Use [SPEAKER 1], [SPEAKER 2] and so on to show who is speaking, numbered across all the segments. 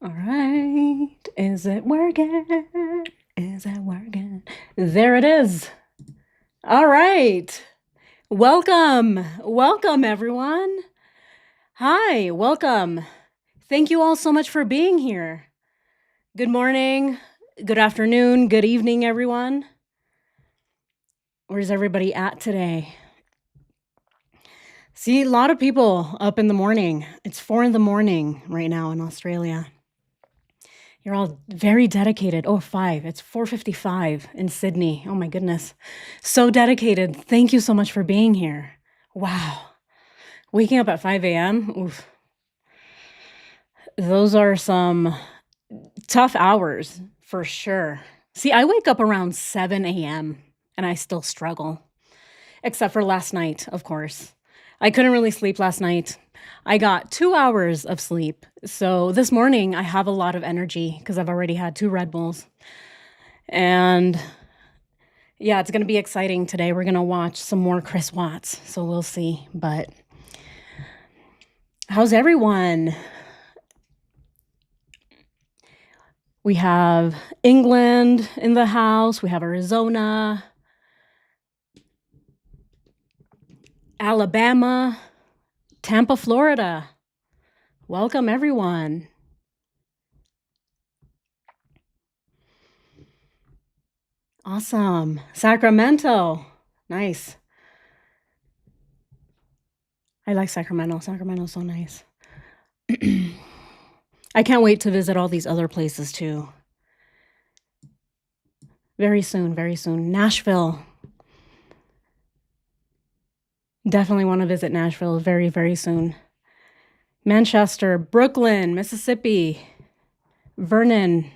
[SPEAKER 1] All right. Is it working? Is it working? There it is. All right. Welcome. Welcome, everyone. Hi. Welcome. Thank you all so much for being here. Good morning, good afternoon, good evening, everyone. Where's everybody at today? See, a lot of people up in the morning. It's 4 in the morning right now in Australia. You're all very dedicated. Oh, 5. It's 4:55 in Sydney. Oh my goodness. So dedicated. Thank you so much for being here. Wow. Waking up at 5 a.m. Oof. Those are some tough hours for sure. See, I wake up around 7 a.m. and I still struggle. Except for last night, of course. I couldn't really sleep last night. I got 2 hours of sleep. So this morning I have a lot of energy because I've already had 2 Red Bulls. And yeah, it's going to be exciting today. We're going to watch some more Chris Watts. So we'll see. But how's everyone? We have England in the house. We have Arizona, Alabama, Tampa, Florida. Welcome, everyone. Awesome. Sacramento. Nice. I like Sacramento. Sacramento's so nice. I can't wait to visit all these other places too. Very soon, very soon. Nashville. Definitely want to visit Nashville very, very soon. Manchester, Brooklyn, Mississippi, Vernon,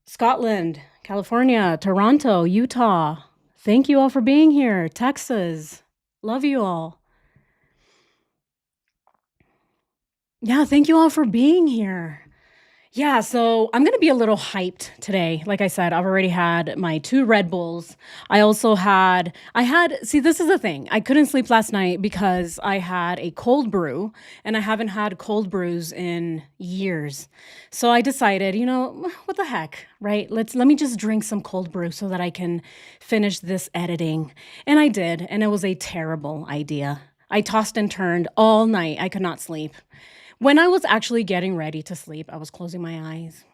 [SPEAKER 1] Scotland, California, Toronto, Utah. Thank you all for being here. Texas. Love you all. Yeah, thank you all for being here. Yeah, so I'm gonna be a little hyped today. Like I said, I've already had my 2 Red Bulls. See, this is the thing. I couldn't sleep last night because I had a cold brew, and I haven't had cold brews in years. So I decided, what the heck, right? Let me just drink some cold brew so that I can finish this editing. And I did, and it was a terrible idea. I tossed and turned all night. I could not sleep. When I was actually getting ready to sleep, I was closing my eyes.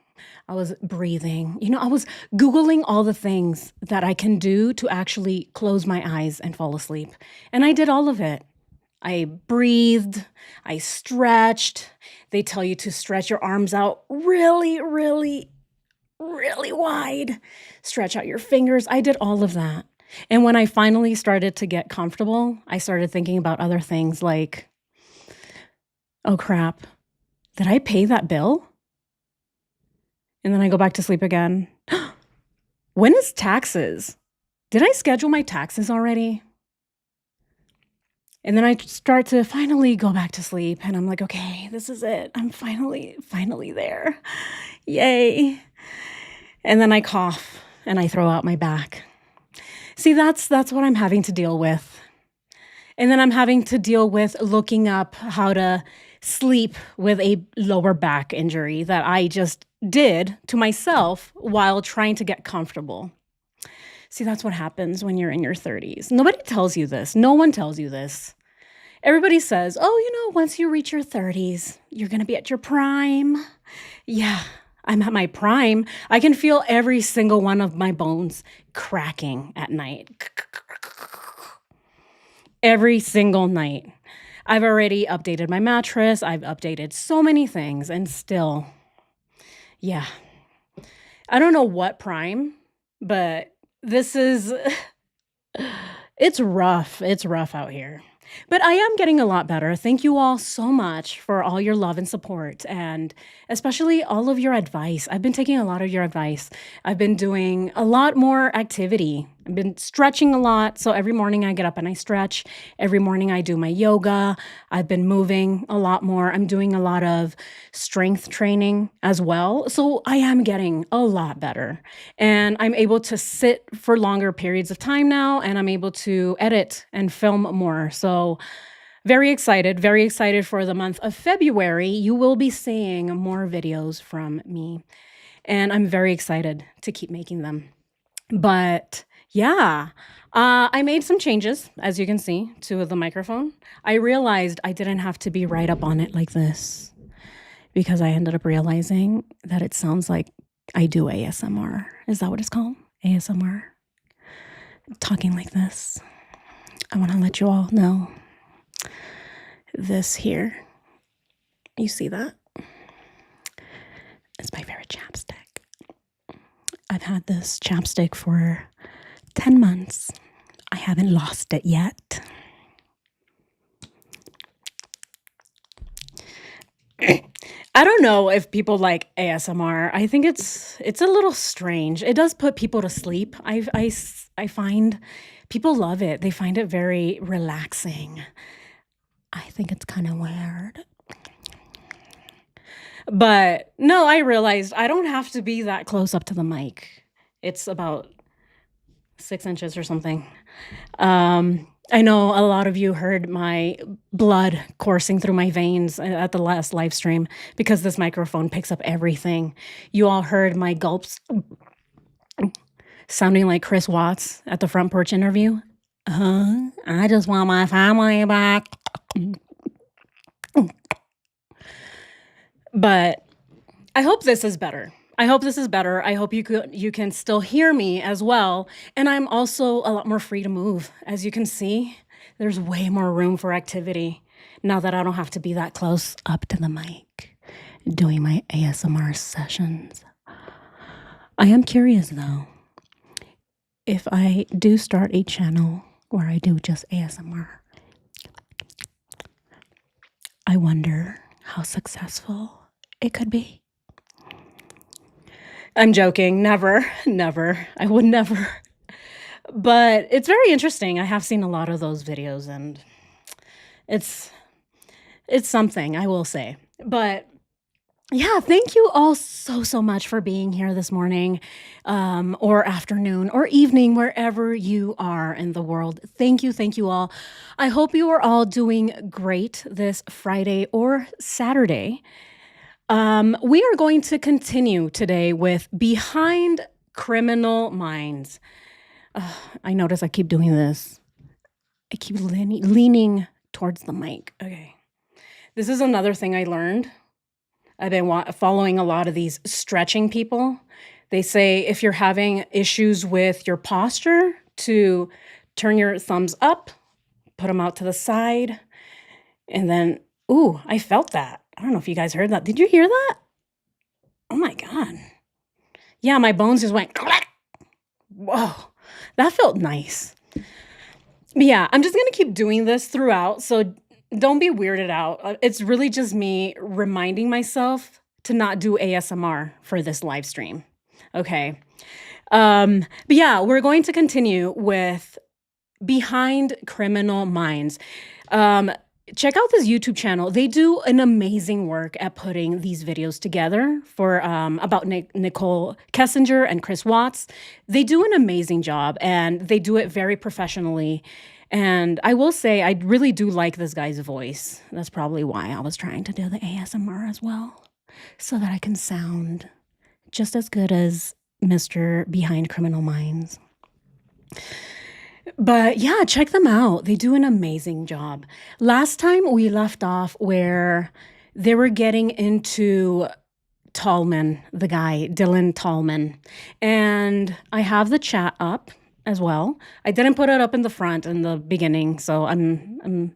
[SPEAKER 1] I was breathing. I was Googling all the things that I can do to actually close my eyes and fall asleep. And I did all of it. I breathed. I stretched. They tell you to stretch your arms out really, really, really wide. Stretch out your fingers. I did all of that. And when I finally started to get comfortable, I started thinking about other things like, oh crap, did I pay that bill? And then I go back to sleep again. When is taxes? Did I schedule my taxes already? And then I start to finally go back to sleep and I'm like, okay, this is it. I'm finally there. Yay. And then I cough and I throw out my back. See, that's what I'm having to deal with. And then I'm having to deal with looking up how to sleep with a lower back injury that I just did to myself while trying to get comfortable. See, that's what happens when you're in your 30s. Nobody tells you this. No one tells you this. Everybody says, oh, once you reach your 30s, you're going to be at your prime. Yeah, I'm at my prime. I can feel every single one of my bones cracking at night. Every single night. I've already updated my mattress. I've updated so many things and still, yeah. I don't know what prime, but it's rough. It's rough out here. But I am getting a lot better. Thank you all so much for all your love and support, and especially all of your advice. I've been taking a lot of your advice. I've been doing a lot more activity. I've been stretching a lot. So every morning I get up and I stretch. Every morning I do my yoga. I've been moving a lot more. I'm doing a lot of strength training as well. So I am getting a lot better. And I'm able to sit for longer periods of time now, and I'm able to edit and film more. So very excited for the month of February. You will be seeing more videos from me, and I'm very excited to keep making them. But yeah, I made some changes, as you can see, to the microphone. I realized I didn't have to be right up on it like this because I ended up realizing that it sounds like I do ASMR. Is that what it's called? ASMR? Talking like this. I want to let you all know this here. You see that? It's my favorite chapstick. I've had this chapstick for 10 months. I haven't lost it yet. I don't know if people like ASMR. I think it's a little strange. It does put people to sleep. I find people love it. They find it very relaxing. I think it's kind of weird. But no, I realized I don't have to be that close up to the mic. It's about 6 inches or something. I know a lot of you heard my blood coursing through my veins at the last live stream because this microphone picks up everything. You all heard my gulps sounding like Chris Watts at the front porch interview. I just want my family back. But I hope this is better. I hope this is better. I hope you can still hear me as well. And I'm also a lot more free to move. As you can see, there's way more room for activity now that I don't have to be that close up to the mic doing my ASMR sessions. I am curious though, if I do start a channel where I do just ASMR, I wonder how successful it could be. I'm joking. Never, never. I would never. But it's very interesting. I have seen a lot of those videos and it's something, I will say. But yeah, thank you all so much for being here this morning, or afternoon or evening, wherever you are in the world. Thank you all. I hope you are all doing great this Friday or Saturday. We are going to continue today with Behind Criminal Minds. I notice I keep doing this. I keep leaning towards the mic. Okay. This is another thing I learned. I've been following a lot of these stretching people. They say if you're having issues with your posture, to turn your thumbs up, put them out to the side, and then, ooh, I felt that. I don't know if you guys heard that. Did you hear that? Oh my God. Yeah, my bones just went, whoa, that felt nice. But yeah, I'm just going to keep doing this throughout. So don't be weirded out. It's really just me reminding myself to not do ASMR for this live stream. Okay. But yeah, we're going to continue with Behind Criminal Minds. Check out this YouTube channel. They do an amazing work at putting these videos together for about Nichol Kessinger and Chris Watts. They do an amazing job and they do it very professionally. And I will say, I really do like this guy's voice. That's probably why I was trying to do the ASMR as well, so that I can sound just as good as Mr. Behind Criminal Minds. But yeah, check them out. They do an amazing job. Last time we left off where they were getting into Tallman, the guy, Dylan Tallman. And I have the chat up as well. I didn't put it up in the front in the beginning, so I'm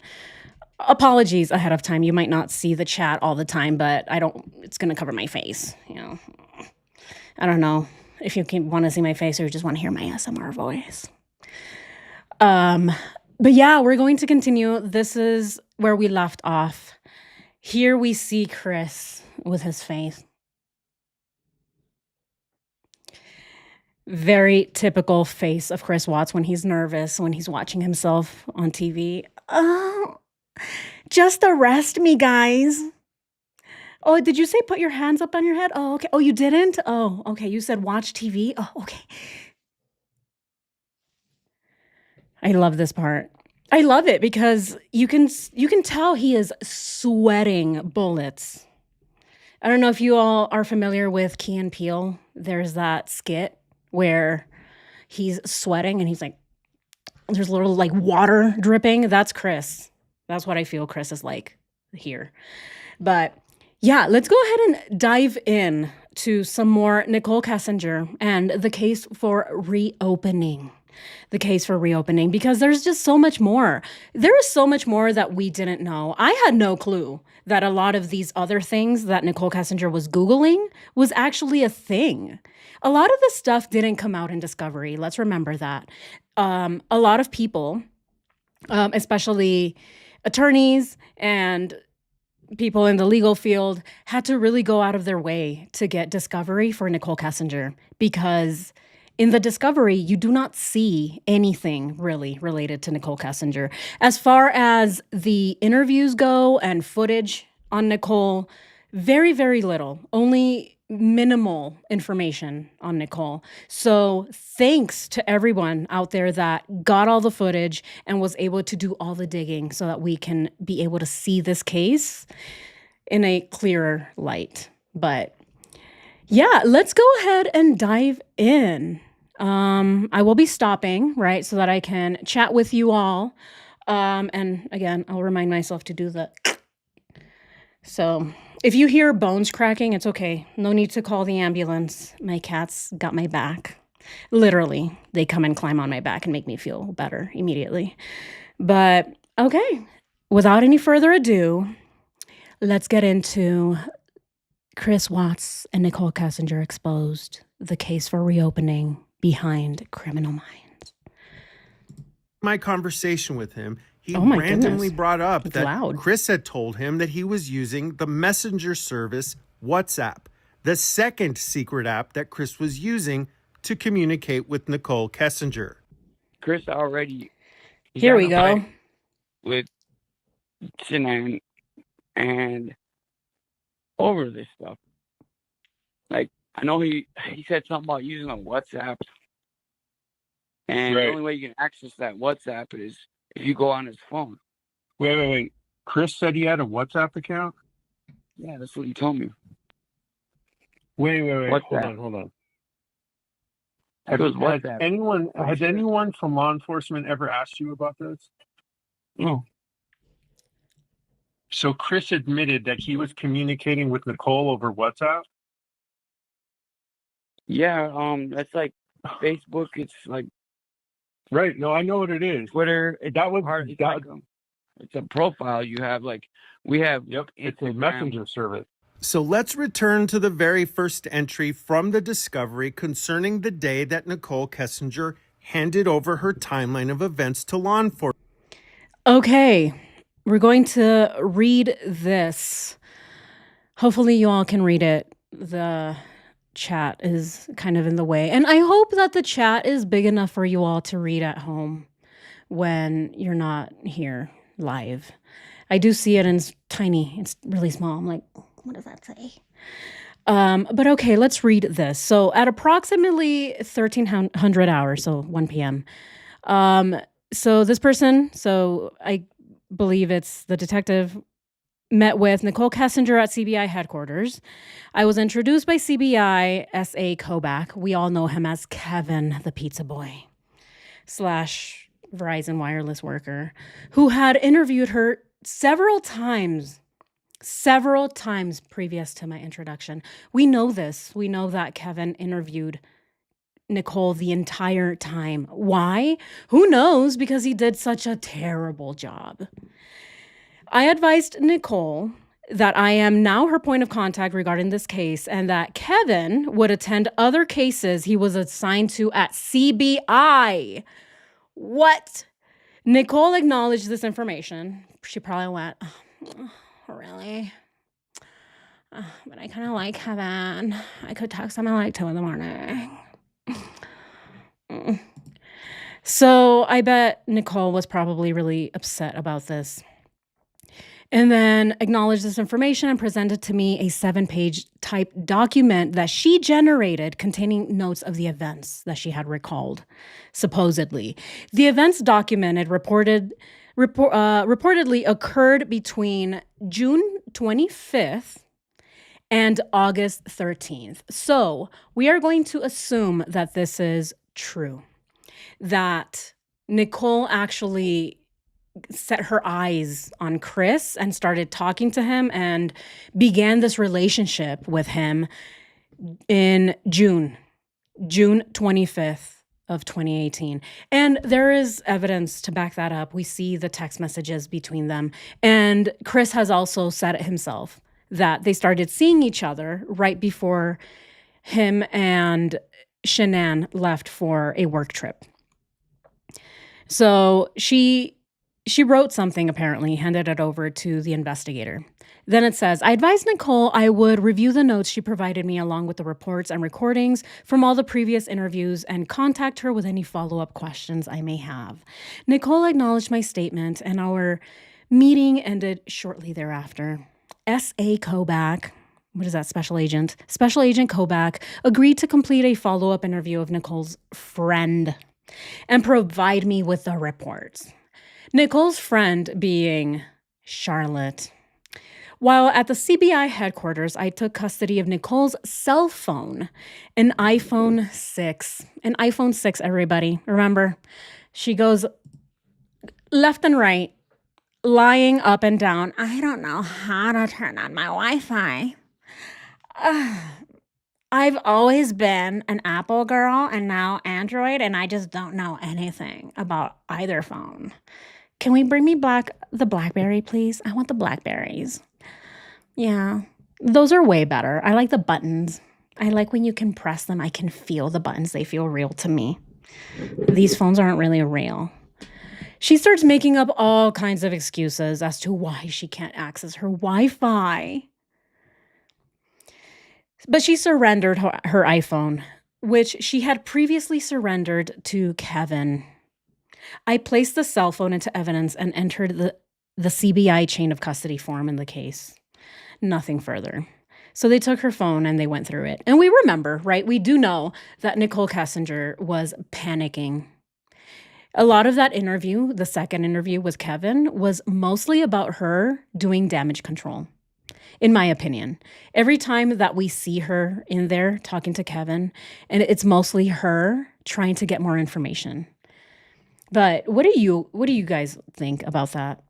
[SPEAKER 1] apologies ahead of time. You might not see the chat all the time, but it's going to cover my face, you know. I don't know if you want to see my face or you just want to hear my ASMR voice. But yeah, we're going to continue. This is where we left off. Here we see Chris with his face. Very typical face of Chris Watts when he's nervous, when he's watching himself on TV. Oh, just arrest me, guys. Oh, did you say put your hands up on your head? Oh, okay. Oh, you didn't? Oh, okay. You said watch TV? Oh, okay. I love this part. I love it because you can tell he is sweating bullets. I don't know if you all are familiar with Key and Peele. There's that skit where he's sweating and he's like, there's a little like water dripping. That's Chris. That's what I feel Chris is like here. But yeah, let's go ahead and dive in to some more Nichol Kessinger and the case for reopening. The case for reopening, because there's just so much more. There is so much more that we didn't know. I had no clue that a lot of these other things that Nichol Kessinger was Googling was actually a thing. A lot of this stuff didn't come out in Discovery. Let's remember that. A lot of people, especially attorneys and people in the legal field, had to really go out of their way to get Discovery for Nichol Kessinger, because in the Discovery, you do not see anything really related to Nichol Kessinger. As far as the interviews go and footage on Nicole, very, very little, only minimal information on Nicole. So thanks to everyone out there that got all the footage and was able to do all the digging so that we can be able to see this case in a clearer light. But yeah, let's go ahead and dive in. I will be stopping, right, so that I can chat with you all. And again, I'll remind myself to do the. So if you hear bones cracking, it's okay. No need to call the ambulance. My cats got my back. Literally, they come and climb on my back and make me feel better immediately. But okay, without any further ado, let's get into Chris Watts and Nichol Kessinger exposed, the case for reopening behind Criminal Minds.
[SPEAKER 2] My conversation with him, he
[SPEAKER 1] Oh my
[SPEAKER 2] randomly
[SPEAKER 1] goodness.
[SPEAKER 2] brought up
[SPEAKER 1] It's
[SPEAKER 2] that
[SPEAKER 1] loud.
[SPEAKER 2] Chris had told him that he was using the messenger service WhatsApp, the second secret app that Chris was using to communicate with Nichol Kessinger.
[SPEAKER 3] Chris already
[SPEAKER 1] Here we go.
[SPEAKER 3] fight with Sinan and over this stuff. Like, I know he said something about using a WhatsApp, and the
[SPEAKER 4] Right.
[SPEAKER 3] only way you can access that WhatsApp is if you go on his phone.
[SPEAKER 4] Wait. Chris said he had a WhatsApp account?
[SPEAKER 3] Yeah, that's what he told me.
[SPEAKER 4] Wait.
[SPEAKER 3] WhatsApp.
[SPEAKER 4] Hold on.
[SPEAKER 3] It was WhatsApp.
[SPEAKER 4] Has anyone from law enforcement ever asked you about this?
[SPEAKER 3] No.
[SPEAKER 4] So Chris admitted that he was communicating with Nicole over WhatsApp?
[SPEAKER 3] Yeah, that's like Facebook. It's like
[SPEAKER 4] Right. No, I know what it is.
[SPEAKER 3] Twitter. It's
[SPEAKER 4] That was
[SPEAKER 3] part. It's,
[SPEAKER 4] that,
[SPEAKER 3] like it's a profile you have. Like we have.
[SPEAKER 4] Yep, it's a
[SPEAKER 3] Instagram.
[SPEAKER 4] messenger service.
[SPEAKER 2] So let's return to the very first entry from the Discovery concerning the day that Nichol Kessinger handed over her timeline of events to law enforcement.
[SPEAKER 1] Okay, we're going to read this. Hopefully, you all can read it. The chat is kind of in the way. And I hope that the chat is big enough for you all to read at home when you're not here live. I do see it and it's tiny. It's really small. I'm like, what does that say? But okay, let's read this. So at approximately 1300 hours, so 1 p.m. So this person, so I believe it's the detective, met with Nichol Kessinger at CBI headquarters. I was introduced by CBI S.A. Kobach. We all know him as Kevin, the pizza boy / Verizon wireless worker, who had interviewed her several times previous to my introduction. We know this. We know that Kevin interviewed Nicole the entire time. Why? Who knows? Because he did such a terrible job. I advised Nicole that I am now her point of contact regarding this case and that Kevin would attend other cases he was assigned to at CBI. What? Nicole acknowledged this information. She probably went, oh, really? But I kind of like Kevin. I could text him at like 2 a.m. So I bet Nicole was probably really upset about this. and then acknowledged this information and presented to me a 7-page type document that she generated containing notes of the events that she had recalled, supposedly. The events documented reportedly occurred between June 25th and August 13th. So we are going to assume that this is true, that Nichol actually set her eyes on Chris and started talking to him and began this relationship with him in June 25th of 2018. And there is evidence to back that up. We see the text messages between them. And Chris has also said it himself that they started seeing each other right before him and Shanann left for a work trip. So she wrote something, apparently, handed it over to the investigator. Then it says, I advised Nichol I would review the notes she provided me along with the reports and recordings from all the previous interviews and contact her with any follow-up questions I may have. Nichol acknowledged my statement, and our meeting ended shortly thereafter. S.A. Kobach, what is that, Special Agent? Special Agent Kobach agreed to complete a follow-up interview of Nichol's friend and provide me with the reports. Nichol's friend being Charlotte. While at the CBI headquarters, I took custody of Nichol's cell phone, an iPhone 6. An iPhone 6, everybody. Remember, she goes left and right, lying up and down. I don't know how to turn on my Wi-Fi. I've always been an Apple girl and now Android, and I just don't know anything about either phone. Can we bring me back the BlackBerry, please? I want the Blackberries. Yeah, those are way better. I like the buttons. I like when you can press them, I can feel the buttons. They feel real to me. These phones aren't really real. She starts making up all kinds of excuses as to why she can't access her Wi-Fi. But she surrendered her iPhone, which she had previously surrendered to Kevin. I placed the cell phone into evidence and entered the CBI chain of custody form in the case. Nothing further. So they took her phone and they went through it. And we remember, right? We do know that Nichol Kessinger was panicking. A lot of that interview, the second interview with Kevin, was mostly about her doing damage control, in my opinion. Every time that we see her in there talking to Kevin, and it's mostly her trying to get more information. But what do you guys think about that?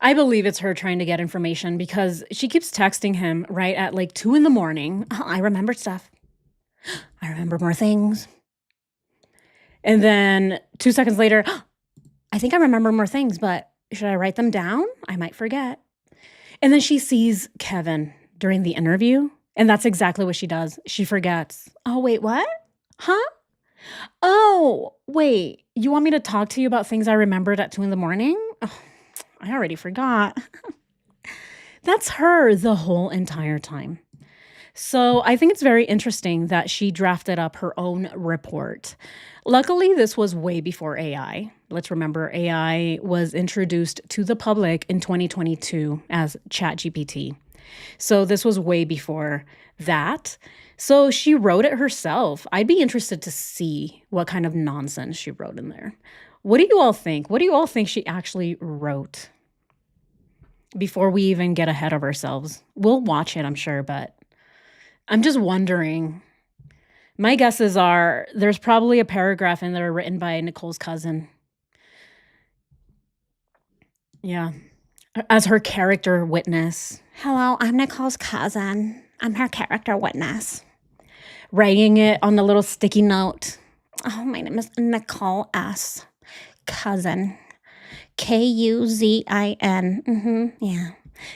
[SPEAKER 1] I believe it's her trying to get information because she keeps texting him right at like 2 a.m. Oh, I remembered stuff. I remember more things. And then 2 seconds later, I think I remember more things, but should I write them down? I might forget. And then she sees Kevin during the interview, and that's exactly what she does. She forgets. Oh, wait, what? Huh? Oh, wait, you want me to talk to you about things I remembered at 2 a.m? Oh, I already forgot. That's her the whole entire time. So I think it's very interesting that she drafted up her own report. Luckily, this was way before AI. Let's remember AI was introduced to the public in 2022 as ChatGPT. So this was way before that. So she wrote it herself. I'd be interested to see what kind of nonsense she wrote in there. What do you all think? What do you all think she actually wrote? Before we even get ahead of ourselves. We'll watch it, I'm sure, but I'm just wondering. My guesses are there's probably a paragraph in there written by Nichol's cousin. Yeah. As her character witness. Hello, I'm Nichole's cousin. I'm her character witness. Writing it on a little sticky note. Oh, my name is Nichol S. Cousin. Kuzin. Yeah.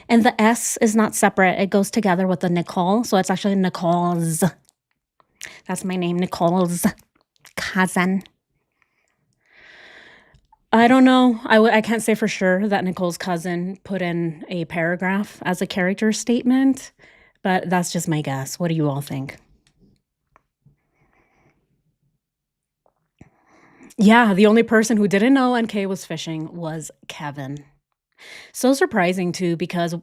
[SPEAKER 1] And the S is not separate. It goes together with the Nichol. So it's actually Nichols. That's my name, Nichols cousin. I don't know. I can't say for sure that Nichol's cousin put in a paragraph as a character statement, but that's just my guess. What do you all think? Yeah, the only person who didn't know NK was fishing was Kevin. So surprising too, because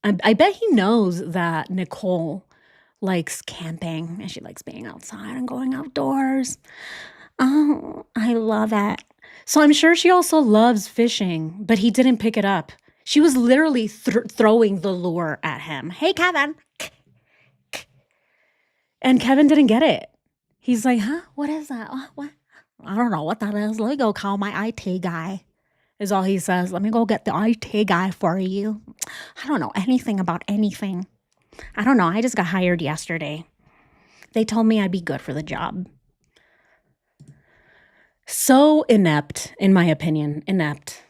[SPEAKER 1] I bet he knows that Nicole likes camping and she likes being outside and going outdoors. Oh, I love it. So I'm sure she also loves fishing, but he didn't pick it up. She was literally throwing the lure at him. Hey, Kevin. And Kevin didn't get it. He's like, huh? What is that? What? I don't know what that is. Let me go call my IT guy, is all he says. Let me go get the IT guy for you. I don't know anything about anything. I don't know. I just got hired yesterday. They told me I'd be good for the job. So inept, in my opinion, inept.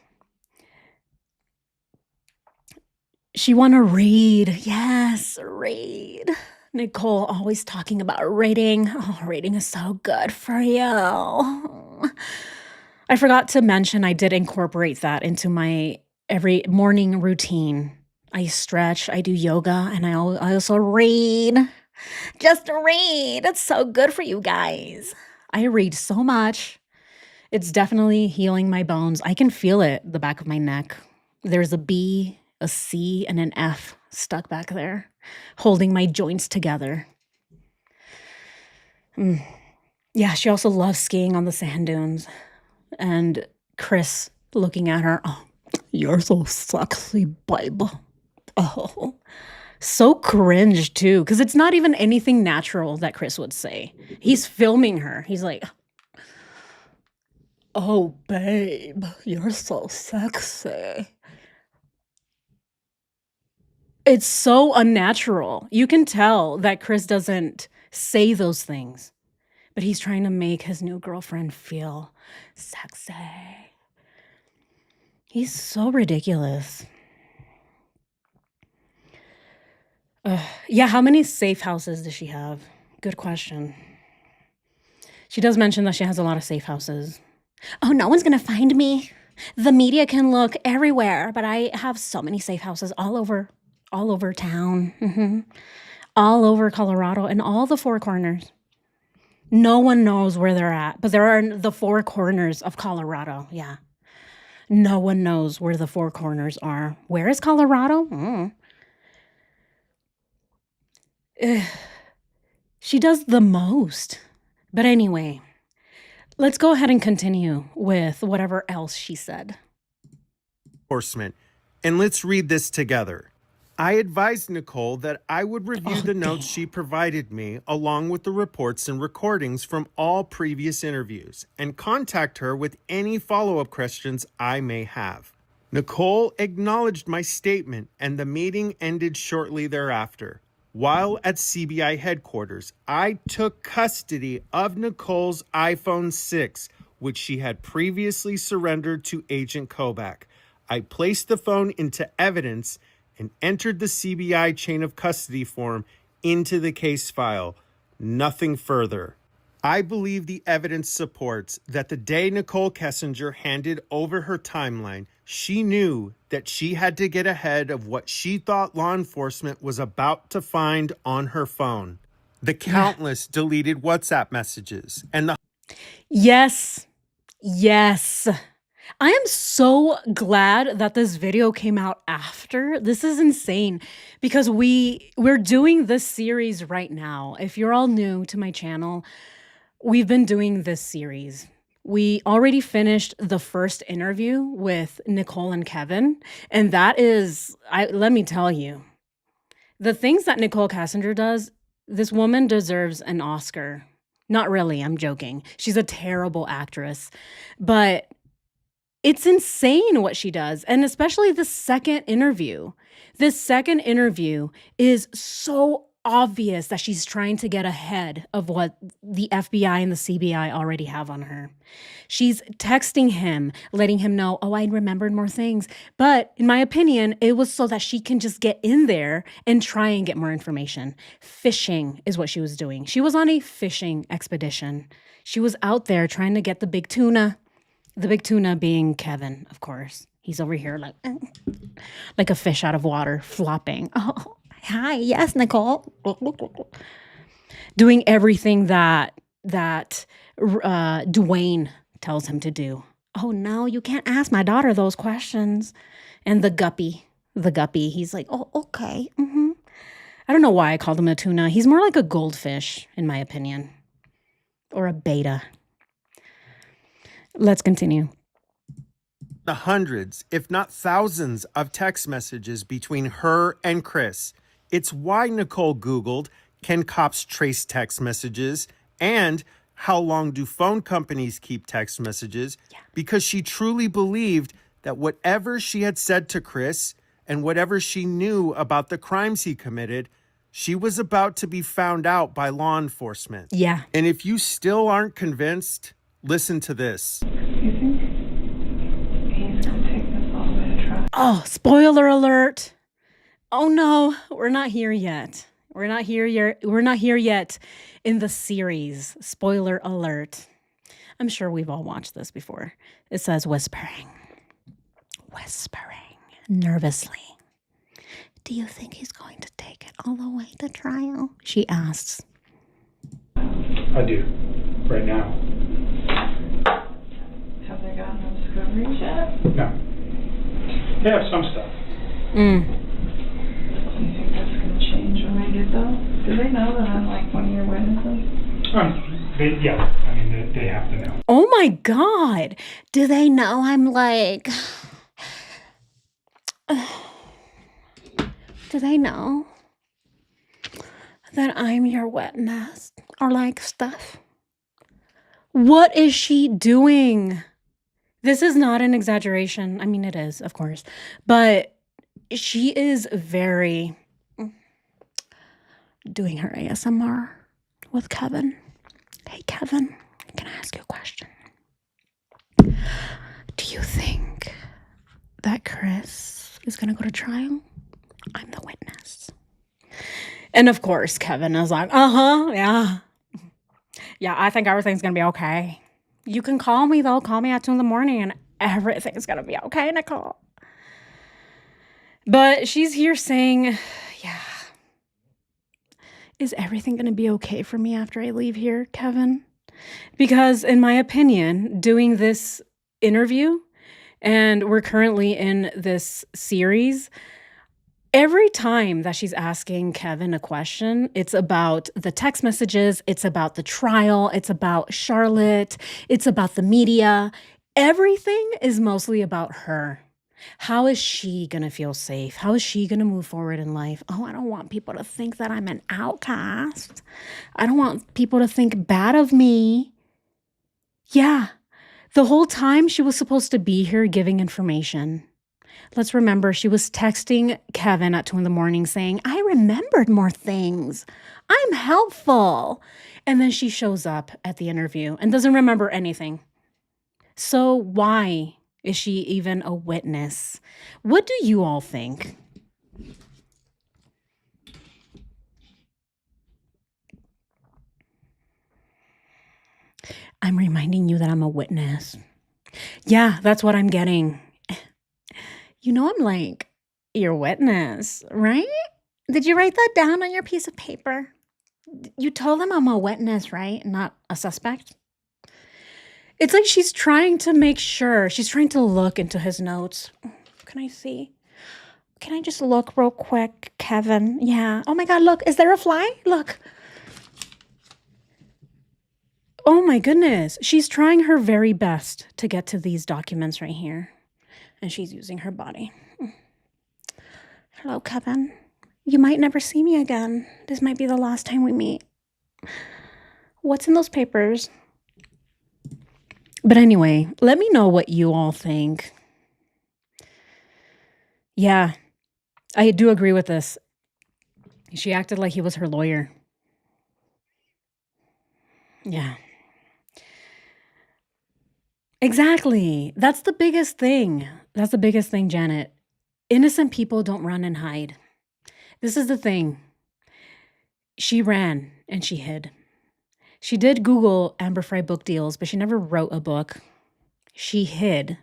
[SPEAKER 1] She want to read. Yes, read. Nicole always talking about reading. Oh, reading is so good for you. I forgot to mention I did incorporate that into my every morning routine. I stretch, I do yoga, and I also read. Just read. It's so good for you guys. I read so much. It's definitely healing my bones. I can feel it, the back of my neck. There's a B, a C, and an F stuck back there, holding my joints together. Yeah, she also loves skiing on the sand dunes. And Chris looking at her, oh, you're so sexy, babe. Oh, so cringe too, because it's not even anything natural that Chris would say. He's filming her. He's like, oh, babe, you're so sexy. It's so unnatural. You can tell that Chris doesn't say those things, but he's trying to make his new girlfriend feel sexy. He's so ridiculous. Yeah, how many safe houses does she have? Good question. She does mention that she has a lot of safe houses. Oh, no one's going to find me. The media can look everywhere, but I have so many safe houses all over town, all over Colorado, and all the four corners. No one knows where they're at, but there are the four corners of Colorado. Yeah. No one knows where the four corners are. Where is Colorado? She does the most. But anyway, let's go ahead and continue with whatever else she said.
[SPEAKER 2] Enforcement. And let's read this together. I advised Nicole that I would review the notes she provided me along with the reports and recordings from all previous interviews and contact her with any follow-up questions I may have. Nicole acknowledged my statement and the meeting ended shortly thereafter. While at CBI headquarters, I took custody of Nicole's iPhone 6, which she had previously surrendered to Agent Kobach. I placed the phone into evidence and entered the CBI chain of custody form into the case file. Nothing further. I believe the evidence supports that the day Nichol Kessinger handed over her timeline, she knew that she had to get ahead of what she thought law enforcement was about to find on her phone. The countless deleted WhatsApp messages and the
[SPEAKER 1] Yes. I am so glad that this video came out after. This is insane because we're doing this series right now. If you're all new to my channel, we've been doing this series. We already finished the first interview with Nicole and Kevin, and that is, let me tell you, the things that Nichol Kessinger does, this woman deserves an Oscar. Not really, I'm joking. She's a terrible actress, but it's insane what she does, and especially the second interview. This second interview is so obvious that she's trying to get ahead of what the FBI and the CBI already have on her. She's texting him, letting him know, oh, I remembered more things. But in my opinion, it was so that she can just get in there and try and get more information. Fishing is what she was doing. She was on a fishing expedition. She was out there trying to get the big tuna. The big tuna being Kevin, of course. He's over here like a fish out of water, flopping. Oh, hi, yes, Nicole. Doing everything that Dwayne tells him to do. Oh, no, you can't ask my daughter those questions. And the guppy, he's like, oh, okay. I don't know why I called him a tuna. He's more like a goldfish, in my opinion, or a beta. Let's continue.
[SPEAKER 2] The hundreds, if not thousands, of text messages between her and Chris. It's why Nichol Googled, can cops trace text messages? And how long do phone companies keep text messages? Because she truly believed that whatever she had said to Chris and whatever she knew about the crimes he committed, she was about to be found out by law enforcement.
[SPEAKER 1] Yeah.
[SPEAKER 2] And if you still aren't convinced, listen to this.
[SPEAKER 5] You think he's gonna take this all the way to trial?
[SPEAKER 1] Oh, spoiler alert. Oh no, we're not here yet. We're not here yet in the series. Spoiler alert. I'm sure we've all watched this before. It says whispering, nervously. Do you think he's going to take it all the way to trial? She asks.
[SPEAKER 4] I do. Right now.
[SPEAKER 5] Have they gotten no discoveries yet?
[SPEAKER 4] No. They have some stuff.
[SPEAKER 5] Do you think that's gonna change when they get those? Do they know that I'm like one of your witnesses?
[SPEAKER 4] They have to know.
[SPEAKER 1] Oh my God. Do they know I'm like... Do they know that I'm your witness or like stuff? What is she doing? This is not an exaggeration. I mean, it is, of course, but she is very doing her ASMR with Kevin. Hey, Kevin, can I ask you a question? Do you think that Chris is going to go to trial? I'm the witness. And of course, Kevin is like, yeah. Yeah, I think everything's going to be okay. You can call me, though. Call me at 2 a.m. and everything's going to be okay, Nichol. But she's here saying, yeah, is everything going to be okay for me after I leave here, Kevin? Because in my opinion, doing this interview, and we're currently in this series, every time that she's asking Kevin a question, it's about the text messages, it's about the trial, it's about Charlotte, it's about the media. Everything is mostly about her. How is she going to feel safe? How is she going to move forward in life? Oh, I don't want people to think that I'm an outcast. I don't want people to think bad of me. Yeah, the whole time she was supposed to be here giving information. Let's remember, she was texting Kevin at 2 a.m. saying, I remembered more things. I'm helpful. And then she shows up at the interview and doesn't remember anything. So why is she even a witness? What do you all think? I'm reminding you that I'm a witness. Yeah, that's what I'm getting. You know, I'm like, your witness, right? Did you write that down on your piece of paper? You told them I'm a witness, right? Not a suspect. It's like she's trying to make sure. She's trying to look into his notes. Can I see? Can I just look real quick, Kevin? Yeah. Oh my God, look. Is there a fly? Look. Oh my goodness. She's trying her very best to get to these documents right here. And she's using her body. Hello, Kevin. You might never see me again. This might be the last time we meet. What's in those papers? But anyway, let me know what you all think. Yeah, I do agree with this. She acted like he was her lawyer. Yeah. Exactly. That's the biggest thing. That's the biggest thing, Janet. Innocent people don't run and hide. This is the thing. She ran and she hid. She did Google Amber Fry book deals, but she never wrote a book. She hid.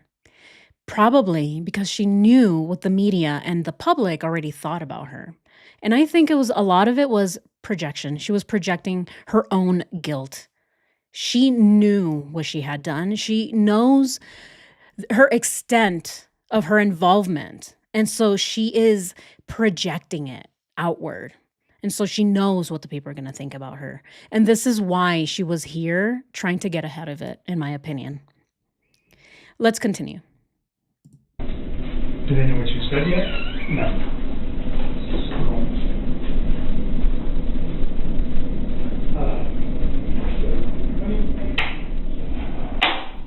[SPEAKER 1] Probably because she knew what the media and the public already thought about her. And I think a lot of it was projection. She was projecting her own guilt. She knew what she had done. She knows her extent of her involvement. And so she is projecting it outward. And so she knows what the people are going to think about her. And this is why she was here trying to get ahead of it, in my opinion. Let's continue.
[SPEAKER 6] Do they know what you said yet? No.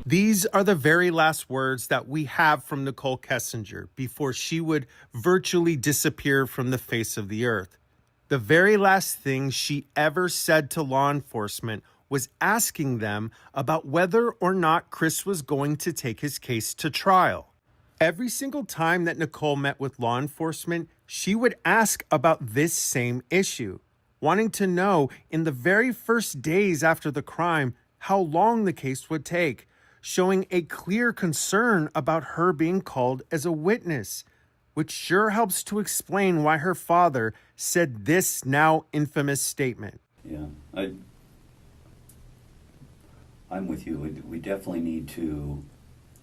[SPEAKER 2] These are the very last words that we have from Nichol Kessinger before she would virtually disappear from the face of the earth. The very last thing she ever said to law enforcement was asking them about whether or not Chris was going to take his case to trial. Every single time that Nichol met with law enforcement, she would ask about this same issue, wanting to know in the very first days after the crime how long the case would take, showing a clear concern about her being called as a witness, which sure helps to explain why her father said this now infamous statement.
[SPEAKER 7] Yeah, I'm with you. We definitely need to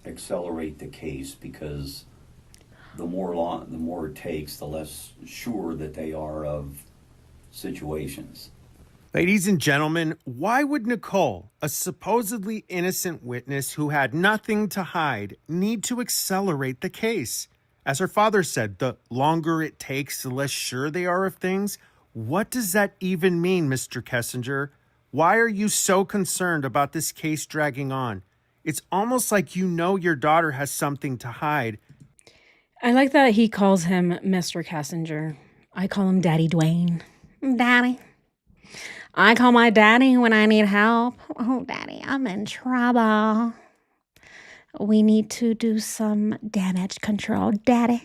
[SPEAKER 7] accelerate the case, because the more it takes, the less sure that they are of situations.
[SPEAKER 2] Ladies and gentlemen, why would Nichol, a supposedly innocent witness who had nothing to hide, need to accelerate the case? As her father said, the longer it takes, the less sure they are of things. What does that even mean, Mr. Kessinger? Why are you so concerned about this case dragging on? It's almost like you know your daughter has something to hide.
[SPEAKER 1] I like that he calls him Mr. Kessinger. I call him Daddy Dwayne. Daddy. I call my daddy when I need help. Oh, Daddy, I'm in trouble. We need to do some damage control, Daddy.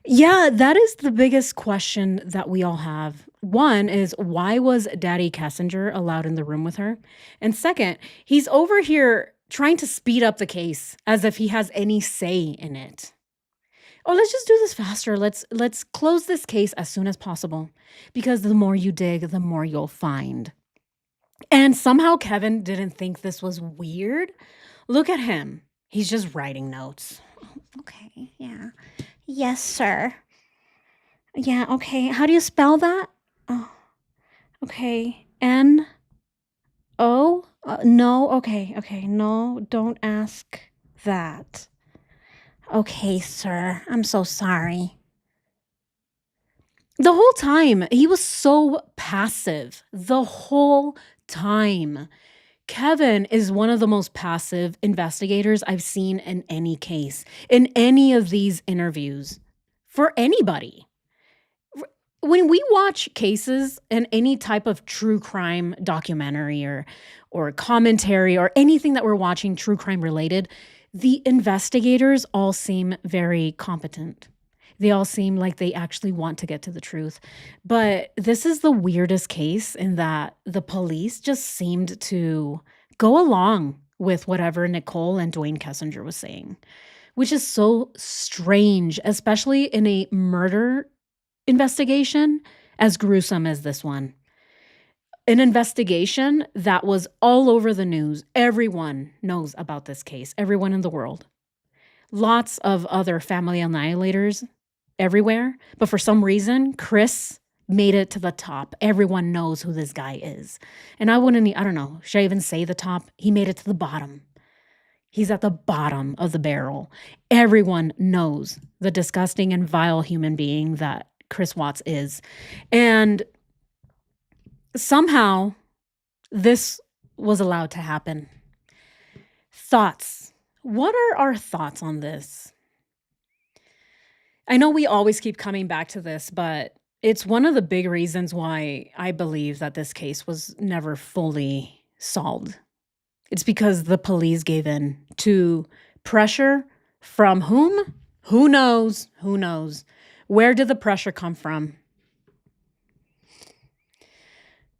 [SPEAKER 1] Yeah, that is the biggest question that we all have. One is, why was Daddy Kessinger allowed in the room with her? And second, he's over here trying to speed up the case as if he has any say in it. Oh, let's just do this faster. Let's close this case as soon as possible, because the more you dig, the more you'll find. And somehow Kevin didn't think this was weird. Look at him. He's just writing notes. Okay, yeah. Yes, sir. Yeah, okay. How do you spell that? Oh, okay. N-O? No, okay. No, don't ask that. Okay, sir. I'm so sorry. The whole time, he was so passive. The whole time. Kevin is one of the most passive investigators I've seen in any case, in any of these interviews, for anybody. When we watch cases in any type of true crime documentary or commentary or anything that we're watching true crime related, the investigators all seem very competent. They all seem like they actually want to get to the truth. But this is the weirdest case in that the police just seemed to go along with whatever Nichol and Dwayne Kessinger was saying, which is so strange, especially in a murder investigation as gruesome as this one. An investigation that was all over the news. Everyone knows about this case, everyone in the world. Lots of other family annihilators everywhere, but for some reason, Chris made it to the top. Everyone knows who this guy is. And I don't know, should I even say the top? He made it to the bottom. He's at the bottom of the barrel. Everyone knows the disgusting and vile human being that Chris Watts is. And somehow this was allowed to happen. Thoughts. What are our thoughts on this? I know we always keep coming back to this, but it's one of the big reasons why I believe that this case was never fully solved. It's because the police gave in to pressure from whom? Who knows? Who knows? Where did the pressure come from?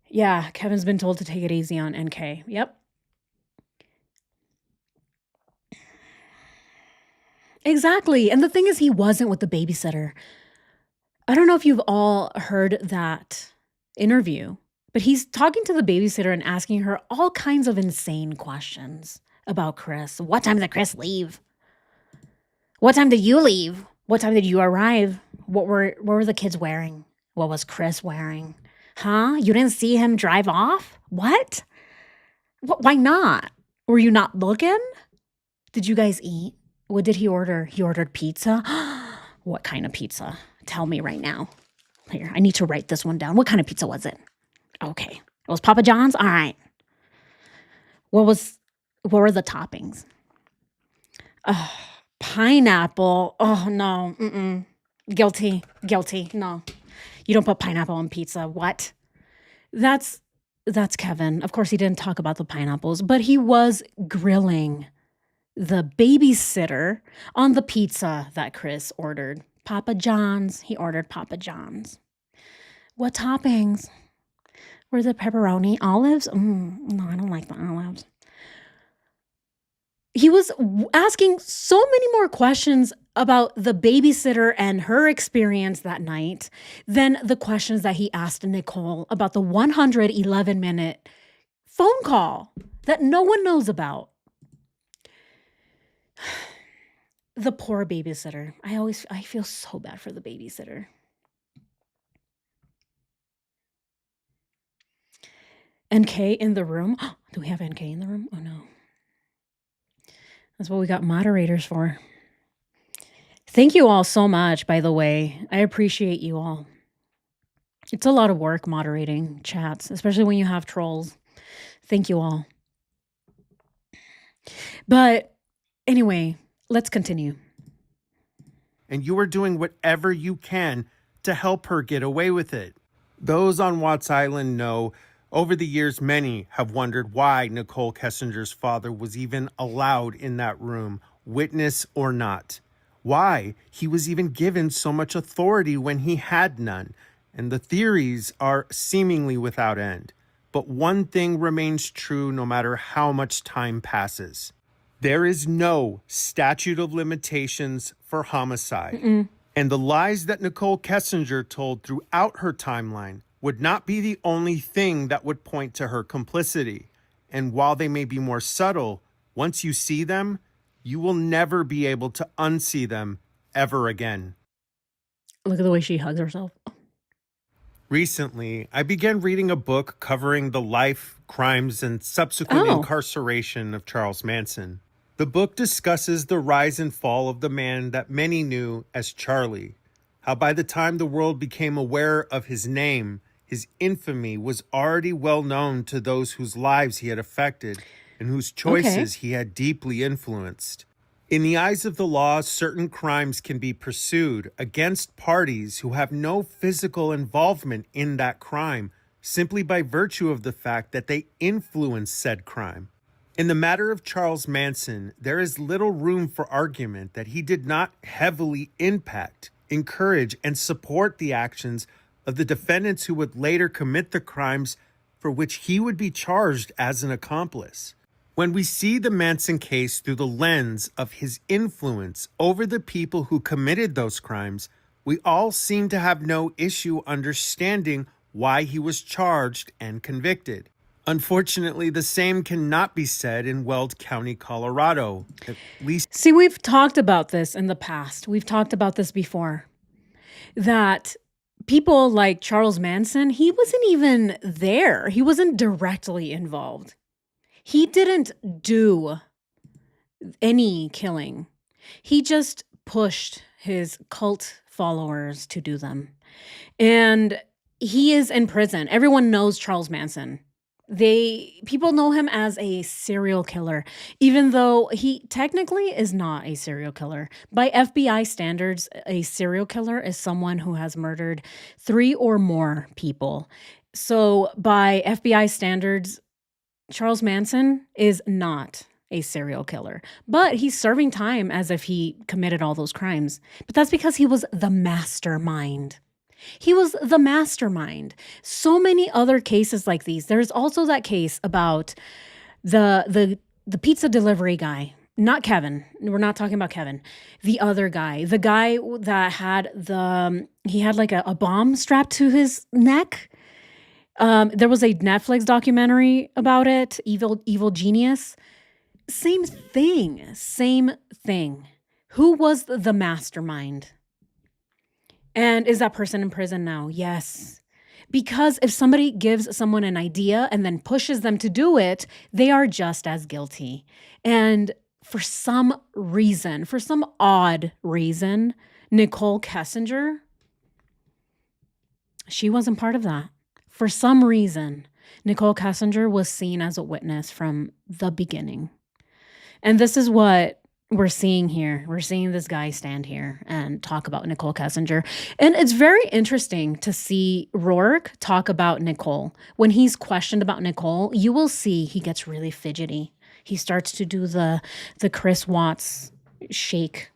[SPEAKER 1] Yeah, Kevin's been told to take it easy on NK. Yep. Exactly. And the thing is, he wasn't with the babysitter. I don't know if you've all heard that interview, But he's talking to the babysitter and asking her all kinds of insane questions about Chris. What time did Chris leave? What time did you leave? What time did you arrive? What were the kids wearing? What was Chris wearing? Huh? You didn't see him drive off? What? Why not? Were you not looking? Did you guys eat? What did he order? He ordered pizza? What kind of pizza? Tell me right now. Here, I need to write this one down. What kind of pizza was it? Okay. It was Papa John's? All right. What were the toppings? Pineapple. Oh, no. Mm-mm. Guilty. No. You don't put pineapple on pizza. What? That's Kevin. Of course, he didn't talk about the pineapples, but he was grilling the babysitter on the pizza that Chris ordered. Papa John's. He ordered Papa John's. What toppings? Were the pepperoni? Olives? No, I don't like the olives. He was asking so many more questions about the babysitter and her experience that night than the questions that he asked Nichol about the 111-minute phone call that no one knows about. The poor babysitter. I feel so bad for the babysitter. NK in the room. Do we have NK in the room? Oh, no. That's what we got moderators for. Thank you all so much, by the way. I appreciate you all. It's a lot of work moderating chats, especially when you have trolls. Thank you all. But anyway, let's continue.
[SPEAKER 2] And you are doing whatever you can to help her get away with it. Those on Watts Island know over the years many have wondered why Nichol Kessinger's father was even allowed in that room, witness or not. Why he was even given so much authority when he had none. And the theories are seemingly without end. But one thing remains true no matter how much time passes. There is no statute of limitations for homicide. And the lies that Nichol Kessinger told throughout her timeline would not be the only thing that would point to her complicity. And while they may be more subtle, once you see them, you will never be able to unsee them ever again.
[SPEAKER 1] Look at the way she hugs herself.
[SPEAKER 2] Recently, I began reading a book covering the life, crimes, and subsequent incarceration of Charles Manson. The book discusses the rise and fall of the man that many knew as Charlie. How by the time the world became aware of his name, his infamy was already well known to those whose lives he had affected and whose choices he had deeply influenced. In the eyes of the law, certain crimes can be pursued against parties who have no physical involvement in that crime, simply by virtue of the fact that they influence said crime. In the matter of Charles Manson, there is little room for argument that he did not heavily impact, encourage, and support the actions of the defendants who would later commit the crimes for which he would be charged as an accomplice. When we see the Manson case through the lens of his influence over the people who committed those crimes, we all seem to have no issue understanding why he was charged and convicted. Unfortunately, the same cannot be said in Weld County, Colorado. At least.
[SPEAKER 1] See, we've talked about this in the past. We've talked about this before. That people like Charles Manson, he wasn't even there. He wasn't directly involved. He didn't do any killing. He just pushed his cult followers to do them. And he is in prison. Everyone knows Charles Manson. People know him as a serial killer, even though he technically is not a serial killer. By FBI standards, a serial killer is someone who has murdered 3 or more people. So by FBI standards, Charles Manson is not a serial killer, but he's serving time as if he committed all those crimes. But that's because he was the mastermind. He was the mastermind. So many other cases like these. There's also that case about the pizza delivery guy. Not Kevin. We're not talking about Kevin. The other guy. The guy that had he had like a bomb strapped to his neck. There was a Netflix documentary about it, Evil Genius. Same thing, same thing. Who was the mastermind? And is that person in prison now? Yes. Because if somebody gives someone an idea and then pushes them to do it, they are just as guilty. And for some reason, for some odd reason, Nichol Kessinger, she wasn't part of that. For some reason, Nichol Kessinger was seen as a witness from the beginning. And this is what we're seeing here. We're seeing this guy stand here and talk about Nichol Kessinger. And it's very interesting to see Rourke talk about Nichol. When he's questioned about Nichol, you will see he gets really fidgety. He starts to do the Chris Watts shake.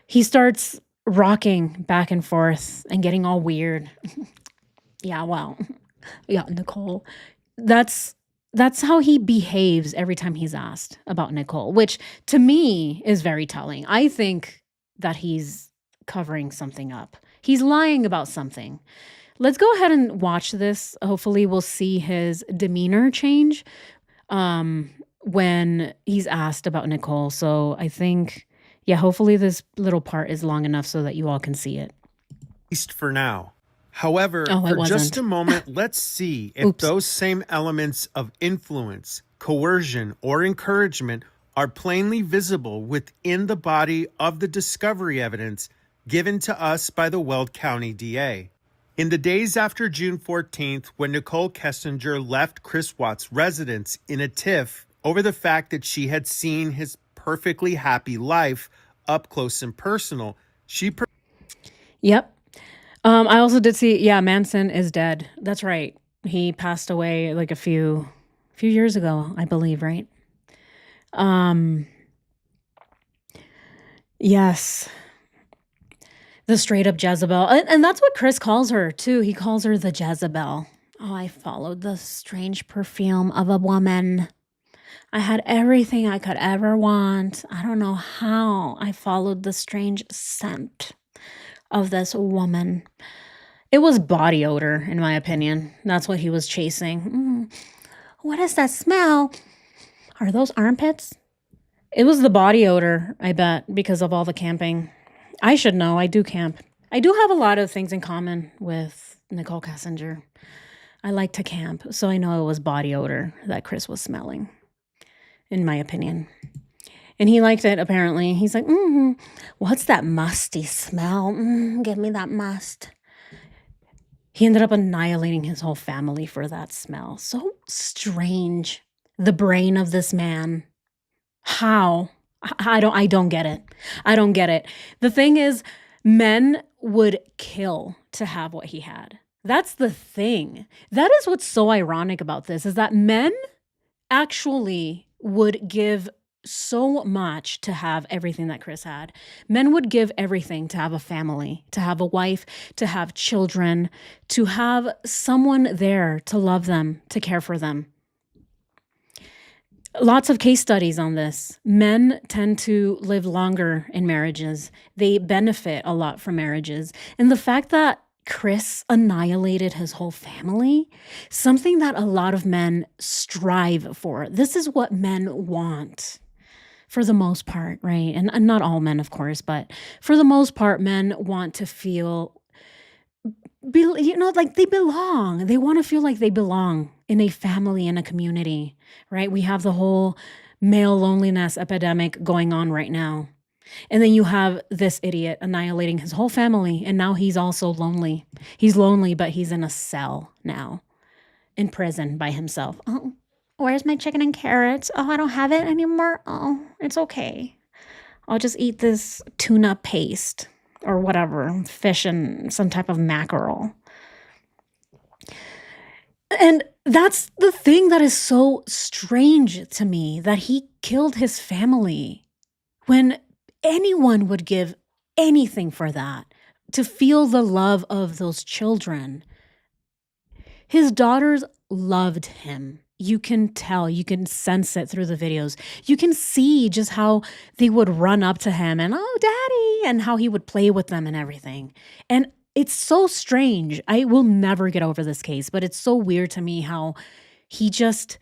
[SPEAKER 1] He starts rocking back and forth and getting all weird. Yeah, well, yeah, Nichol. That's how he behaves every time he's asked about Nichol, which to me is very telling. I think that he's covering something up. He's lying about something. Let's go ahead and watch this. Hopefully we'll see his demeanor change when he's asked about Nichol. So I think, yeah, hopefully this little part is long enough so that you all can see it.
[SPEAKER 2] At least for now. However,
[SPEAKER 1] Oh, it
[SPEAKER 2] for just
[SPEAKER 1] wasn't.
[SPEAKER 2] a moment, let's see if
[SPEAKER 1] Oops.
[SPEAKER 2] those same elements of influence, coercion, or encouragement are plainly visible within the body of the discovery evidence given to us by the Weld County DA. In the days after June 14th, when Nichol Kessinger left Chris Watts' residence in a tiff over the fact that she had seen his perfectly happy life up close and personal, she
[SPEAKER 1] Yep. I also did see, yeah, Manson is dead. That's right. He passed away like a few years ago, I believe, right? Yes. The straight up Jezebel. And that's what Chris calls her too. He calls her the Jezebel. Oh, I followed the strange perfume of a woman. I had everything I could ever want. I don't know how I followed the strange scent of this woman. It was body odor, in my opinion. That's what he was chasing. What is that smell? Are those armpits? It was the body odor, I bet, because of all the camping. I should know. I do camp. I do have a lot of things in common with Nichol Kessinger. I like to camp, so I know it was body odor that Chris was smelling, in my opinion. And he liked it, apparently. He's like, what's that musty smell? Give me that must. He ended up annihilating his whole family for that smell. So strange. The brain of this man. How? I don't get it. I don't get it. The thing is, men would kill to have what he had. That's the thing. That is what's so ironic about this, is that men actually would give so much to have everything that Chris had. Men would give everything to have a family, to have a wife, to have children, to have someone there to love them, to care for them. Lots of case studies on this. Men tend to live longer in marriages. They benefit a lot from marriages. And the fact that Chris annihilated his whole family, something that a lot of men strive for. This is what men want. For the most part, right? And not all men, of course, but for the most part, men want to feel, like they belong. They want to feel like they belong in a family, in a community, right? We have the whole male loneliness epidemic going on right now. And then you have this idiot annihilating his whole family, and now he's also lonely. He's lonely, but he's in a cell now, in prison by himself. Oh, where's my chicken and carrots? Oh, I don't have it anymore. Oh, it's okay. I'll just eat this tuna paste or whatever, fish and some type of mackerel. And that's the thing that is so strange to me, that he killed his family when anyone would give anything for that, to feel the love of those children. His daughters loved him. You can tell, you can sense it through the videos. You can see just how they would run up to him and, oh, daddy, and how he would play with them and everything. And It's so strange. I will never get over this case, but it's so weird to me how he just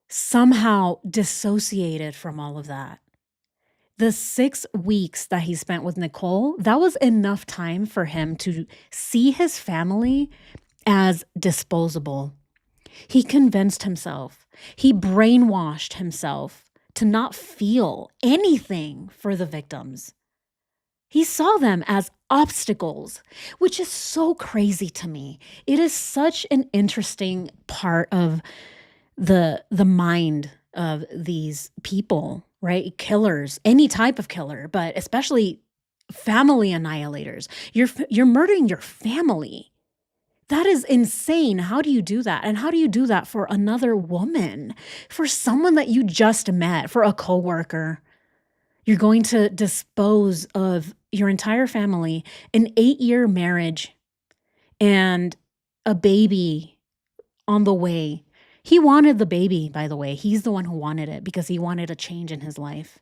[SPEAKER 1] somehow dissociated from all of that. The 6 weeks that he spent with Nichol, that was enough time for him to see his family as disposable. He convinced himself, he brainwashed himself to not feel anything for the victims. He saw them as obstacles, which is so crazy to me. It is such an interesting part of the mind of these people, right? Killers, any type of killer, but especially family annihilators. You're murdering your family. That is insane. How do you do that? And how do you do that for another woman, for someone that you just met, for a coworker? You're going to dispose of your entire family, an 8-year marriage, and a baby on the way. He wanted the baby, by the way. He's the one who wanted it because he wanted a change in his life.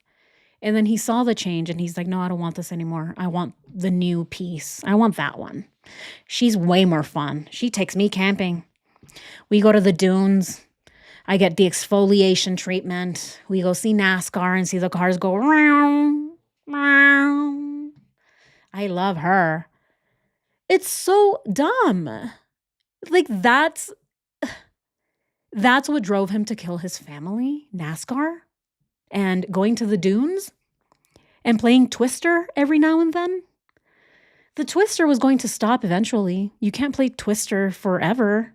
[SPEAKER 1] And then he saw the change and he's like, no, I don't want this anymore. I want the new piece. I want that one. She's way more fun. She takes me camping. We go to the dunes. I get the exfoliation treatment. We go see NASCAR and see the cars go round, round. I love her. It's so dumb. Like that's what drove him to kill his family, NASCAR, and going to the dunes and playing Twister every now and then. The Twister was going to stop eventually. You can't play Twister forever.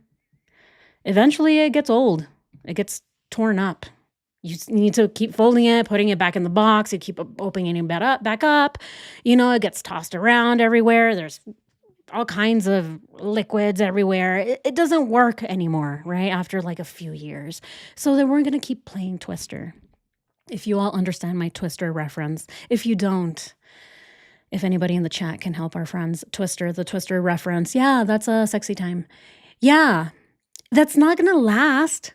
[SPEAKER 1] Eventually it gets old. It gets torn up. You need to keep folding it, putting it back in the box. You keep opening it back up. It gets tossed around everywhere. There's all kinds of liquids everywhere. It doesn't work anymore, right? After like a few years. So they weren't going to keep playing Twister. If you all understand my Twister reference. If you don't, if anybody in the chat can help our friends, the Twister reference. Yeah, that's a sexy time. Yeah, that's not going to last.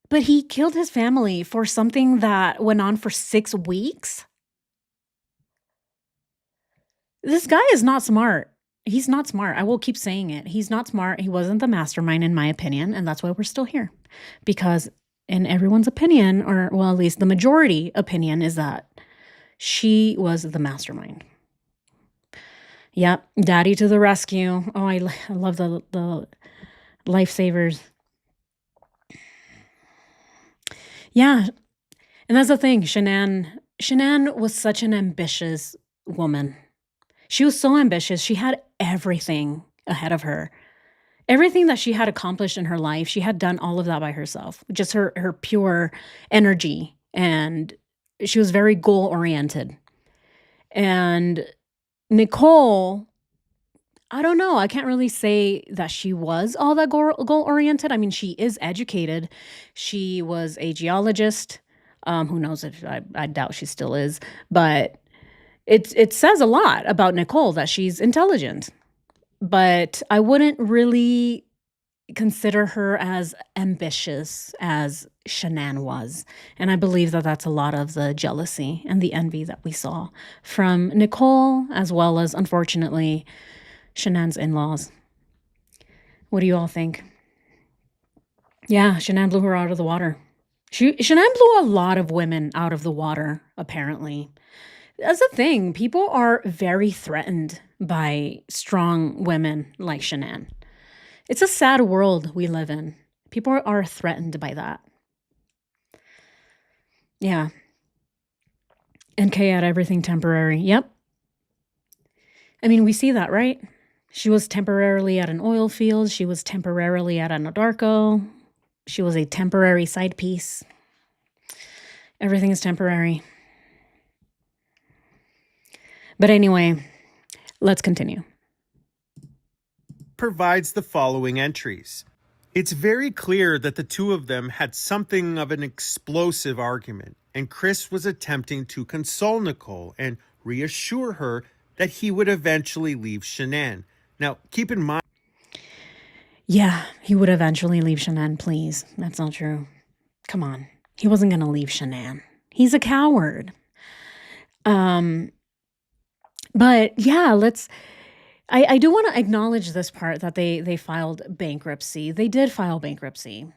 [SPEAKER 1] But he killed his family for something that went on for 6 weeks. This guy is not smart. He's not smart. I will keep saying it. He's not smart. He wasn't the mastermind, in my opinion. And that's why we're still here. Because in everyone's opinion, or well, at least the majority opinion, is that she was the mastermind. Yep. Daddy to the rescue. Oh, I love the lifesavers. Yeah. And that's the thing. Shanann was such an ambitious woman. She was so ambitious. She had everything ahead of her. Everything that she had accomplished in her life, she had done all of that by herself. Just her pure energy. And she was very goal-oriented. And Nichol, I don't know. I can't really say that she was all that goal-oriented. I mean, she is educated. She was a geologist. Who knows if I doubt she still is. But it says a lot about Nichol that she's intelligent. But I wouldn't really consider her as ambitious as Shanann was. And I believe that that's a lot of the jealousy and the envy that we saw from Nichol, as well as, unfortunately, Shanann's in-laws. What do you all think? Yeah, Shanann blew her out of the water. Shanann blew a lot of women out of the water, apparently. That's the thing. People are very threatened by strong women like Shanann. It's a sad world we live in. People are threatened by that. Yeah. NK at everything temporary. Yep. I mean, we see that, right? She was temporarily at an oil field. She was temporarily at Anadarko. She was a temporary side piece. Everything is temporary. But anyway, let's continue.
[SPEAKER 2] Provides the following entries. It's very clear that the two of them had something of an explosive argument, and Chris was attempting to console Nichol and reassure her that he would eventually leave Shanann. Now, keep in mind...
[SPEAKER 1] Yeah, he would eventually leave Shanann, please. That's not true. Come on. He wasn't going to leave Shanann. He's a coward. But yeah, I do want to acknowledge this part that they filed bankruptcy. They did file bankruptcy.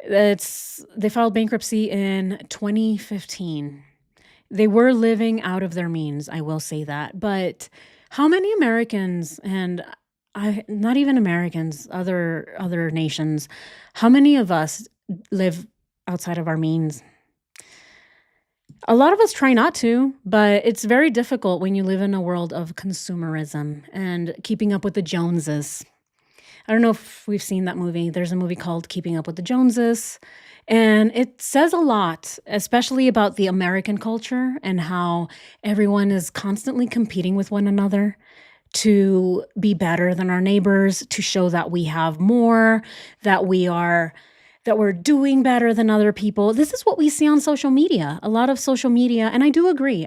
[SPEAKER 1] They filed bankruptcy in 2015. They were living out of their means, I will say that. But how many Americans, and not even Americans, other nations, how many of us live outside of our means? A lot of us try not to, but it's very difficult when you live in a world of consumerism and keeping up with the Joneses. I don't know if we've seen that movie. There's a movie called Keeping Up with the Joneses, and it says a lot, especially about the American culture and how everyone is constantly competing with one another to be better than our neighbors, to show that we have more, that we're doing better than other people. This is what we see on social media. A lot of social media, and I do agree.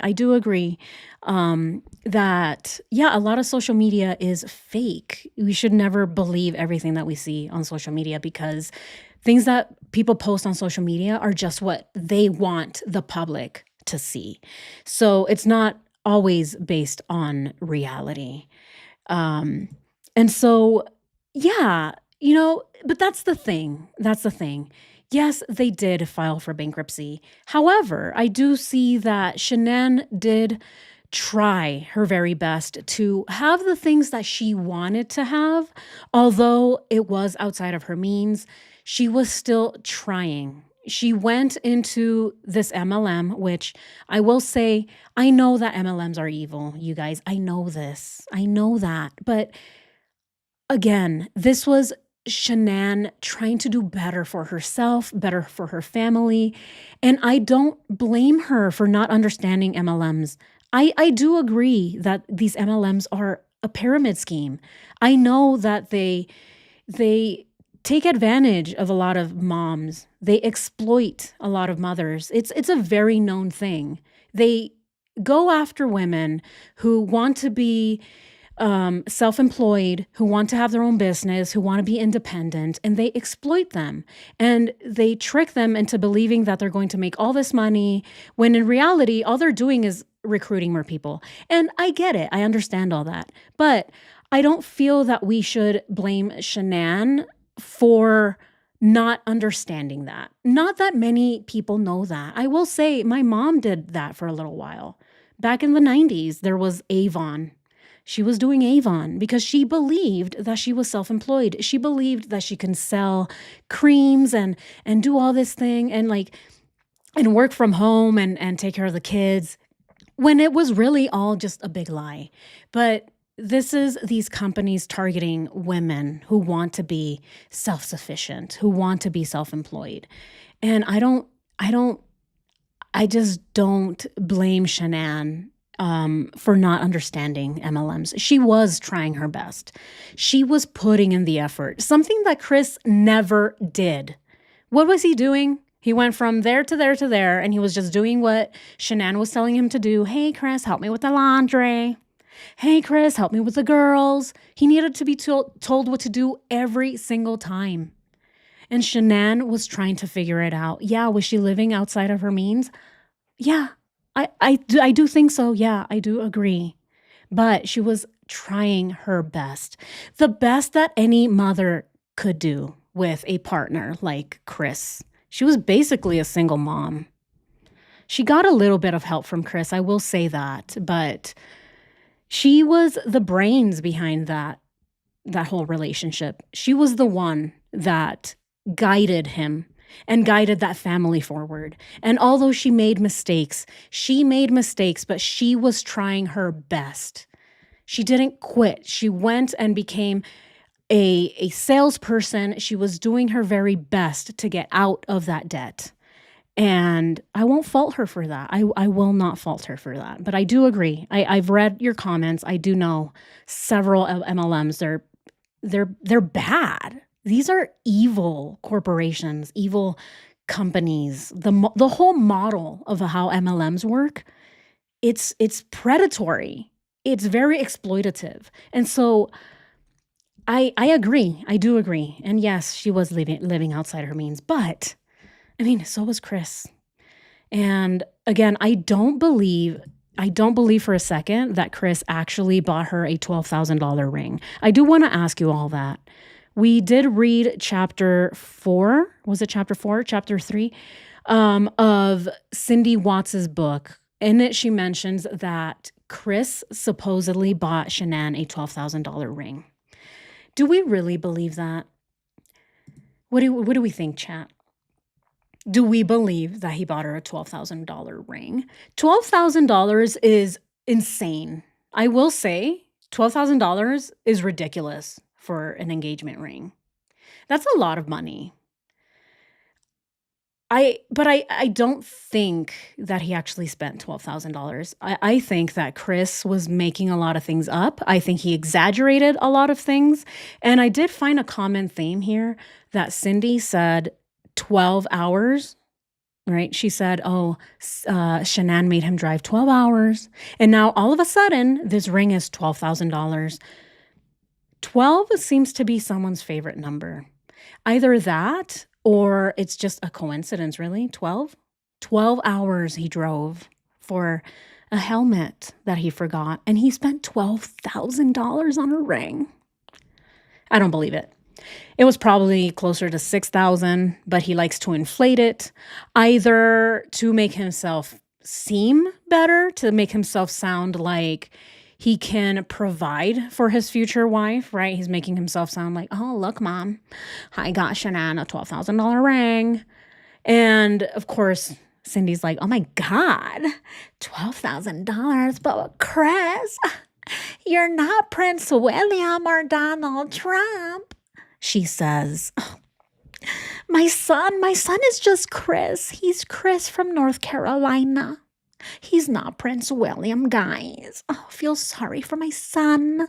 [SPEAKER 1] That, yeah, a lot of social media is fake. We should never believe everything that we see on social media, because things that people post on social media are just what they want the public to see. So it's not always based on reality. And so, yeah, but that's the thing. That's the thing. Yes, they did file for bankruptcy. However, I do see that Shanann did try her very best to have the things that she wanted to have, although it was outside of her means. She was still trying. She went into this MLM, which I will say, I know that MLMs are evil, you guys. I know this. I know that. But again, this was Shanann trying to do better for herself, better for her family. And I don't blame her for not understanding MLMs. I do agree that these MLMs are a pyramid scheme. I know that they take advantage of a lot of moms. They exploit a lot of mothers. It's a very known thing. They go after women who want to be self-employed, who want to have their own business, who want to be independent, and they exploit them. And they trick them into believing that they're going to make all this money, when in reality, all they're doing is recruiting more people. And I get it. I understand all that. But I don't feel that we should blame Shanann for not understanding that. Not that many people know that. I will say my mom did that for a little while. Back in the 90s, there was Avon. She was doing Avon because she believed that she was self-employed. She believed that she can sell creams and do all this thing and work from home and take care of the kids, when it was really all just a big lie. But this is these companies targeting women who want to be self-sufficient, who want to be self-employed. And I just don't blame Shanann for not understanding MLMs. She was trying her best. She was putting in the effort, something that Chris never did. What was he doing? He went from there to there to there, and he was just doing what Shanann was telling him to do. Hey, Chris, help me with the laundry. Hey, Chris, help me with the girls. He needed to be told what to do every single time. And Shanann was trying to figure it out. Yeah, was she living outside of her means? Yeah, I do think so. Yeah, I do agree. But she was trying her best. The best that any mother could do with a partner like Chris. She was basically a single mom. She got a little bit of help from Chris, I will say that, but she was the brains behind that whole relationship. She was the one that guided him and guided that family forward. And although she made mistakes, but she was trying her best. She didn't quit. She went and became a salesperson. She was doing her very best to get out of that debt. And I won't fault her for that. I will not fault her for that. But I do agree. I've read your comments. I do know several MLMs. They're bad. These are evil corporations, evil companies. The whole model of how MLMs work, it's predatory. It's very exploitative. And so I agree. I do agree. And yes, she was living outside her means, but I mean, so was Chris. And again, I don't believe I don't believe for a second that Chris actually bought her a $12,000 ring. I do want to ask you all that. We did read chapter 4. Was it chapter 4? Chapter 3 of Cindy Watts's book. In it, she mentions that Chris supposedly bought Shanann a $12,000 ring. Do we really believe that? What do we think, chat? Do we believe that he bought her a $12,000 ring? $12,000 is insane. I will say $12,000 is ridiculous for an engagement ring. That's a lot of money. But I don't think that he actually spent $12,000. I think that Chris was making a lot of things up. I think he exaggerated a lot of things. And I did find a common theme here that Cindy said 12 hours, right? She said, Shanann made him drive 12 hours. And now all of a sudden, this ring is $12,000. 12 seems to be someone's favorite number. Either that or it's just a coincidence, really. 12? 12 hours he drove for a helmet that he forgot, and he spent $12,000 on a ring. I don't believe it. It was probably closer to $6,000, but he likes to inflate it, either to make himself seem better, to make himself sound like he can provide for his future wife, right? He's making himself sound like, oh, look, Mom, I got Shanann a $12,000 ring. And of course, Cindy's like, oh my God, $12,000, but Chris, you're not Prince William or Donald Trump. She says, my son is just Chris. He's Chris from North Carolina. He's not Prince William, guys. Oh, I feel sorry for my son.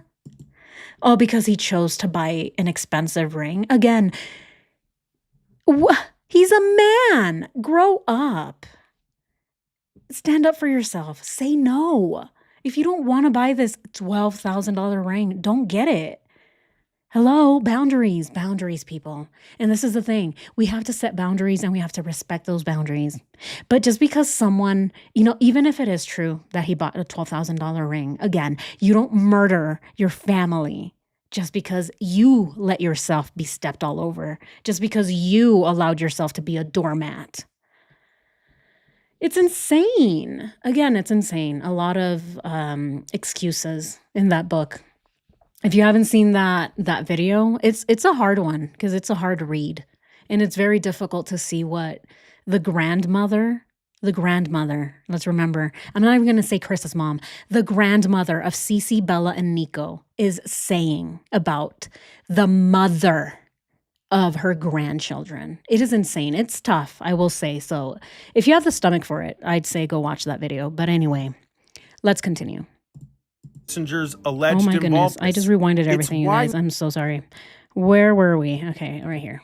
[SPEAKER 1] Oh, because he chose to buy an expensive ring. Again, he's a man. Grow up. Stand up for yourself. Say no. If you don't want to buy this $12,000 ring, don't get it. Hello, boundaries, people. And this is the thing. We have to set boundaries and we have to respect those boundaries. But just because someone, even if it is true that he bought a $12,000 ring, again, you don't murder your family just because you let yourself be stepped all over, just because you allowed yourself to be a doormat. It's insane. Again, it's insane. A lot of excuses in that book. If you haven't seen that video, it's a hard one because it's a hard read. And it's very difficult to see what the grandmother, let's remember, I'm not even going to say Chris's mom, the grandmother of Cece, Bella, and Nico is saying about the mother of her grandchildren. It is insane. It's tough, I will say. So if you have the stomach for it, I'd say go watch that video. But anyway, let's continue.
[SPEAKER 2] Kessinger's alleged
[SPEAKER 1] oh my goodness,
[SPEAKER 2] involvement.
[SPEAKER 1] I just rewinded everything, you guys. I'm so sorry. Where were we? Okay, right here.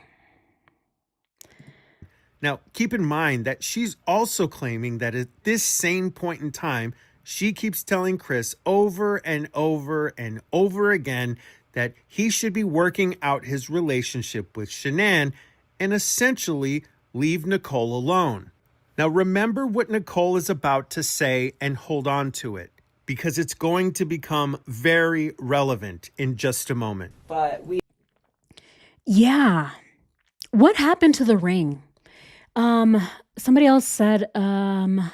[SPEAKER 2] Now, keep in mind that she's also claiming that at this same point in time, she keeps telling Chris over and over and over again that he should be working out his relationship with Shanann and essentially leave Nichol alone. Now, remember what Nichol is about to say and hold on to it, because it's going to become very relevant in just a moment.
[SPEAKER 1] Yeah. What happened to the ring? Somebody else said, the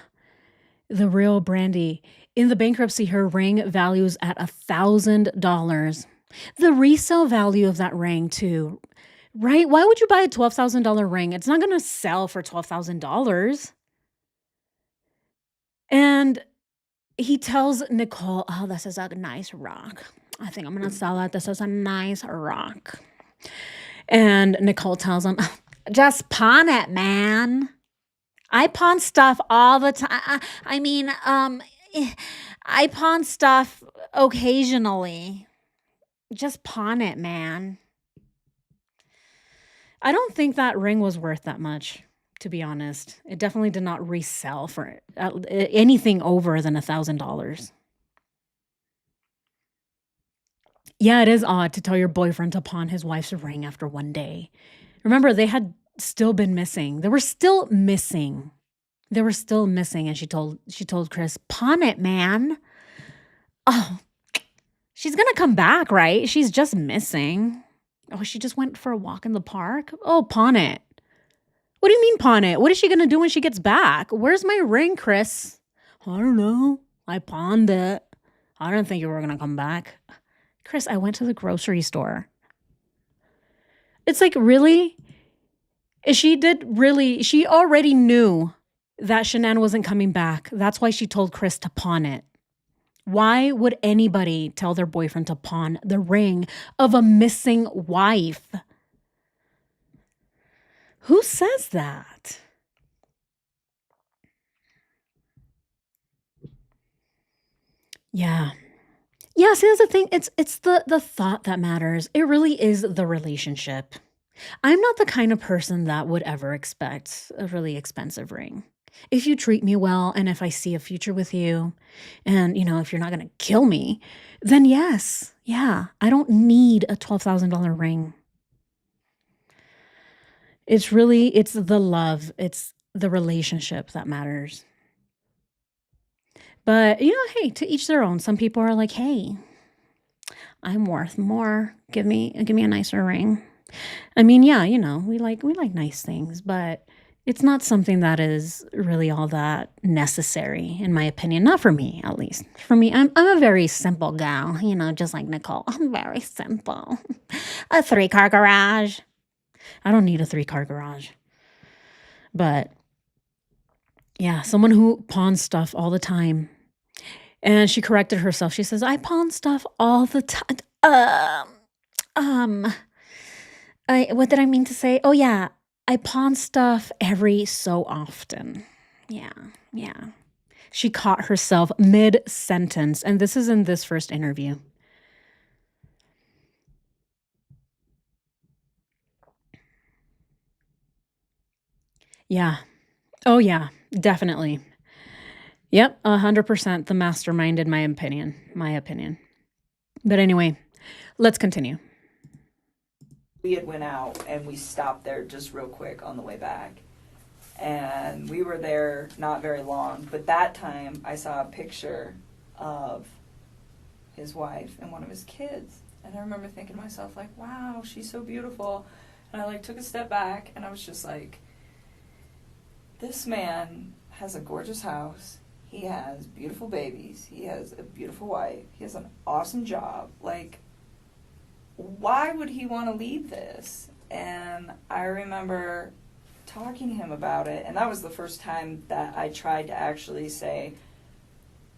[SPEAKER 1] real Brandy, in the bankruptcy, her ring values at $1,000. The resale value of that ring too, right? Why would you buy a $12,000 ring? It's not going to sell for $12,000. And he tells Nichol, oh, this is a nice rock. I think I'm going to sell it. This is a nice rock. And Nichol tells him, just pawn it, man. I pawn stuff all the time. I pawn stuff occasionally. Just pawn it, man. I don't think that ring was worth that much, to be honest. It definitely did not resell for anything over than $1,000. Yeah, it is odd to tell your boyfriend to pawn his wife's ring after one day. Remember, they had still been missing. They were still missing. They were still missing, and she told Chris, "Pawn it, man." Oh, she's gonna come back, right? She's just missing. Oh, she just went for a walk in the park? Oh, pawn it. What do you mean pawn it? What is she gonna do when she gets back? Where's my ring, Chris? I don't know. I pawned it. I didn't think you were gonna come back. Chris, I went to the grocery store. It's like, really? She already knew that Shanann wasn't coming back. That's why she told Chris to pawn it. Why would anybody tell their boyfriend to pawn the ring of a missing wife? Who says that? Yeah. Yeah, see, that's the thing. It's the thought that matters. It really is the relationship. I'm not the kind of person that would ever expect a really expensive ring. If you treat me well and if I see a future with you and, if you're not going to kill me, then yes. Yeah, I don't need a $12,000 ring. It's the love. It's the relationship that matters. But, hey, to each their own. Some people are like, "Hey, I'm worth more. Give me a nicer ring." I mean, yeah, we like nice things, but it's not something that is really all that necessary, in my opinion. Not for me, at least. For me, I'm a very simple gal, just like Nichol. I'm very simple. A 3-car garage. I don't need a 3-car garage. But yeah, someone who pawns stuff all the time. And she corrected herself. She says, "I pawn stuff all the time." What did I mean to say? Oh yeah, I pawn stuff every so often. Yeah. She caught herself mid-sentence, and this is in this first interview. Yeah. Oh yeah, definitely. Yep, 100% the mastermind in my opinion. But anyway, let's continue.
[SPEAKER 5] We had went out and we stopped there just real quick on the way back. And we were there not very long, but that time I saw a picture of his wife and one of his kids. And I remember thinking to myself, like, wow, she's so beautiful. And I took a step back and I was just like, this man has a gorgeous house. He has beautiful babies. He has a beautiful wife. He has an awesome job. Like, why would he want to leave this? And I remember talking to him about it, and that was the first time that I tried to actually say,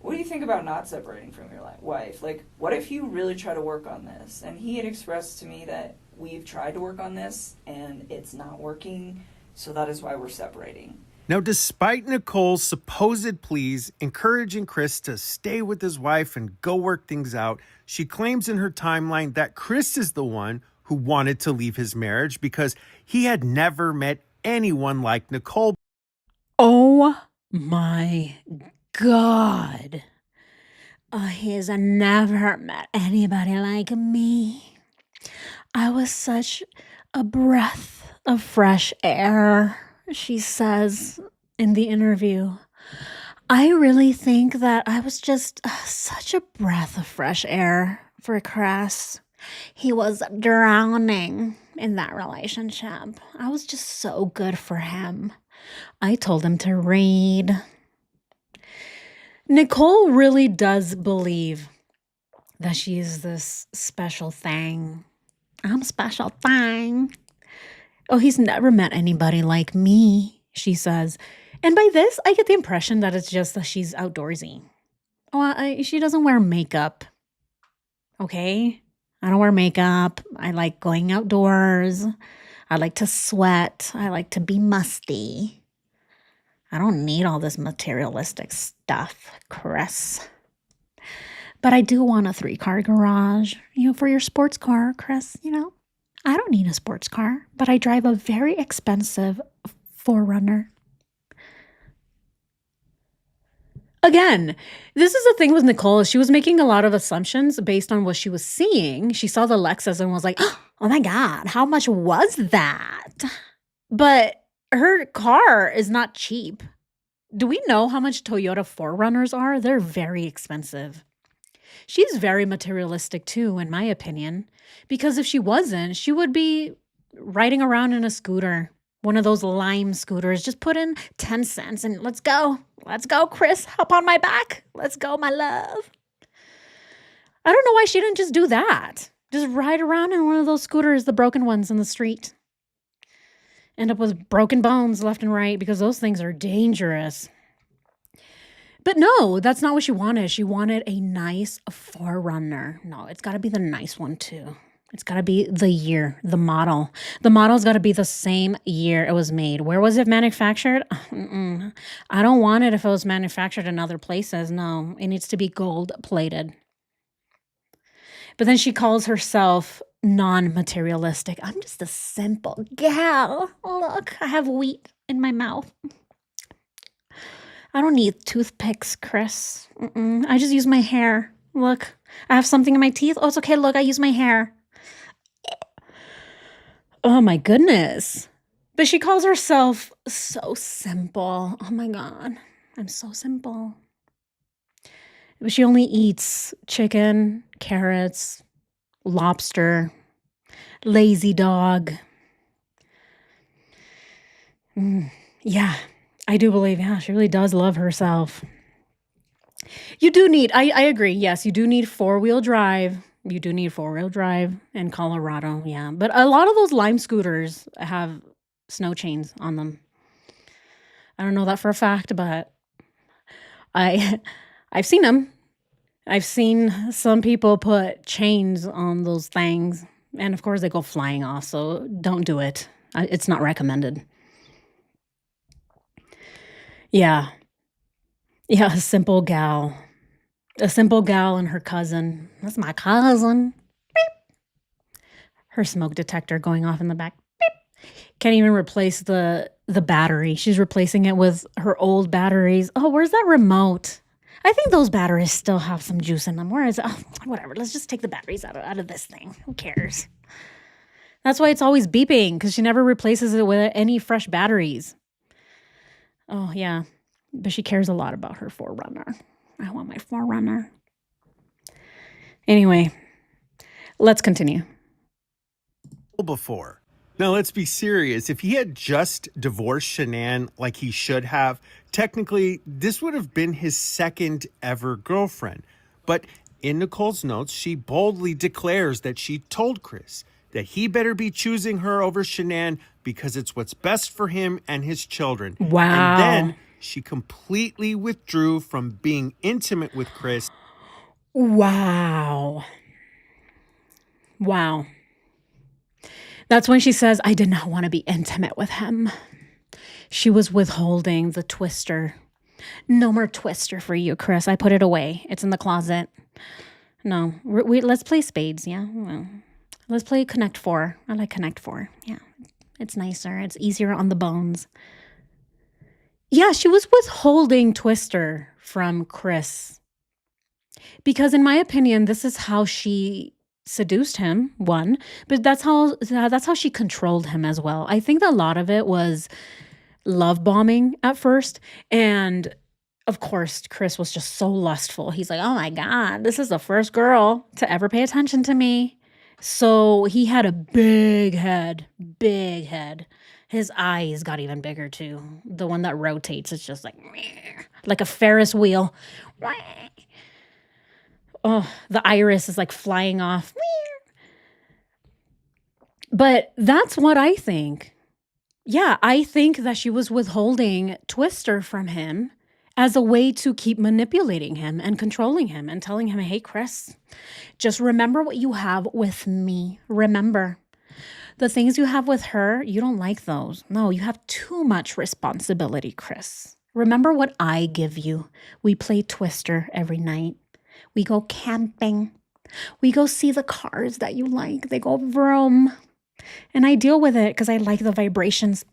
[SPEAKER 5] what do you think about not separating from your wife? Like, what if you really try to work on this? And he had expressed to me that we've tried to work on this, and it's not working, so that is why we're separating.
[SPEAKER 2] Now, despite Nicole's supposed pleas encouraging Chris to stay with his wife and go work things out, she claims in her timeline that Chris is the one who wanted to leave his marriage because he had never met anyone like Nichol.
[SPEAKER 1] Oh my God. He's never met anybody like me. I was such a breath of fresh air, she says in the interview. I really think that I was just such a breath of fresh air for Chris. He was drowning in that relationship. I was just so good for him. I told him to read. Nichol really does believe that she is this special thing. I'm a special thing. Oh, he's never met anybody like me, she says. And by this, I get the impression that it's just that she's outdoorsy. Oh, she doesn't wear makeup. Okay? I don't wear makeup. I like going outdoors. I like to sweat. I like to be musty. I don't need all this materialistic stuff, Chris. But I do want a 3-car garage, for your sports car, Chris, I don't need a sports car, but I drive a very expensive 4Runner. Again, this is the thing with Nichol. She was making a lot of assumptions based on what she was seeing. She saw the Lexus and was like, oh my God, how much was that? But her car is not cheap. Do we know how much Toyota 4Runners are? They're very expensive. She's very materialistic too, in my opinion, because if she wasn't, she would be riding around in a scooter, one of those Lime scooters. Just put in 10 cents and let's go. Let's go, Chris. Hop on my back. Let's go, my love. I don't know why she didn't just do that. Just ride around in one of those scooters, the broken ones in the street. End up with broken bones left and right because those things are dangerous. But no, that's not what she wanted. She wanted a nice 4Runner. No, it's got to be the nice one too. It's got to be the year, the model. The model's got to be the same year it was made. Where was it manufactured? I don't want it if it was manufactured in other places. No, it needs to be gold plated. But then she calls herself non-materialistic. I'm just a simple gal. Look, I have wheat in my mouth. I don't need toothpicks, Chris. I just use my hair. Look, I have something in my teeth. Oh, it's okay. Look, I use my hair. Oh my goodness. But she calls herself so simple. Oh my God. I'm so simple. But she only eats chicken, carrots, lobster, lazy dog. Yeah, I do believe, she really does love herself. You do need, I agree, yes, you do need 4-wheel drive. You do need 4-wheel drive in Colorado, yeah. But a lot of those Lime scooters have snow chains on them. I don't know that for a fact, but I've seen them. I've seen some people put chains on those things, and of course they go flying off, so don't do it. It's not recommended. Yeah, a simple gal. A simple gal and her cousin. That's my cousin. Beep. Her smoke detector going off in the back. Beep. Can't even replace the battery. She's replacing it with her old batteries. Oh, where's that remote? I think those batteries still have some juice in them. Where is it? Oh, whatever. Let's just take the batteries out of this thing. Who cares? That's why it's always beeping, because she never replaces it with any fresh batteries. Oh, yeah. But she cares a lot about her 4Runner. I want my 4Runner. Anyway, let's continue.
[SPEAKER 2] Before. Now, let's be serious. If he had just divorced Shanann like he should have, technically, this would have been his second ever girlfriend. But in Nicole's notes, she boldly declares that she told Chris that he better be choosing her over Shanann because it's what's best for him and his children.
[SPEAKER 1] Wow.
[SPEAKER 2] And then she completely withdrew from being intimate with Chris.
[SPEAKER 1] Wow. That's when she says, I did not want to be intimate with him. She was withholding the twister. No more twister for you, Chris. I put it away. It's in the closet. No, let's play spades, yeah? Well, let's play Connect 4. I like Connect 4. Yeah, it's nicer. It's easier on the bones. Yeah, she was withholding twister from Chris. Because in my opinion, this is how she seduced him, one, but that's how she controlled him as well. I think that a lot of it was love bombing at first, and of course Chris was just so lustful. He's like, oh my God, this is the first girl to ever pay attention to me. So he had a big head. His eyes got even bigger too. The one that rotates, it's just like a Ferris wheel. Oh, the iris is like flying off. But that's what I think. Yeah, I think that she was withholding twister from him as a way to keep manipulating him and controlling him and telling him, hey, Chris, just remember what you have with me. Remember, the things you have with her, you don't like those. No, you have too much responsibility, Chris. Remember what I give you. We play twister every night. We go camping. We go see the cars that you like. They go vroom. And I deal with it because I like the vibrations.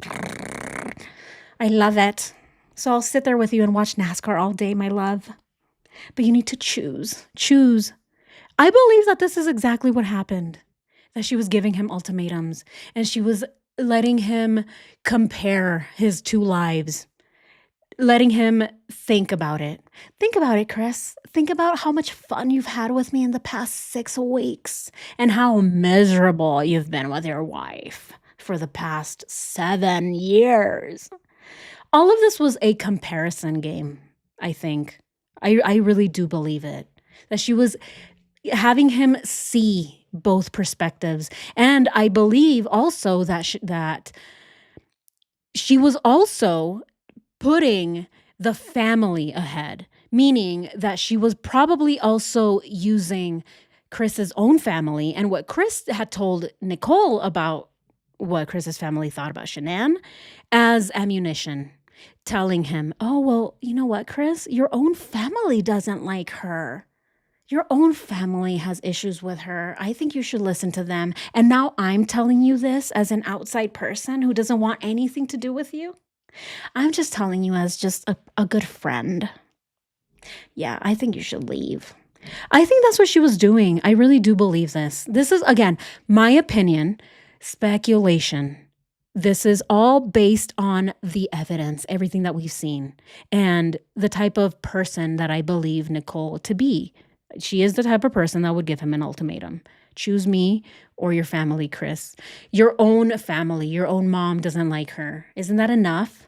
[SPEAKER 1] I love it. So I'll sit there with you and watch NASCAR all day, my love. But you need to choose. Choose. I believe that this is exactly what happened. That she was giving him ultimatums. And she was letting him compare his two lives. letting him think about it. Think about it, Chris. Think about how much fun you've had with me in the past 6 weeks and how miserable you've been with your wife for the past 7 years. All of this was a comparison game, I think. I really do believe it. That she was having him see both perspectives. And I believe also that she was also putting the family ahead, meaning that she was probably also using Chris's own family and what Chris had told Nichol about what Chris's family thought about Shanann as ammunition, telling him, oh, well, you know what, Chris, your own family doesn't like her. Your own family has issues with her. I think you should listen to them. And now I'm telling you this as an outside person who doesn't want anything to do with you. I'm just telling you as just a good friend. Yeah, I think you should leave. I think that's what she was doing. I really do believe this. This is, again, my opinion, speculation. This is all based on the evidence, everything that we've seen, and the type of person that I believe Nichol to be. She is the type of person that would give him an ultimatum. Choose me or your family, Chris. Your own family, your own mom doesn't like her. Isn't that enough?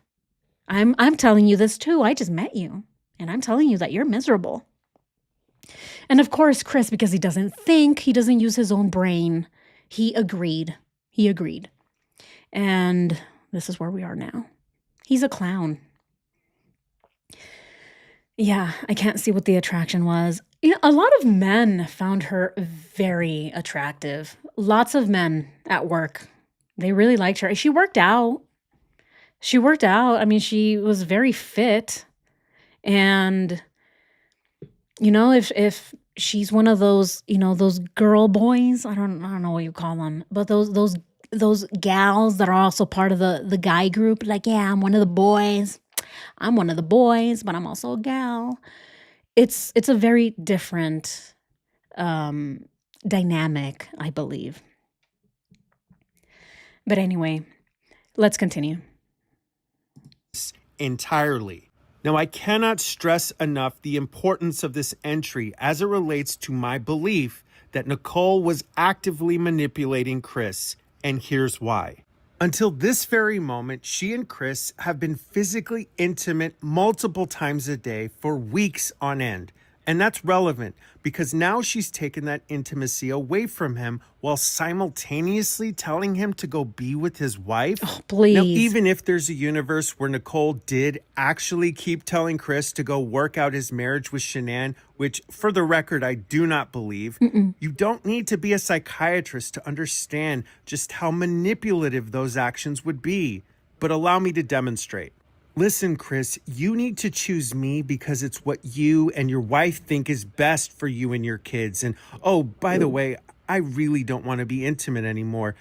[SPEAKER 1] I'm telling you this too. I just met you, and I'm telling you that you're miserable. And of course, Chris, because he doesn't think, he doesn't use his own brain, he agreed. He agreed. And this is where we are now. He's a clown. Yeah, I can't see what the attraction was. You know, a lot of men found her very attractive. Lots of men at work. They really liked her. She worked out. I mean, she was very fit. And, you know, if she's one of those, you know, those girl boys, I don't know what you call them, but those gals that are also part of the guy group, like, yeah, I'm one of the boys. I'm one of the boys, but I'm also a gal. It's a very different dynamic, I believe. But anyway, let's continue.
[SPEAKER 2] Entirely. Now, I cannot stress enough the importance of this entry as it relates to my belief that Nichol was actively manipulating Chris, and here's why. Until this very moment, she and Chris have been physically intimate multiple times a day for weeks on end. And that's relevant because now she's taken that intimacy away from him while simultaneously telling him to go be with his wife.
[SPEAKER 1] Oh, please.
[SPEAKER 2] Now, even if there's a universe where Nichol did actually keep telling Chris to go work out his marriage with Shanann, which for the record, I do not believe, you don't need to be a psychiatrist to understand just how manipulative those actions would be. But allow me to demonstrate. Listen, Chris, you need to choose me because it's what you and your wife think is best for you and your kids. And oh, by the way, I really don't want to be intimate anymore.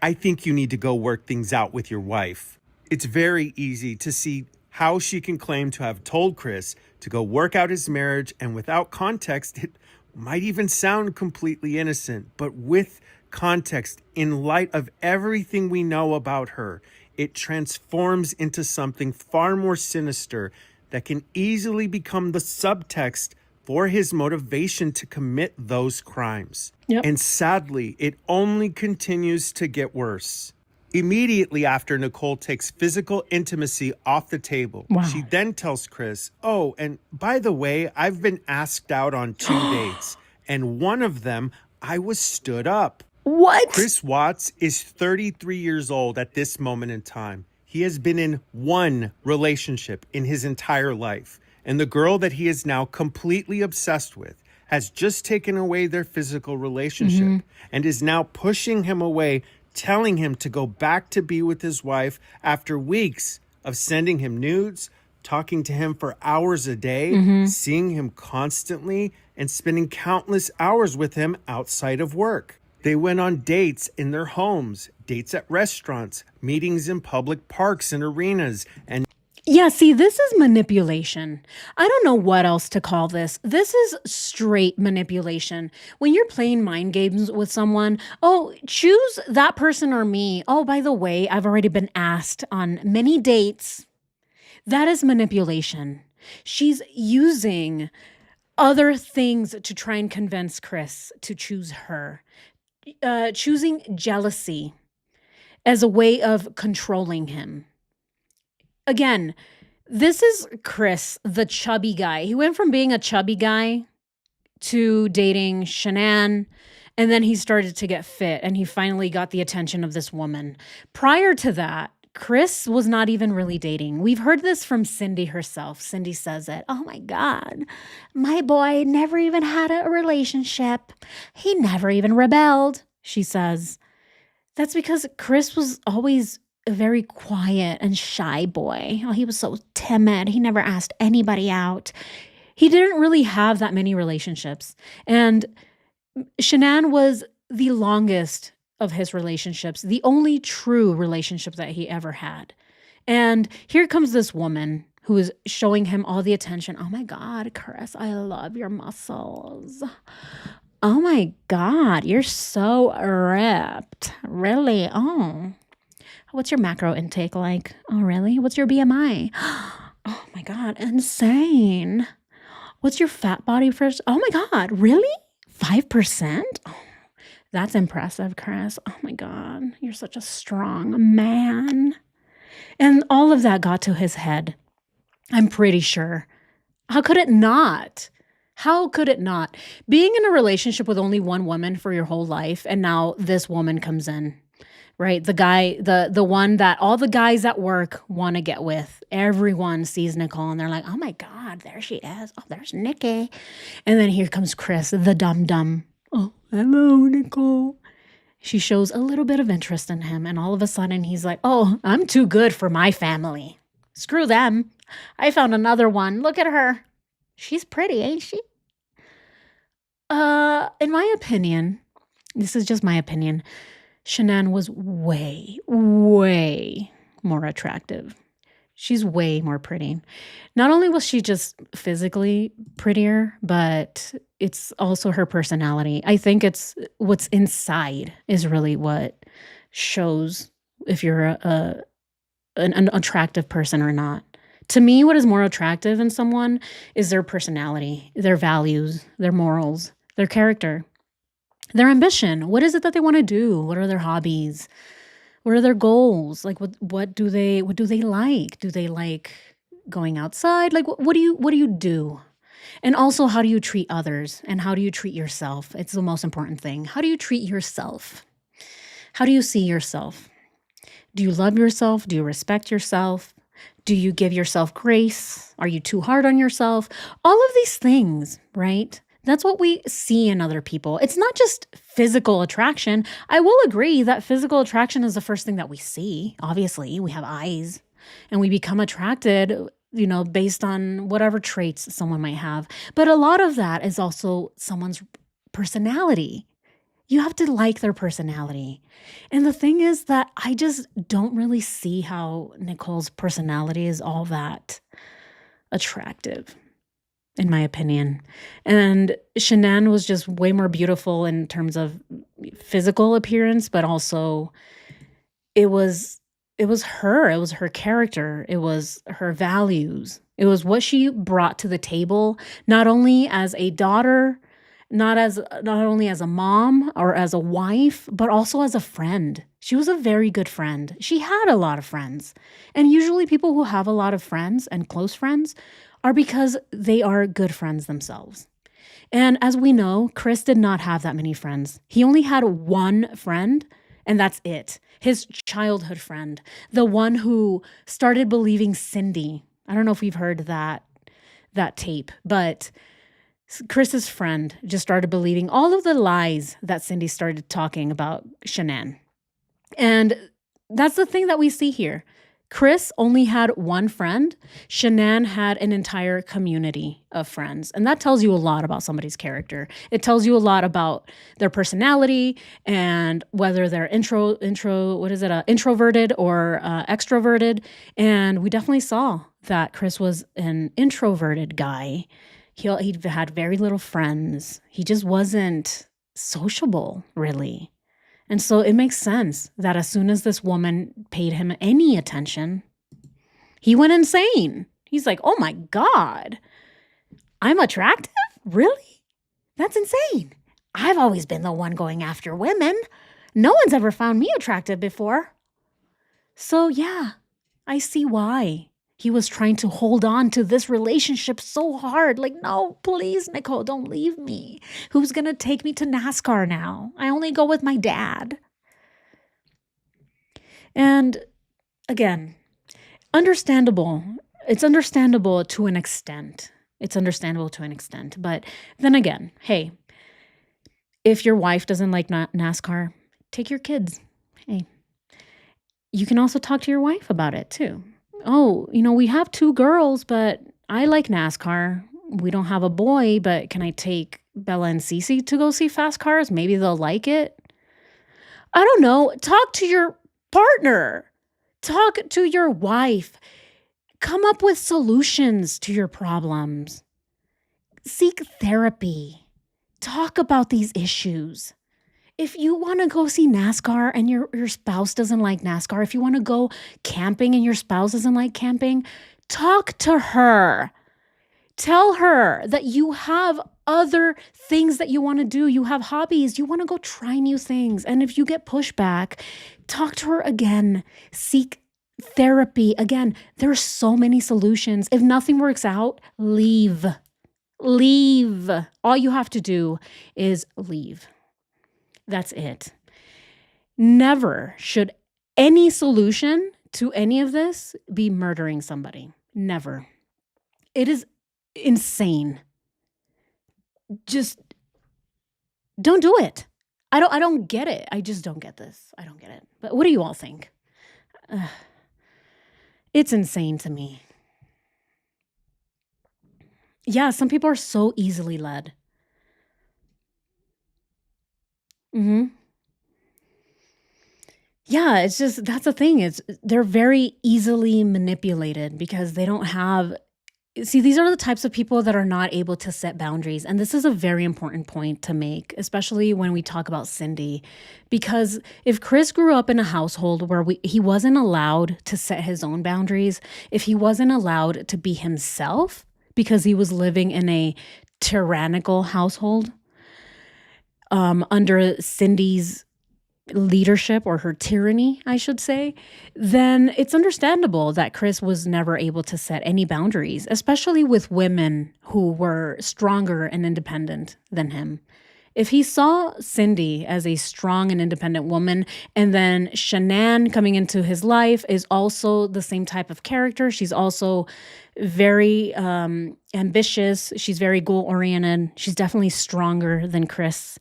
[SPEAKER 2] I think you need to go work things out with your wife. It's very easy to see how she can claim to have told Chris to go work out his marriage, and without context, it might even sound completely innocent. But with context, in light of everything we know about her, it transforms into something far more sinister that can easily become the subtext for his motivation to commit those crimes.
[SPEAKER 1] Yep.
[SPEAKER 2] And sadly, it only continues to get worse. Immediately after Nichol takes physical intimacy off the table,
[SPEAKER 1] Wow.
[SPEAKER 2] she then tells Chris, oh, and by the way, I've been asked out on 2 dates, and one of them, I was stood up.
[SPEAKER 1] What?
[SPEAKER 2] Chris Watts is 33 years old at this moment in time. He has been in one relationship in his entire life, and the girl that he is now completely obsessed with has just taken away their physical relationship and is now pushing him away, telling him to go back to be with his wife after weeks of sending him nudes, talking to him for hours a day, seeing him constantly, and spending countless hours with him outside of work. They went on dates in their homes, dates at restaurants, meetings in public parks and arenas, and
[SPEAKER 1] Yeah, see, this is manipulation. I don't know what else to call this. This is straight manipulation. When you're playing mind games with someone, oh, choose that person or me. Oh, by the way, I've already been asked on many dates. That is manipulation. She's using other things to try and convince Chris to choose her. Choosing jealousy as a way of controlling him. Again, this is Chris, the chubby guy. He went from being a chubby guy to dating Shanann, and then he started to get fit, and he finally got the attention of this woman. Prior to that, Chris was not even really dating. We've heard this from Cindy herself. Cindy says it. Oh my God, my boy never even had a relationship. He never even rebelled, she says. That's because Chris was always a very quiet and shy boy. Oh, he was so timid. He never asked anybody out. He didn't really have that many relationships. And Shanann was the longest of his relationships, the only true relationship that he ever had. And here comes this woman who is showing him all the attention. Oh my God, Chris, I love your muscles. Oh my God, you're so ripped. Really? Oh. What's your macro intake like? Oh, really? What's your BMI? Oh my God, insane. What's your fat body first? Oh my God, really? 5%? Oh, that's impressive, Chris. Oh my God, you're such a strong man. And all of that got to his head. I'm pretty sure. How could it not? How could it not? Being in a relationship with only one woman for your whole life, and now this woman comes in, right? The guy, the one that all the guys at work want to get with. Everyone sees Nichol and they're like, oh my God, there she is. Oh, there's Nikki. And then here comes Chris, the dum-dum. Oh, hello, Nichol. She shows a little bit of interest in him, and all of a sudden he's like, oh, I'm too good for my family. Screw them. I found another one. Look at her. She's pretty, ain't she? In my opinion, this is just my opinion, Shanann was way, way more attractive. She's way more pretty. Not only was she just physically prettier, but it's also her personality. I think it's what's inside is really what shows if you're an attractive person or not. To me, what is more attractive in someone is their personality, their values, their morals, their character, their ambition. What is it that they want to do? What are their hobbies? What are their goals? Like what do they like? Do they like going outside? Like what do you do? And also, how do you treat others? And how do you treat yourself? It's the most important thing. How do you treat yourself? How do you see yourself? Do you love yourself? Do you respect yourself? Do you give yourself grace? Are you too hard on yourself? All of these things, right? That's what we see in other people. It's not just physical attraction. I will agree that physical attraction is the first thing that we see. Obviously, we have eyes and we become attracted, based on whatever traits someone might have. But a lot of that is also someone's personality. You have to like their personality. And the thing is that I just don't really see how Nichol's personality is all that attractive, in my opinion. And Shanann was just way more beautiful in terms of physical appearance, but also it was her. It was her character. It was her values. It was what she brought to the table, not only as a daughter, not only as a mom or as a wife, but also as a friend. She was a very good friend. She had a lot of friends. And usually people who have a lot of friends and close friends are because they are good friends themselves. And as we know, Chris did not have that many friends. He only had one friend, and that's it. His childhood friend, the one who started believing Cindy. I don't know if we've heard that tape, but Chris's friend just started believing all of the lies that Cindy started talking about Shanann. And that's the thing that we see here. Chris only had one friend. Shanann had an entire community of friends. And that tells you a lot about somebody's character. It tells you a lot about their personality and whether they're introverted or extroverted. And we definitely saw that Chris was an introverted guy. He had very little friends. He just wasn't sociable, really. And so it makes sense that as soon as this woman paid him any attention, He went insane. He's like, oh my God, I'm attractive? Really? That's insane. I've always been the one going after women. No one's ever found me attractive before. So yeah, I see why he was trying to hold on to this relationship so hard. Like, no, please, Nichol, don't leave me. Who's going to take me to NASCAR now? I only go with my dad. And again, understandable. It's understandable to an extent. But then again, hey, if your wife doesn't like NASCAR, take your kids. Hey, you can also talk to your wife about it too. Oh, we have 2 girls, but I like NASCAR. We don't have a boy, but can I take Bella and Cece to go see fast cars? Maybe they'll like it. I don't know. Talk to your partner. Talk to your wife. Come up with solutions to your problems. Seek therapy. Talk about these issues. If you want to go see NASCAR and your spouse doesn't like NASCAR, if you want to go camping and your spouse doesn't like camping, talk to her. Tell her that you have other things that you want to do. You have hobbies. You want to go try new things. And if you get pushback, talk to her again. Seek therapy. Again, there are so many solutions. If nothing works out, leave. Leave. All you have to do is leave. That's it. Never should any solution to any of this be murdering somebody. Never. It is insane. Just don't do it. I don't get it. I just don't get this. I don't get it. But what do you all think? It's insane to me. Yeah, some people are so easily led. Yeah, it's just that's the thing. They're very easily manipulated because they don't have. See, these are the types of people that are not able to set boundaries. And this is a very important point to make, especially when we talk about Cindy. Because if Chris grew up in a household where he wasn't allowed to set his own boundaries, if he wasn't allowed to be himself because he was living in a tyrannical household under Cindy's leadership or her tyranny, I should say, then it's understandable that Chris was never able to set any boundaries, especially with women who were stronger and independent than him. If he saw Cindy as a strong and independent woman, and then Shanann coming into his life is also the same type of character. She's also very ambitious. She's very goal-oriented. She's definitely stronger than Chris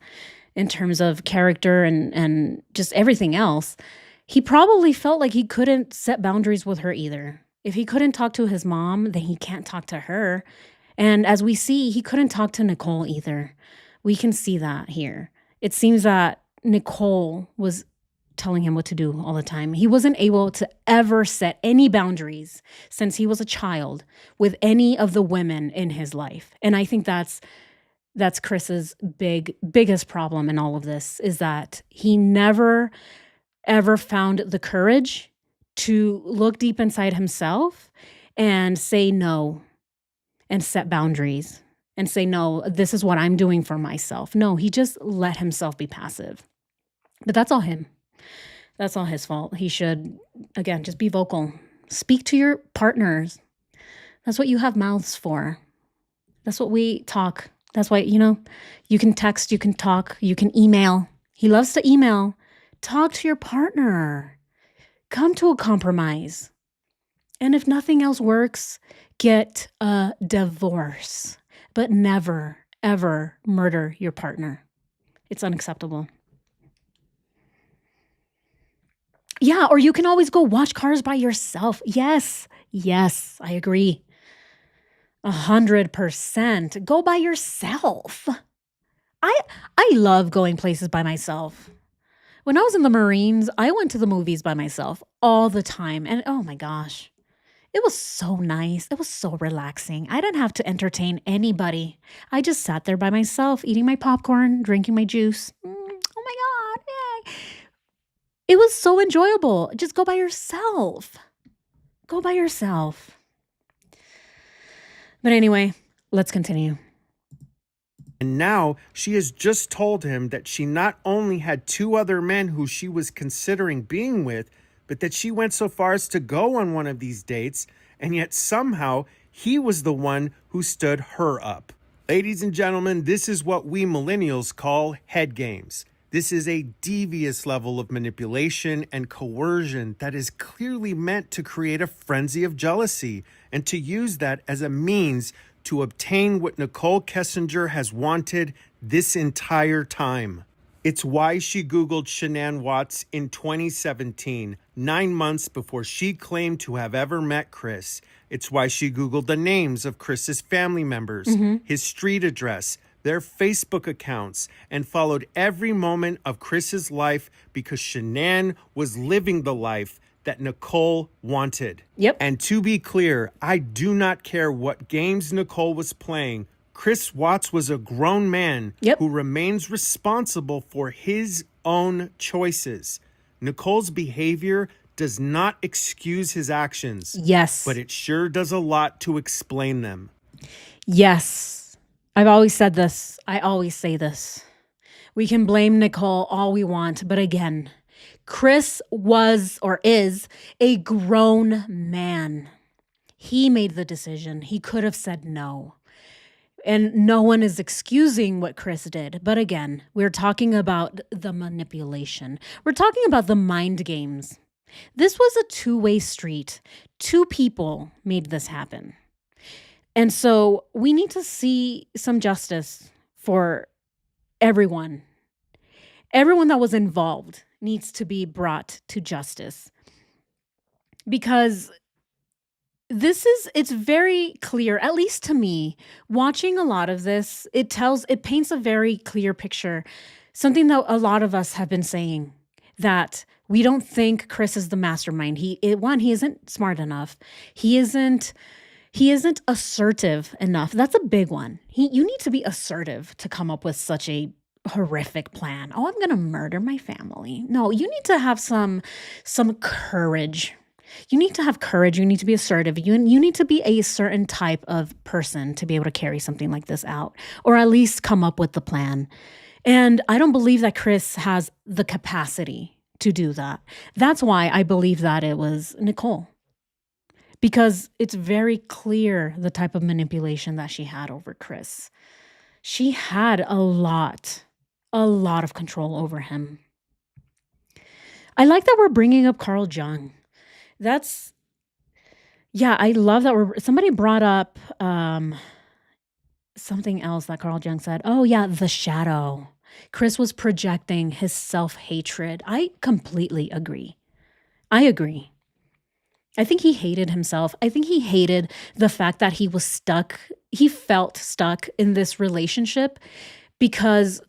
[SPEAKER 1] in terms of character and just everything else. He probably felt like he couldn't set boundaries with her either. If he couldn't talk to his mom, then he can't talk to her. And as we see, he couldn't talk to Nichol either. We can see that here. It seems that Nichol was telling him what to do all the time. He wasn't able to ever set any boundaries since he was a child with any of the women in his life. And I think that's Chris's biggest problem in all of this, is that he never, ever found the courage to look deep inside himself and say no and set boundaries and say, no, this is what I'm doing for myself. No, he just let himself be passive. But that's all him. That's all his fault. He should, again, just be vocal. Speak to your partners. That's what you have mouths for. That's what we talk. That's why, you can text, you can talk, you can email. He loves to email. Talk to your partner. Come to a compromise. And if nothing else works, get a divorce. But never, ever murder your partner. It's unacceptable. Yeah, or you can always go watch cars by yourself. Yes, I agree. 100%. Go by yourself. I love going places by myself. When I was in the Marines, I went to the movies by myself all the time. And oh my gosh, it was so nice. It was so relaxing. I didn't have to entertain anybody. I just sat there by myself, eating my popcorn, drinking my juice. Oh my God, yay. It was so enjoyable. Just go by yourself. Go by yourself. But anyway, let's continue.
[SPEAKER 2] And now she has just told him that she not only had 2 other men who she was considering being with, but that she went so far as to go on one of these dates, and yet somehow he was the one who stood her up. Ladies and gentlemen, this is what we millennials call head games. This is a devious level of manipulation and coercion that is clearly meant to create a frenzy of jealousy and to use that as a means to obtain what Nichol Kessinger has wanted this entire time. It's why she Googled Shanann Watts in 2017, 9 months before she claimed to have ever met Chris. It's why she Googled the names of Chris's family members, his street address, their Facebook accounts, and followed every moment of Chris's life because Shanann was living the life that Nichol wanted.
[SPEAKER 1] Yep.
[SPEAKER 2] And to be clear, I do not care what games Nichol was playing. Chris Watts was a grown man who remains responsible for his own choices. Nichol's behavior does not excuse his actions.
[SPEAKER 1] Yes.
[SPEAKER 2] But it sure does a lot to explain them.
[SPEAKER 1] Yes. I've always said this. I always say this. We can blame Nichol all we want, but again, Chris was or is a grown man. He made the decision. He could have said no. And no one is excusing what Chris did. But again, we're talking about the manipulation. We're talking about the mind games. This was a two-way street. 2 people made this happen. And so we need to see some justice for everyone. Everyone that was involved needs to be brought to justice. Because it's very clear, at least to me, watching a lot of this, it paints a very clear picture. Something that a lot of us have been saying, that we don't think Chris is the mastermind. He isn't smart enough. He isn't assertive enough. That's a big one. You need to be assertive to come up with such a horrific plan. Oh, I'm going to murder my family. No, you need to have some courage. You need to have courage. You need to be assertive. You need to be a certain type of person to be able to carry something like this out, or at least come up with the plan. And I don't believe that Chris has the capacity to do that. That's why I believe that it was Nichol. Because it's very clear the type of manipulation that she had over Chris. She had a lot of control over him. I like that we're bringing up Carl Jung. I love that somebody brought up something else that Carl Jung said. Oh yeah, the shadow. Chris was projecting his self-hatred. I completely agree. I agree. I think he hated himself. I think he hated the fact that he was stuck. He felt stuck in this relationship because,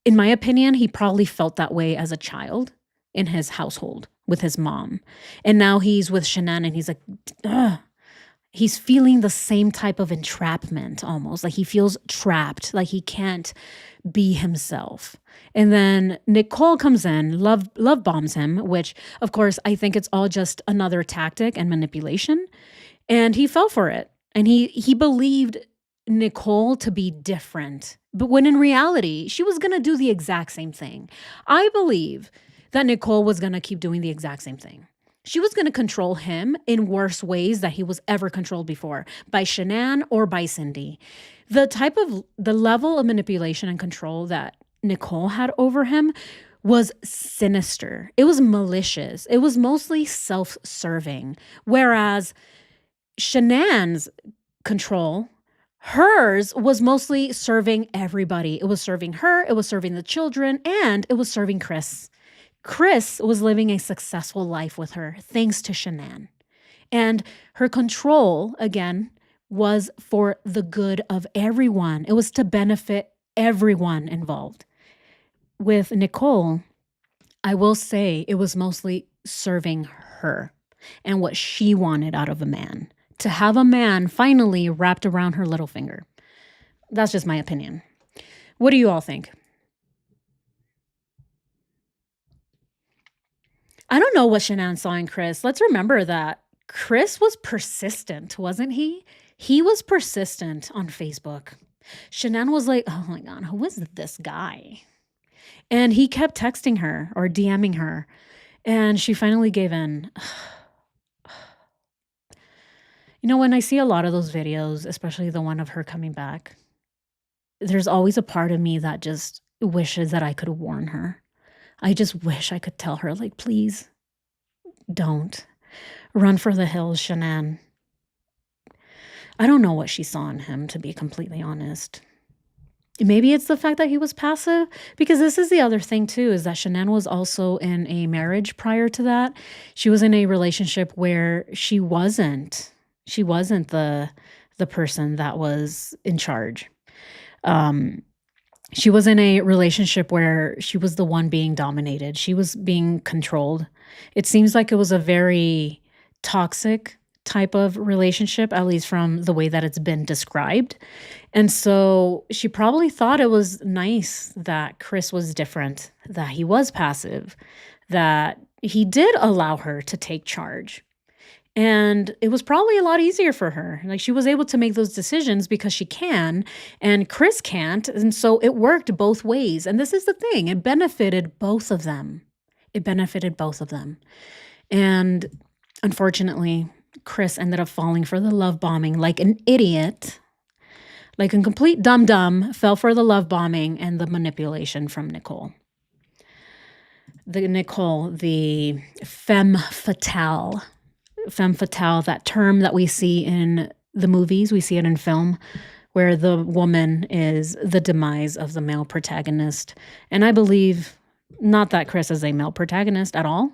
[SPEAKER 1] in my opinion, he probably felt that way as a child in his household with his mom. And now he's with Shanann and he's like, ugh. He's feeling the same type of entrapment almost. Like he feels trapped, like he can't be himself. And then Nichol comes in, love bombs him, which of course I think it's all just another tactic and manipulation. And he fell for it. And he believed Nichol to be different. But when in reality, she was going to do the exact same thing. I believe that Nichol was going to keep doing the exact same thing. She was going to control him in worse ways that he was ever controlled before, by Shanann or by Cindy. The level of manipulation and control that Nichol had over him was sinister. It was malicious. It was mostly self-serving. Whereas Shanann's control, hers was mostly serving everybody. It was serving her, it was serving the children, and it was serving Chris. Chris was living a successful life with her, thanks to Shanann. And her control, again, was for the good of everyone. It was to benefit everyone involved. With Nichol, I will say it was mostly serving her and what she wanted out of a man. To have a man finally wrapped around her little finger. That's just my opinion. What do you all think? I don't know what Shanann saw in Chris. Let's remember that Chris was persistent, wasn't he? He was persistent on Facebook. Shanann was like, oh my God, who is this guy? And he kept texting her or DMing her. And she finally gave in. You know, when I see a lot of those videos, especially the one of her coming back, there's always a part of me that just wishes that I could warn her. I just wish I could tell her, like, please don't. Run for the hills, Shanann. I don't know what she saw in him, to be completely honest. Maybe it's the fact that he was passive, because this is the other thing too, is that Shanann was also in a marriage prior to that. She was in a relationship where she wasn't the person that was in charge. She was in a relationship where she was the one being dominated. She was being controlled. It seems like it was a very toxic type of relationship, at least from the way that it's been described. And so she probably thought it was nice that Chris was different, that he was passive, that he did allow her to take charge. And it was probably a lot easier for her. Like, she was able to make those decisions because she can, and Chris can't. And so it worked both ways. And this is the thing, it benefited both of them. It benefited both of them. And unfortunately, Chris ended up falling for the love bombing like an idiot, like a complete dum-dum, fell for the love bombing and the manipulation from Nichol. Nichol, the femme fatale, that term that we see in the movies, we see it in film, where the woman is the demise of the male protagonist. And I believe not that Chris is a male protagonist at all.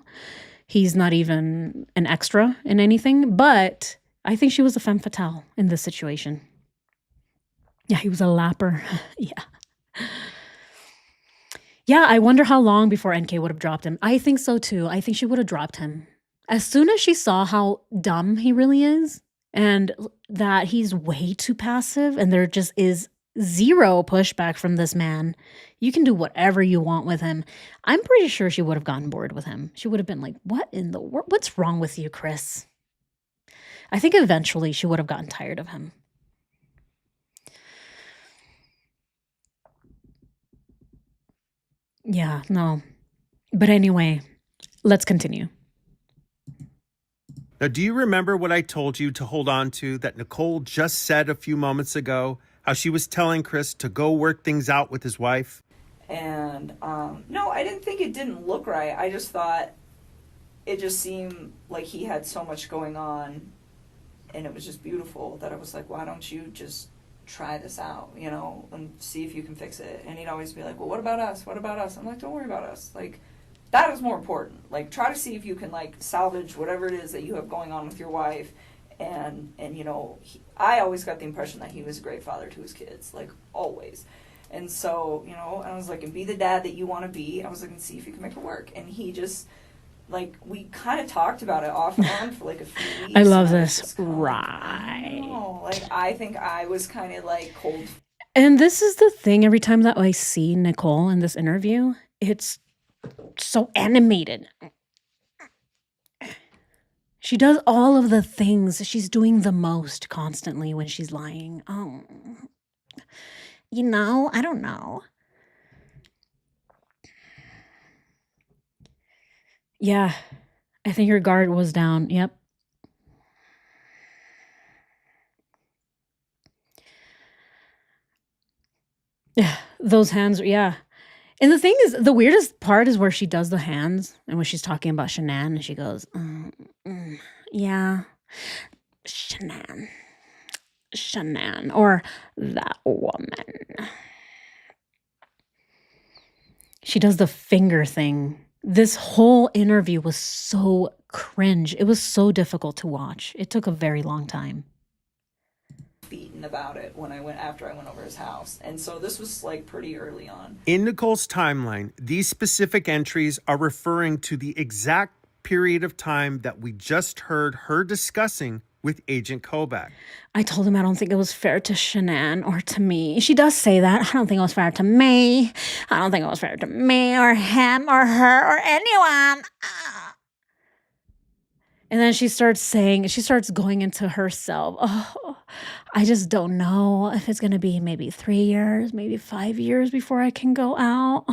[SPEAKER 1] He's not even an extra in anything, but I think she was a femme fatale in this situation. Yeah, he was a lapper. Yeah. Yeah, I wonder how long before NK would have dropped him. I think so too. I think she would have dropped him. As soon as she saw how dumb he really is and that he's way too passive and there just is zero pushback from this man, you can do whatever you want with him. I'm pretty sure she would have gotten bored with him. She would have been like, what in the world? What's wrong with you, Chris? I think eventually she would have gotten tired of him. Yeah, no. But anyway, let's continue.
[SPEAKER 2] Now, do you remember what I told you to hold on to that Nichol just said a few moments ago? How she was telling Chris to go work things out with his wife?
[SPEAKER 5] And no, I didn't think it didn't look right. I just thought it just seemed like he had so much going on, and it was just beautiful that I was like, why don't you just try this out, you know, and see if you can fix it? And he'd always be like, well, what about us? What about us? I'm like, don't worry about us. Like, that is more important. Like, try to see if you can, like, salvage whatever it is that you have going on with your wife. And you know, I always got the impression that he was a great father to his kids, like, always. And so, you know, I was like, and be the dad that you want to be. I was like, and see if you can make it work. And he just, like, we kind of talked about it off and on for, like, a few weeks.
[SPEAKER 1] I love this. Right.
[SPEAKER 5] Like, I think I was kind of, like, cold.
[SPEAKER 1] And this is the thing, every time that I see Nichol in this interview, it's so animated. She does all of the things. She's doing the most constantly when she's lying. Oh, you know, I don't know. Yeah, I think her guard was down. Yep. Yeah, those hands, yeah. And the thing is, the weirdest part is where she does the hands and when she's talking about Shanann and she goes, yeah, Shanann, or that woman. She does the finger thing. This whole interview was so cringe. It was so difficult to watch. It took a very long time.
[SPEAKER 5] Beaten about it after I went over his house. And so this was, like, pretty early on.
[SPEAKER 2] In Nichol's timeline, these specific entries are referring to the exact period of time that we just heard her discussing with Agent Kobach.
[SPEAKER 1] I told him I don't think it was fair to Shanann or to me. She does say that. I don't think it was fair to me. I don't think it was fair to me or him or her or anyone. And then she starts going into herself. Oh, I just don't know if it's going to be maybe 3 years, maybe 5 years before I can go out.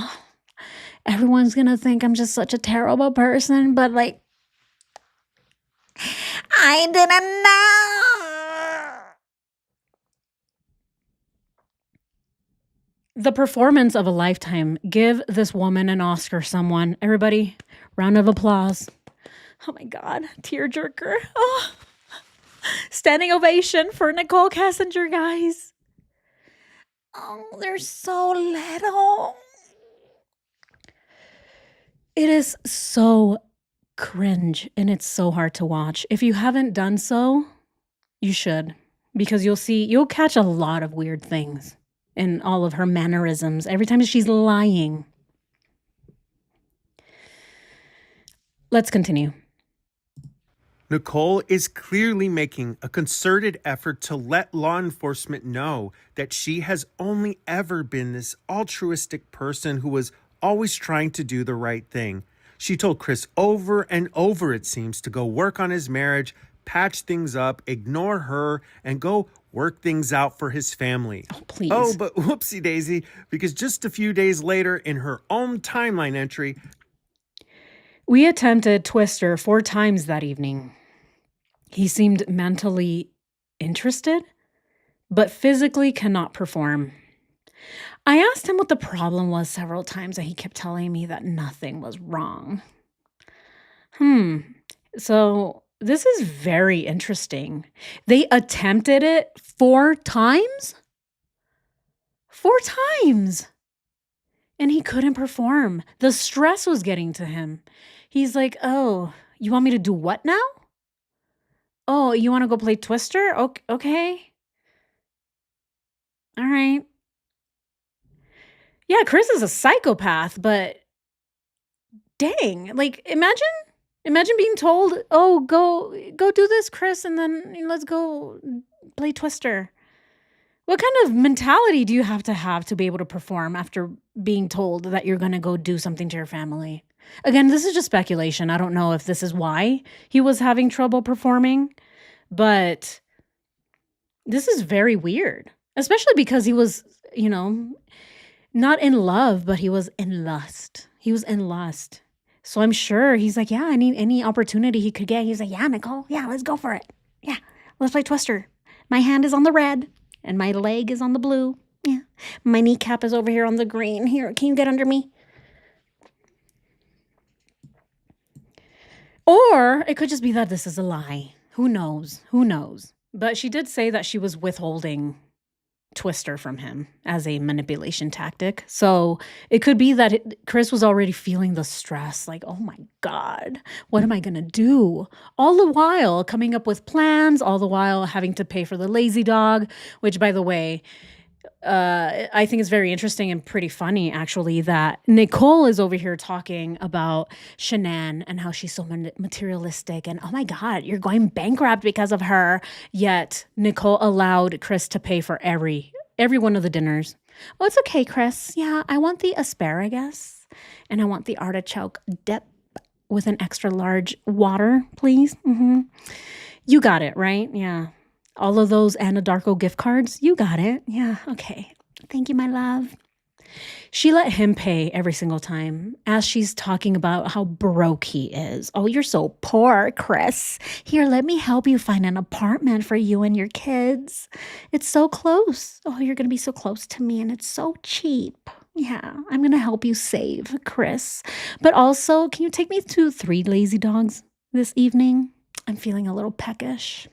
[SPEAKER 1] Everyone's going to think I'm just such a terrible person, but like, I didn't know. The performance of a lifetime. Give this woman an Oscar, someone. Everybody, round of applause. Oh my God, tearjerker. Oh. Standing ovation for Nichol Kessinger, guys. Oh, they're so little. It is so cringe and it's so hard to watch. If you haven't done so, you should, because you'll catch a lot of weird things in all of her mannerisms every time she's lying. Let's continue.
[SPEAKER 2] Nichol is clearly making a concerted effort to let law enforcement know that she has only ever been this altruistic person who was always trying to do the right thing. She told Chris over and over, it seems, to go work on his marriage, patch things up, ignore her, and go work things out for his family.
[SPEAKER 1] Oh, please.
[SPEAKER 2] Oh, but whoopsie daisy, because just a few days later in her own timeline entry,
[SPEAKER 1] we attempted Twister 4 times that evening. He seemed mentally interested, but physically cannot perform. I asked him what the problem was several times, and he kept telling me that nothing was wrong. So this is very interesting. They attempted it 4 times? 4 times! And he couldn't perform. The stress was getting to him. He's like, oh, you want me to do what now? Oh, you want to go play Twister? Okay. All right. Yeah, Chris is a psychopath, but dang, like imagine being told, "Oh, go do this, Chris, and then let's go play Twister." What kind of mentality do you have to be able to perform after being told that you're going to go do something to your family? Again, this is just speculation. I don't know if this is why he was having trouble performing, but this is very weird, especially because he was, not in love, but he was in lust. He was in lust. So I'm sure he's like, yeah, any opportunity he could get. He's like, yeah, Nichol, yeah, let's go for it. Yeah, let's play Twister. My hand is on the red and my leg is on the blue. Yeah, my kneecap is over here on the green. Here, can you get under me? Or it could just be that this is a lie. Who knows? But she did say that she was withholding Twister from him as a manipulation tactic. So it could be that Chris was already feeling the stress, like, oh my God, what am I going to do? All the while coming up with plans, all the while having to pay for the lazy dog, which, by the way, I think is very interesting and pretty funny, actually, that Nichol is over here talking about Shanann and how she's so materialistic and, oh my God, you're going bankrupt because of her. Yet Nichol allowed Chris to pay for every one of the dinners. Oh, it's okay, Chris. Yeah, I want the asparagus and I want the artichoke dip with an extra large water, please. You got it, right? Yeah. All of those Anadarko gift cards, you got it. Yeah, okay. Thank you, my love. She let him pay every single time as she's talking about how broke he is. Oh, you're so poor, Chris. Here, let me help you find an apartment for you and your kids. It's so close. Oh, you're going to be so close to me and it's so cheap. Yeah, I'm going to help you save, Chris. But also, can you take me to 3 lazy dogs this evening? I'm feeling a little peckish.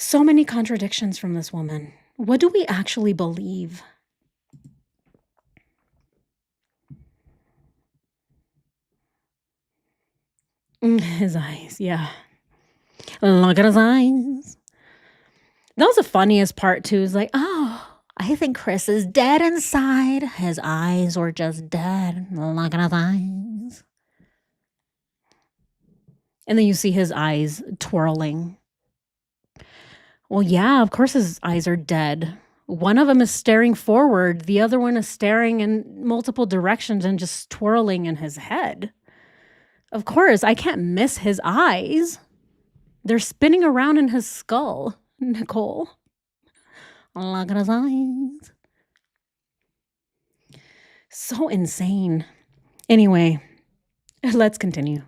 [SPEAKER 1] So many contradictions from this woman. What do we actually believe? His eyes, yeah. Look at his eyes. That was the funniest part, too. Is like, oh, I think Chris is dead inside. His eyes were just dead. Look at his eyes. And then you see his eyes twirling. Well, yeah, of course his eyes are dead. One of them is staring forward. The other one is staring in multiple directions and just twirling in his head. Of course, I can't miss his eyes. They're spinning around in his skull, Nichol. Look at his eyes. So insane. Anyway, let's continue.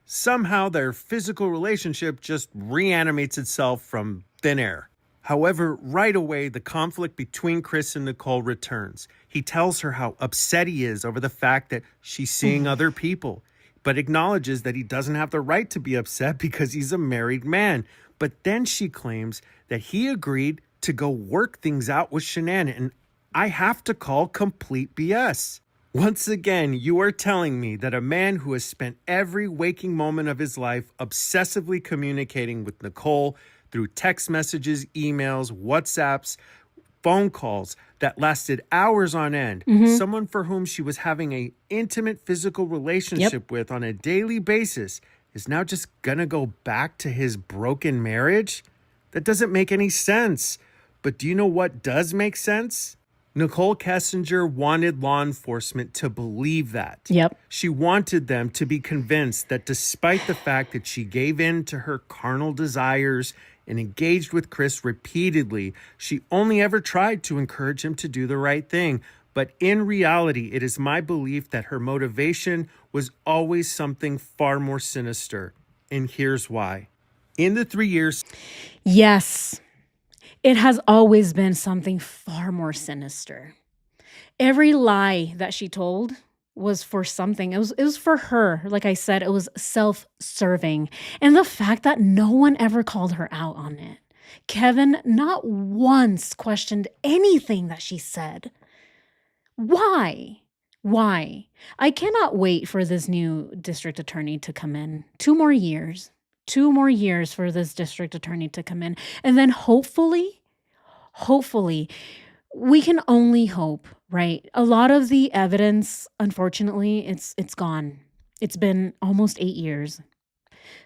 [SPEAKER 2] Somehow their physical relationship just reanimates itself from thin air. However, right away, the conflict between Chris and Nichol returns. He tells her how upset he is over the fact that she's seeing other people, but acknowledges that he doesn't have the right to be upset because he's a married man. But then she claims that he agreed to go work things out with Shanann, and I have to call complete BS. Once again, you are telling me that a man who has spent every waking moment of his life obsessively communicating with Nichol through text messages, emails, WhatsApps, phone calls that lasted hours on end, someone for whom she was having an intimate physical relationship with on a daily basis, is now just gonna go back to his broken marriage? That doesn't make any sense. But do you know what does make sense? Nichol Kessinger wanted law enforcement to believe that.
[SPEAKER 1] Yep.
[SPEAKER 2] She wanted them to be convinced that despite the fact that she gave in to her carnal desires and engaged with Chris repeatedly, she only ever tried to encourage him to do the right thing. But in reality, it is my belief that her motivation was always something far more sinister. And here's why. In the 3 years...
[SPEAKER 1] Yes, it has always been something far more sinister. Every lie that she told was for something. It was for her. Like I said, it was self-serving. And the fact that no one ever called her out on it. Kevin not once questioned anything that she said. Why? Why? I cannot wait for this new district attorney to come in. 2 more years. 2 more years for this district attorney to come in. And then hopefully, we can only hope, right? A lot of the evidence, unfortunately, it's gone. It's been almost 8 years.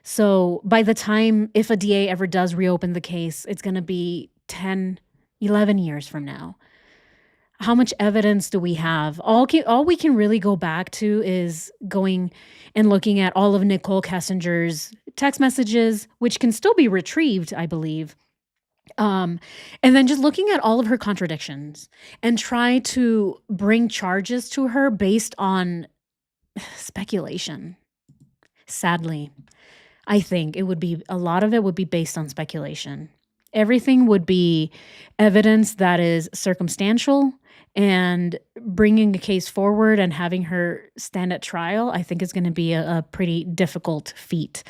[SPEAKER 1] So by the time, if a DA ever does reopen the case, it's going to be 10, 11 years from now. How much evidence do we have? All we can really go back to is going and looking at all of Nichol Kessinger's text messages, which can still be retrieved, I believe. And then just looking at all of her contradictions and try to bring charges to her based on speculation. Sadly, I think a lot of it would be based on speculation. Everything would be evidence that is circumstantial, and bringing a case forward and having her stand at trial, I think is going to be a pretty difficult feat.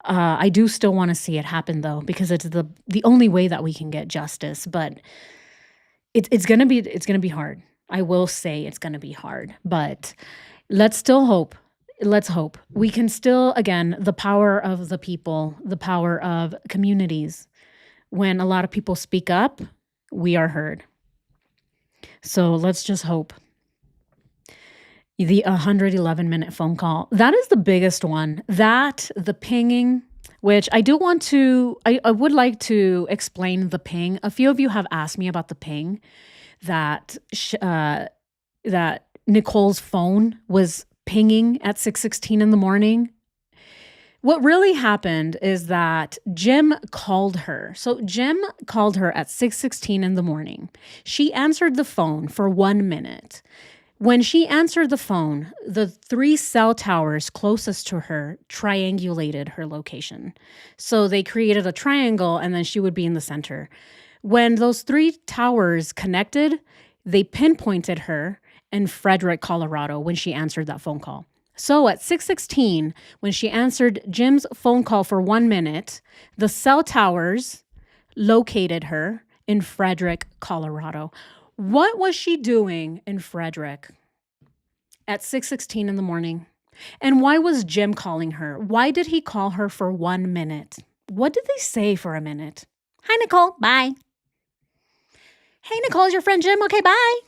[SPEAKER 1] I do still want to see it happen though, because it's the only way that we can get justice. But it's gonna be hard. I will say it's gonna be hard, but let's still hope. Let's hope we can still, again, the power of the people, the power of communities. When a lot of people speak up, we are heard. So let's just hope. The 111-minute phone call, that is the biggest one. That, the pinging, which I would like to explain the ping. A few of you have asked me about the ping, that Nichole's phone was pinging at 6:16 in the morning. What really happened is that Jim called her. So Jim called her at 6:16 in the morning. She answered the phone for 1 minute. When she answered the phone, the 3 cell towers closest to her triangulated her location. So they created a triangle, and then she would be in the center. When those 3 towers connected, they pinpointed her in Frederick, Colorado, when she answered that phone call. So at 6:16, when she answered Jim's phone call for 1 minute, the cell towers located her in Frederick, Colorado. What was she doing in Frederick at 6:16 in the morning? And why was Jim calling her? Why did he call her for 1 minute? What did they say for a minute? Hi, Nichol. Bye. Hey, Nichol, is your friend Jim? Okay, bye.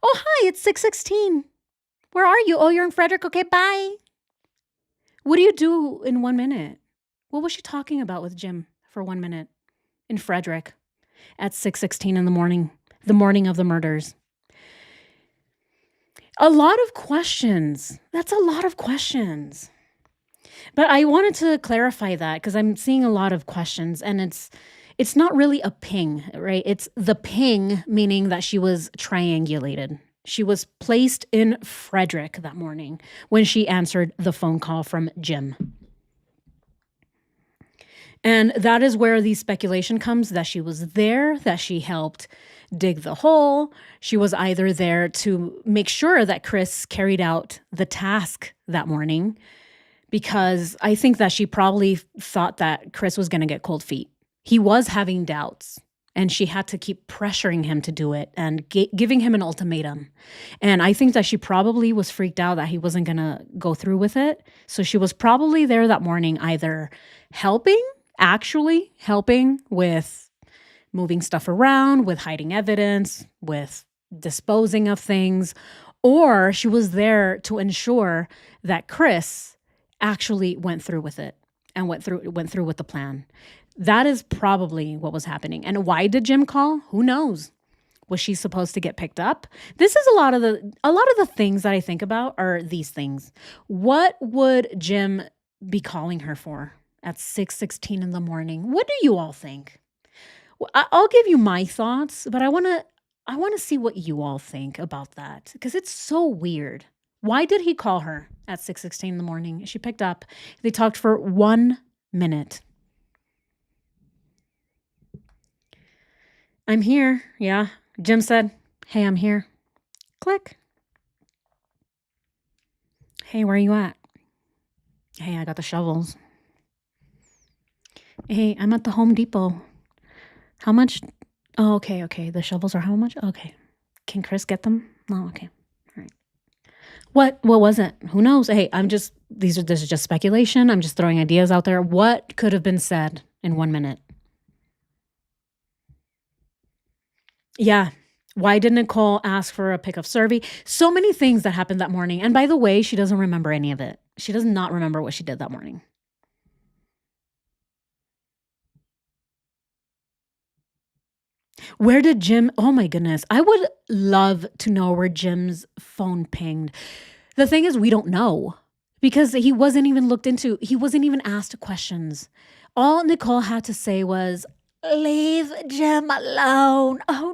[SPEAKER 1] Oh, hi, it's 6:16. Where are you? Oh, you're in Frederick. Okay, bye. What do you do in 1 minute? What was she talking about with Jim for 1 minute in Frederick at 6:16 in the morning of the murders? A lot of questions. That's a lot of questions. But I wanted to clarify that because I'm seeing a lot of questions, and it's not really a ping, right? It's the ping, meaning that she was triangulated. She was placed in Frederick that morning when she answered the phone call from Jim. And that is where the speculation comes that she was there, that she helped dig the hole. She was either there to make sure that Chris carried out the task that morning, because I think that she probably thought that Chris was going to get cold feet. He was having doubts, and she had to keep pressuring him to do it and giving him an ultimatum. And I think that she probably was freaked out that he wasn't going to go through with it. So she was probably there that morning either actually helping with moving stuff around, with hiding evidence, with disposing of things, or she was there to ensure that Chris actually went through with it and went through with the plan. That is probably what was happening. And why did Jim call? Who knows? Was she supposed to get picked up? This is a lot of the things that I think about are these things. What would Jim be calling her for at 6:16 in the morning? What do you all think? I'll give you my thoughts, but I want to see what you all think about that because it's so weird. Why did he call her at 6:16 in the morning? She picked up. They talked for 1 minute. I'm here. Yeah. Jim said, "Hey, I'm here." Click. "Hey, where are you at?" "Hey, I got the shovels." "Hey, I'm at the Home Depot." "How much?" "Oh, okay. The shovels are how much?" "Okay. Can Chris get them?" "Oh, okay. All right." What was it? Who knows? Hey, this is just speculation. I'm just throwing ideas out there. What could have been said in 1 minute? Yeah. Why did Nichol ask for a pick of survey? So many things that happened that morning. And by the way, she doesn't remember any of it. She does not remember what she did that morning. Where did Jim? Oh my goodness. I would love to know where Jim's phone pinged. The thing is, we don't know because he wasn't even looked into. He wasn't even asked questions. All Nichol had to say was, "Leave Jim alone." "Oh,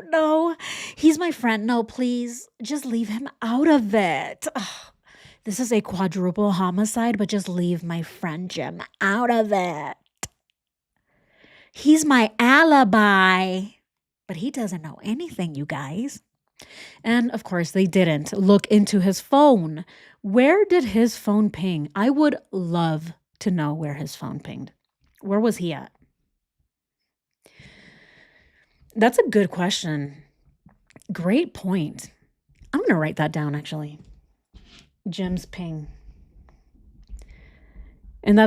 [SPEAKER 1] no. He's my friend. No, please, just leave him out of it. Ugh, this is a quadruple homicide, but just leave my friend Jim out of it. He's my alibi." But he doesn't know anything, you guys. And of course, they didn't look into his phone. Where did his phone ping? I would love to know where his phone pinged. Where was he at? That's a good question. Great point. I'm going to write that down, actually. Jim's ping. And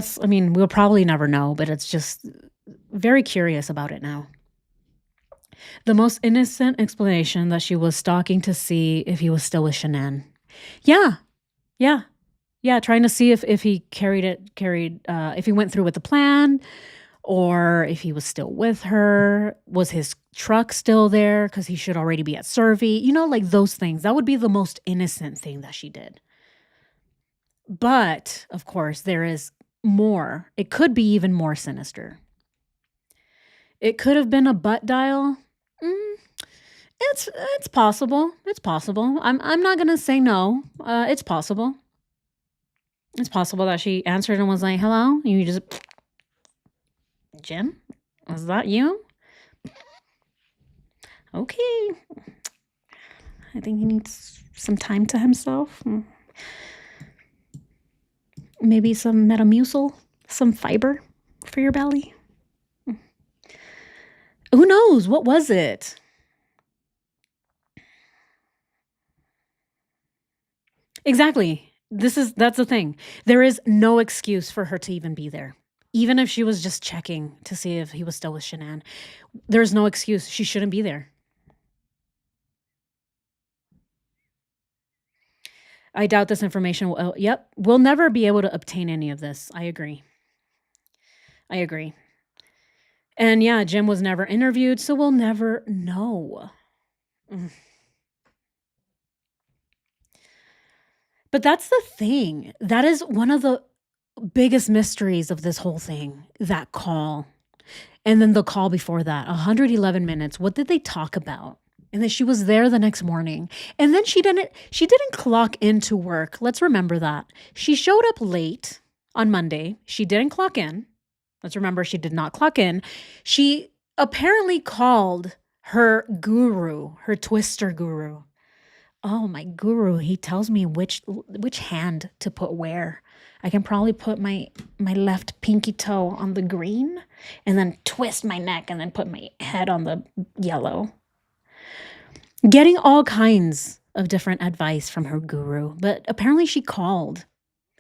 [SPEAKER 1] we'll probably never know, but it's just very curious about it now. The most innocent explanation that she was stalking to see if he was still with Shanann. Yeah. Trying to see if he if he went through with the plan or if he was still with her. Was his truck still there? Because he should already be at Survey. Like those things. That would be the most innocent thing that she did. But, of course, there is more. It could be even more sinister. It could have been a butt dial. It's possible. It's possible. I'm not gonna say no. It's possible. It's possible that she answered and was like, "Hello," and you just, "Jim, was that you?" Okay. I think he needs some time to himself. Maybe some Metamucil, some fiber for your belly. Who knows? What was it? Exactly. That's the thing. There is no excuse for her to even be there. Even if she was just checking to see if he was still with Shanann, there's no excuse. She shouldn't be there. I doubt this information will. Yep. We'll never be able to obtain any of this. I agree. And yeah, Jim was never interviewed, so we'll never know. But that's the thing. That is one of the biggest mysteries of this whole thing, that call. And then the call before that, 111 minutes. What did they talk about? And then she was there the next morning. And then she didn't clock into work. Let's remember that. She showed up late on Monday. She didn't clock in. Let's remember she did not clock in. She apparently called her guru, her twister guru. Oh, my guru, he tells me which hand to put where. I can probably put my left pinky toe on the green and then twist my neck and then put my head on the yellow. Getting all kinds of different advice from her guru, but apparently she called.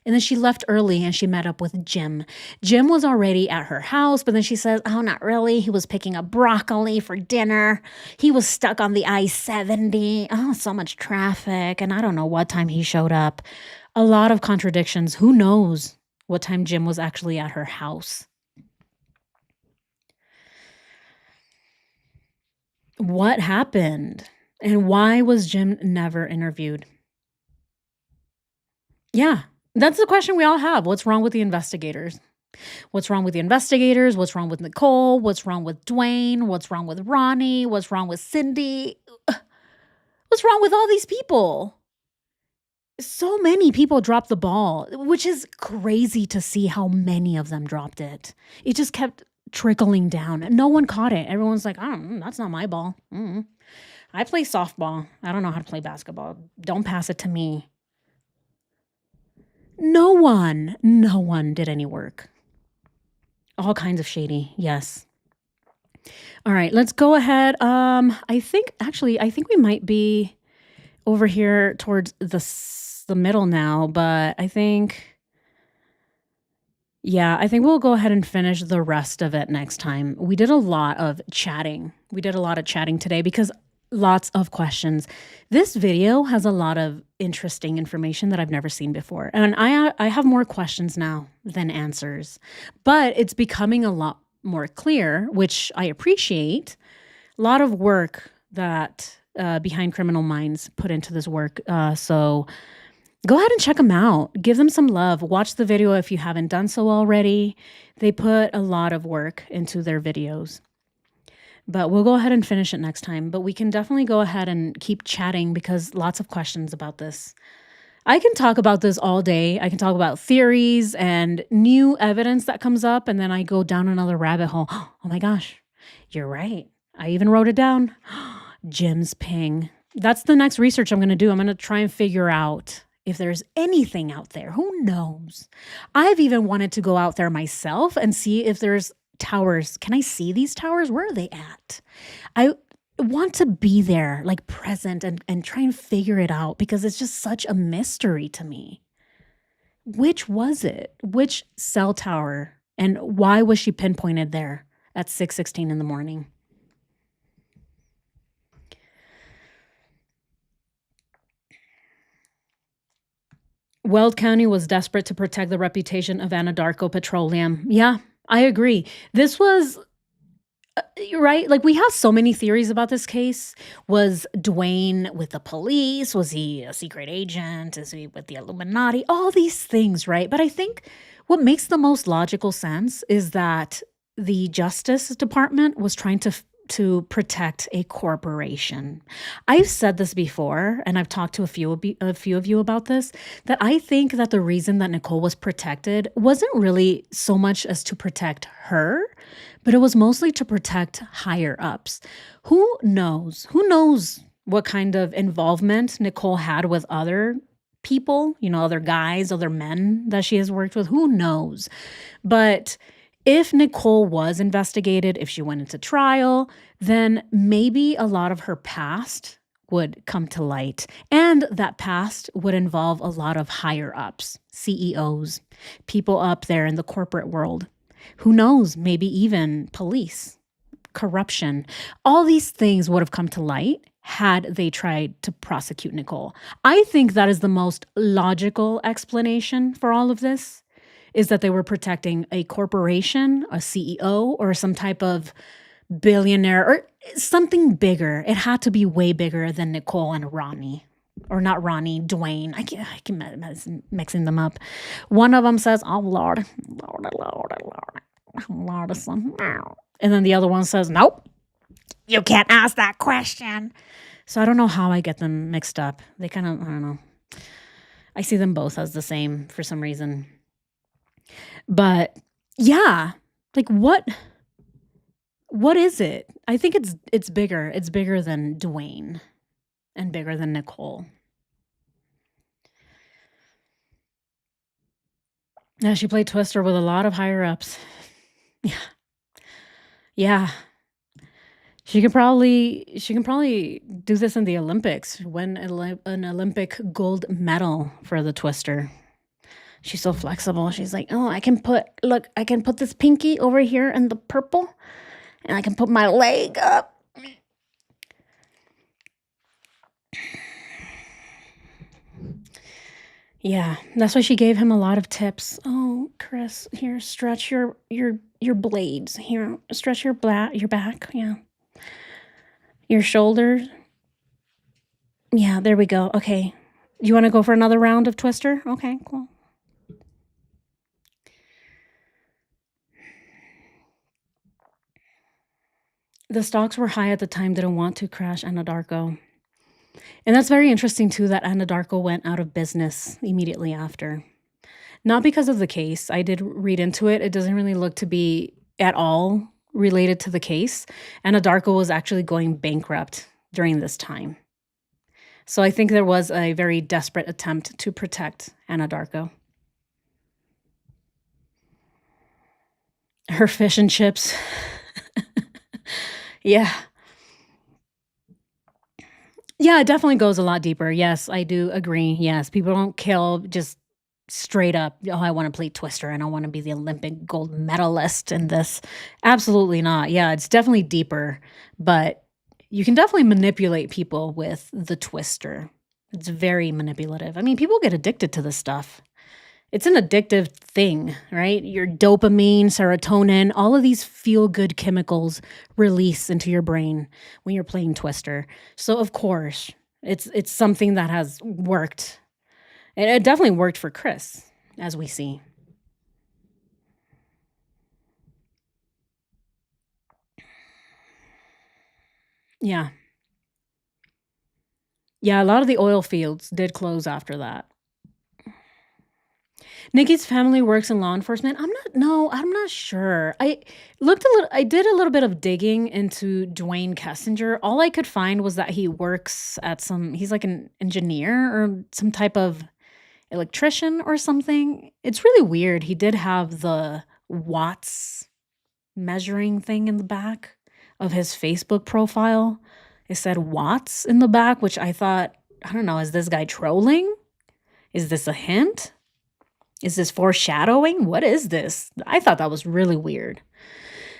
[SPEAKER 1] And then she left early and she met up with Jim. Jim was already at her house, but then she says, oh, not really. He was picking up broccoli for dinner. He was stuck on the I-70. Oh, so much traffic. And I don't know what time he showed up. A lot of contradictions. Who knows what time Jim was actually at her house? What happened? And why was Jim never interviewed? Yeah, that's the question we all have. What's wrong with the investigators? What's wrong with the investigators? What's wrong with Nichol? What's wrong with Dwayne? What's wrong with Ronnie? What's wrong with Cindy? What's wrong with all these people? So many people dropped the ball, which is crazy to see how many of them dropped it. It just kept trickling down. No one caught it. Everyone's like, that's not my ball. I play softball. I don't know how to play basketball. Don't pass it to me. No one did any work. All kinds of shady, yes. All right, let's go ahead. I think we might be over here towards the middle now, but I think we'll go ahead and finish the rest of it next time. We did a lot of chatting. Today because lots of questions. This video has a lot of interesting information that I've never seen before. And I have more questions now than answers. But it's becoming a lot more clear, which I appreciate. A lot of work that Behind Criminal Minds put into this work. So go ahead and check them out. Give them some love. Watch the video if you haven't done so already. They put a lot of work into their videos. But we'll go ahead and finish it next time. But we can definitely go ahead and keep chatting because lots of questions about this. I can talk about this all day. I can talk about theories and new evidence that comes up. And then I go down another rabbit hole. Oh my gosh, you're right. I even wrote it down. Jim's ping. That's the next research I'm going to do. I'm going to try and figure out if there's anything out there. Who knows? I've even wanted to go out there myself and see if there's towers. Can I see these towers? Where are they at? I want to be there, like present and try and figure it out because it's just such a mystery to me. Which was it? Which cell tower? And why was she pinpointed there at 6:16 in the morning? Weld County was desperate to protect the reputation of Anadarko Petroleum. Yeah, I agree. This was, right? Like, we have so many theories about this case. Was Dwayne with the police? Was he a secret agent? Is he with the Illuminati? All these things, right? But I think what makes the most logical sense is that the Justice Department was trying to protect a corporation. I've said this before, and I've talked to a few of you about this, that I think that the reason that Nichol was protected wasn't really so much as to protect her, but it was mostly to protect higher ups. Who knows? Who knows what kind of involvement Nichol had with other people, other guys, other men that she has worked with? Who knows? But if Nichol was investigated, if she went into trial, then maybe a lot of her past would come to light. And that past would involve a lot of higher ups, CEOs, people up there in the corporate world. Who knows? Maybe even police, corruption. All these things would have come to light had they tried to prosecute Nichol. I think that is the most logical explanation for all of this. Is that they were protecting a corporation, a CEO, or some type of billionaire, or something bigger. It had to be way bigger than Nichol and Ronnie. or not Ronnie, Dwayne. I can mixing them up. One of them says, "Oh Lord, Lord, Lord, Lord, Lord, son." And then the other one says, "Nope, you can't ask that question." So I don't know how I get them mixed up. They kind of, I don't know. I see them both as the same for some reason. But yeah, like what is it? I think it's bigger. It's bigger than Dwayne and bigger than Nichol. Yeah, she played Twister with a lot of higher ups. Yeah. Yeah. She can probably do this in the Olympics, win an Olympic gold medal for the Twister. She's so flexible. She's like, "Oh, I can put this pinky over here in the purple, and I can put my leg up." Yeah, that's why she gave him a lot of tips. "Oh, Chris, here, stretch your blades. Here, stretch your back. Yeah, your shoulders. Yeah, there we go. Okay, you want to go for another round of Twister? Okay, cool." The stocks were high at the time, didn't want to crash Anadarko. And that's very interesting too that Anadarko went out of business immediately after. Not because of the case. I did read into it. It doesn't really look to be at all related to the case. Anadarko was actually going bankrupt during this time. So I think there was a very desperate attempt to protect Anadarko. Her fish and chips. Yeah. Yeah, it definitely goes a lot deeper. Yes, I do agree. Yes, people don't kill just straight up, "Oh, I want to play Twister and I want to be the Olympic gold medalist in this." Absolutely not. Yeah, it's definitely deeper, but you can definitely manipulate people with the Twister. It's very manipulative. I mean, people get addicted to this stuff. It's an addictive thing, right? Your dopamine, serotonin, all of these feel-good chemicals release into your brain when you're playing Twister. So of course, it's something that has worked. And it definitely worked for Chris, as we see. Yeah. Yeah, a lot of the oil fields did close after that. Nikki's family works in law enforcement. I'm not sure. I did a little bit of digging into Dwayne Kessinger. All I could find was that he works at he's like an engineer or some type of electrician or something. It's really weird. He did have the watts measuring thing in the back of his Facebook profile. It said watts in the back, which I thought, I don't know, is this guy trolling? Is this a hint? Is this foreshadowing? What is this? I thought that was really weird.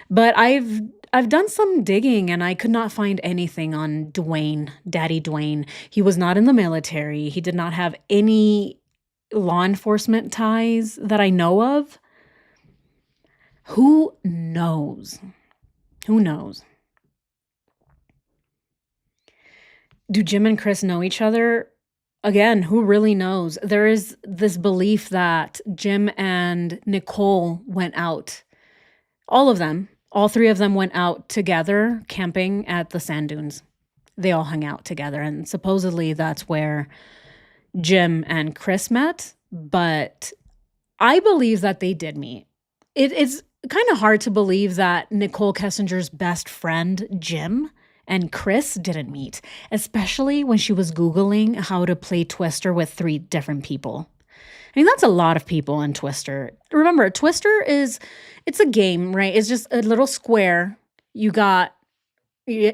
[SPEAKER 1] But I've done some digging and I could not find anything on Dwayne, Daddy Dwayne. He was not in the military. He did not have any law enforcement ties that I know of. Who knows? Who knows? Do Jim and Chris know each other? Again, who really knows? There is this belief that Jim and Nichol went out. All of them, all three of them went out together camping at the sand dunes. They all hung out together, and supposedly that's where Jim and Chris met. But I believe that they did meet. It's kind of hard to believe that Nichol Kessinger's best friend, Jim, and Chris didn't meet, especially when she was Googling how to play Twister with 3 different people. I mean, that's a lot of people in Twister. Remember, Twister it's a game, right? It's just a little square. You got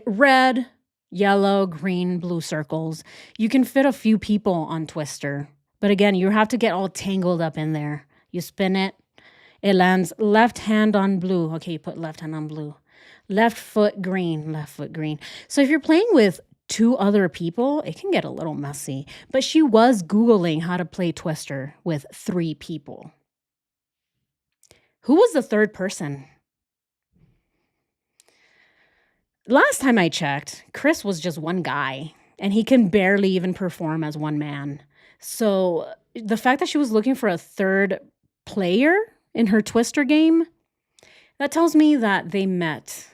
[SPEAKER 1] red, yellow, green, blue circles. You can fit a few people on Twister. But again, you have to get all tangled up in there. You spin it. It lands left hand on blue. Okay, you put left hand on blue. Left foot green, left foot green. So if you're playing with 2 other people, it can get a little messy. But she was Googling how to play Twister with 3 people. Who was the third person? Last time I checked, Chris was just one guy. and he can barely even perform as one man. So the fact that she was looking for a third player in her Twister game, that tells me that they met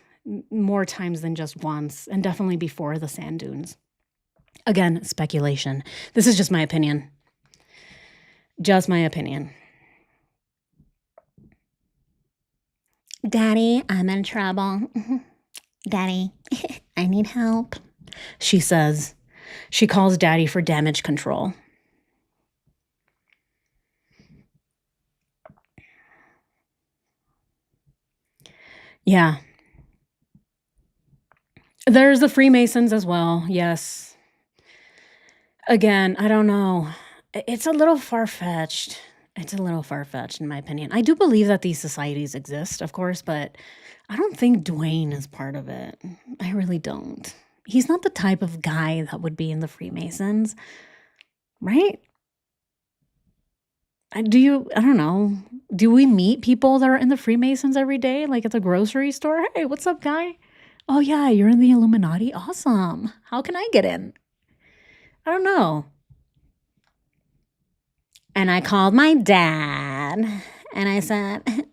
[SPEAKER 1] more times than just once, and definitely before the sand dunes. Again, speculation. This is just my opinion. Just my opinion. Daddy, I'm in trouble. Daddy, I need help, she says. She calls Daddy for damage control. Yeah. There's the Freemasons as well. Yes. Again, I don't know. It's a little far-fetched. It's a little far-fetched, in my opinion. I do believe that these societies exist, of course, but I don't think Dwayne is part of it. I really don't. He's not the type of guy that would be in the Freemasons, right? I don't know. Do we meet people that are in the Freemasons every day, like at the grocery store? Hey, what's up, guy? Oh, yeah, you're in the Illuminati? Awesome. How can I get in? I don't know. And I called my dad and I said,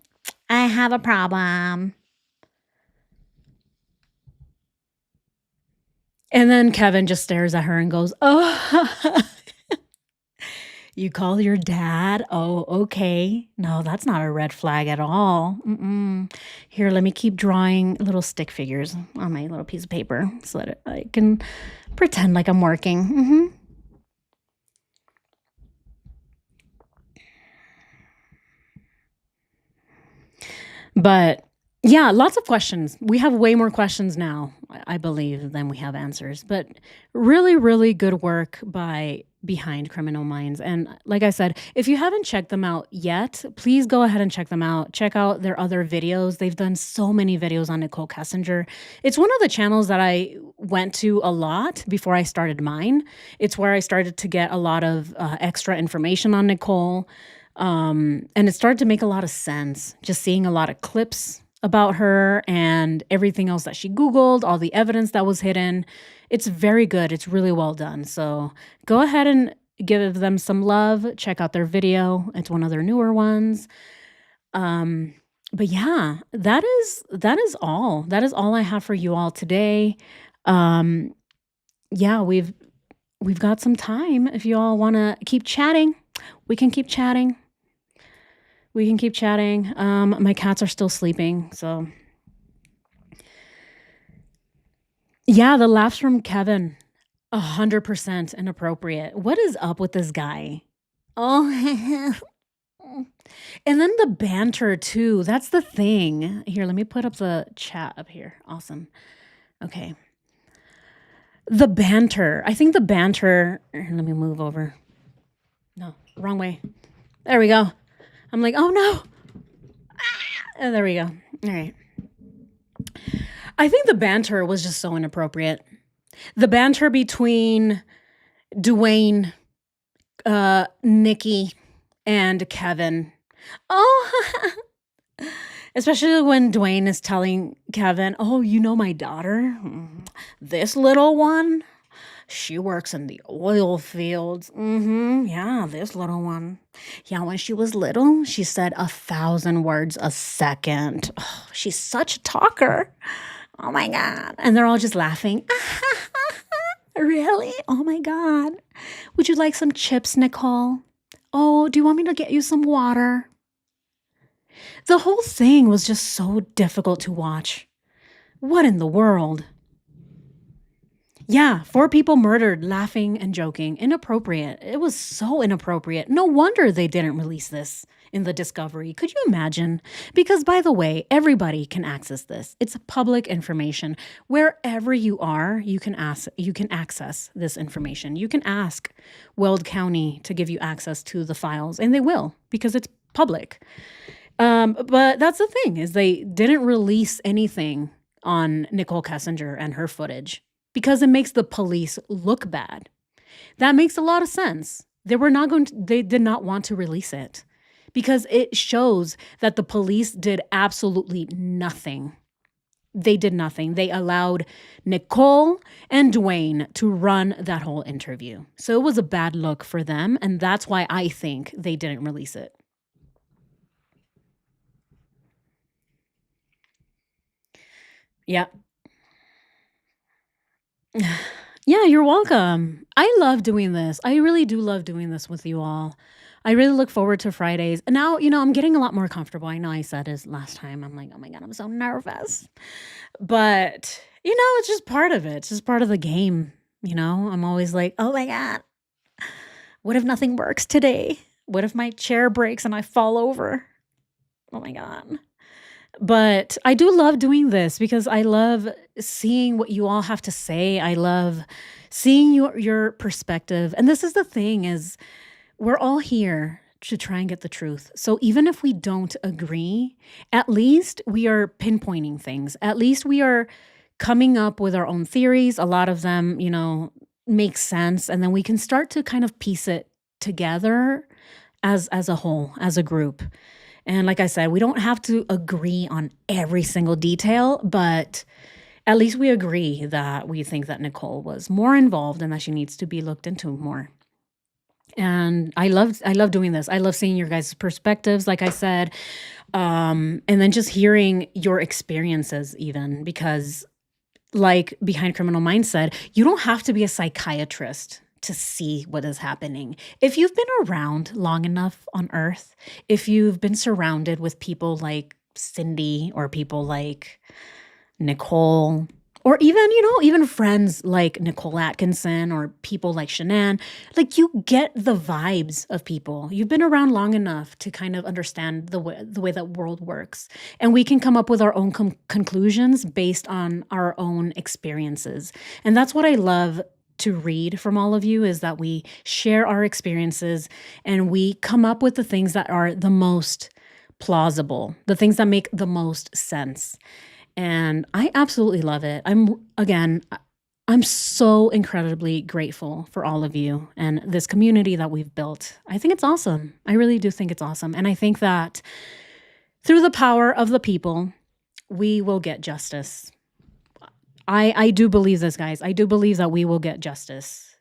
[SPEAKER 1] I have a problem. And then Kevin just stares at her and goes, oh, you call your dad? Oh, okay. No, that's not a red flag at all. Here, let me keep drawing little stick figures on my little piece of paper so that I can pretend like I'm working. But yeah, lots of questions. We have way more questions now, I believe, than we have answers. But really, really good work by Behind Criminal Minds. And like I said, if you haven't checked them out yet, please go ahead and check them out. Check out their other videos. They've done so many videos on Nichol Kessinger. It's one of the channels that I went to a lot before I started mine. It's where I started to get a lot of extra information on Nichol. And it started to make a lot of sense, just seeing a lot of clips about her and everything else that she Googled, all the evidence that was hidden. It's very good. It's really well done. So go ahead and give them some love. Check out their video. It's one of their newer ones. But yeah, that is all. That is all I have for you all today. Yeah, we've got some time. If you all want to keep chatting, we can keep chatting. My cats are still sleeping, so. Yeah, the laughs from Kevin, 100% inappropriate. What is up with this guy? Oh, and then the banter too. That's the thing. Here, let me put up the chat up here. Awesome. Okay. The banter. I think the banter. Let me move over. No, wrong way. There we go. I'm like, oh no. Ah, there we go. All right. I think the banter was just so inappropriate. The banter between Dwayne, Nikki, and Kevin. Oh, especially when Dwayne is telling Kevin, oh, you know my daughter? This little one? She works in the oil fields. Yeah, this little one. Yeah, when she was little, she said 1,000 words a second. Oh, she's such a talker. Oh my God. And they're all just laughing. Really? Oh my God. Would you like some chips, Nichol? Oh, do you want me to get you some water? The whole thing was just so difficult to watch. What in the world? Yeah, 4 people murdered, laughing and joking. Inappropriate. It was so inappropriate. No wonder they didn't release this in the discovery. Could you imagine? Because, by the way, everybody can access this. It's public information. Wherever you are, you can access this information. You can ask Weld County to give you access to the files, and they will, because it's public. But that's the thing, is they didn't release anything on Nichol Kessinger and her footage, because it makes the police look bad. That makes a lot of sense. They did not want to release it because it shows that the police did absolutely nothing they did nothing. They allowed Nichol and Dwayne to run that whole interview. So it was a bad look for them. And that's why I think they didn't release it. Yeah. Yeah, you're welcome. I love doing this. I really do love doing this with you all. I really look forward to Fridays. And now, I'm getting a lot more comfortable. I know I said this last time. I'm like, oh my God, I'm so nervous. But, it's just part of it. It's just part of the game. I'm always like, oh my God, what if nothing works today? What if my chair breaks and I fall over? Oh my God. But I do love doing this because I love seeing what you all have to say. I love seeing your perspective. And this is the thing is we're all here to try and get the truth. So even if we don't agree, at least we are pinpointing things. At least we are coming up with our own theories. A lot of them, make sense. And then we can start to kind of piece it together as a whole, as a group. And like I said, we don't have to agree on every single detail, but at least we agree that we think that Nichol was more involved and that she needs to be looked into more. And I love doing this. I love seeing your guys' perspectives, like I said, and then just hearing your experiences even because like Behind Criminal Minds said, you don't have to be a psychiatrist to see what is happening. If you've been around long enough on Earth, if you've been surrounded with people like Cindy or people like Nichol, or even friends like Nicole Atkinson or people like Shanann, like you get the vibes of people. You've been around long enough to kind of understand the way that world works. And we can come up with our own conclusions based on our own experiences. And that's what I love to read from all of you is that we share our experiences and we come up with the things that are the most plausible, the things that make the most sense. And I absolutely love it. I'm so incredibly grateful for all of you and this community that we've built. I think it's awesome. I really do think it's awesome. And I think that through the power of the people, we will get justice. I do believe this, guys. I do believe that we will get justice.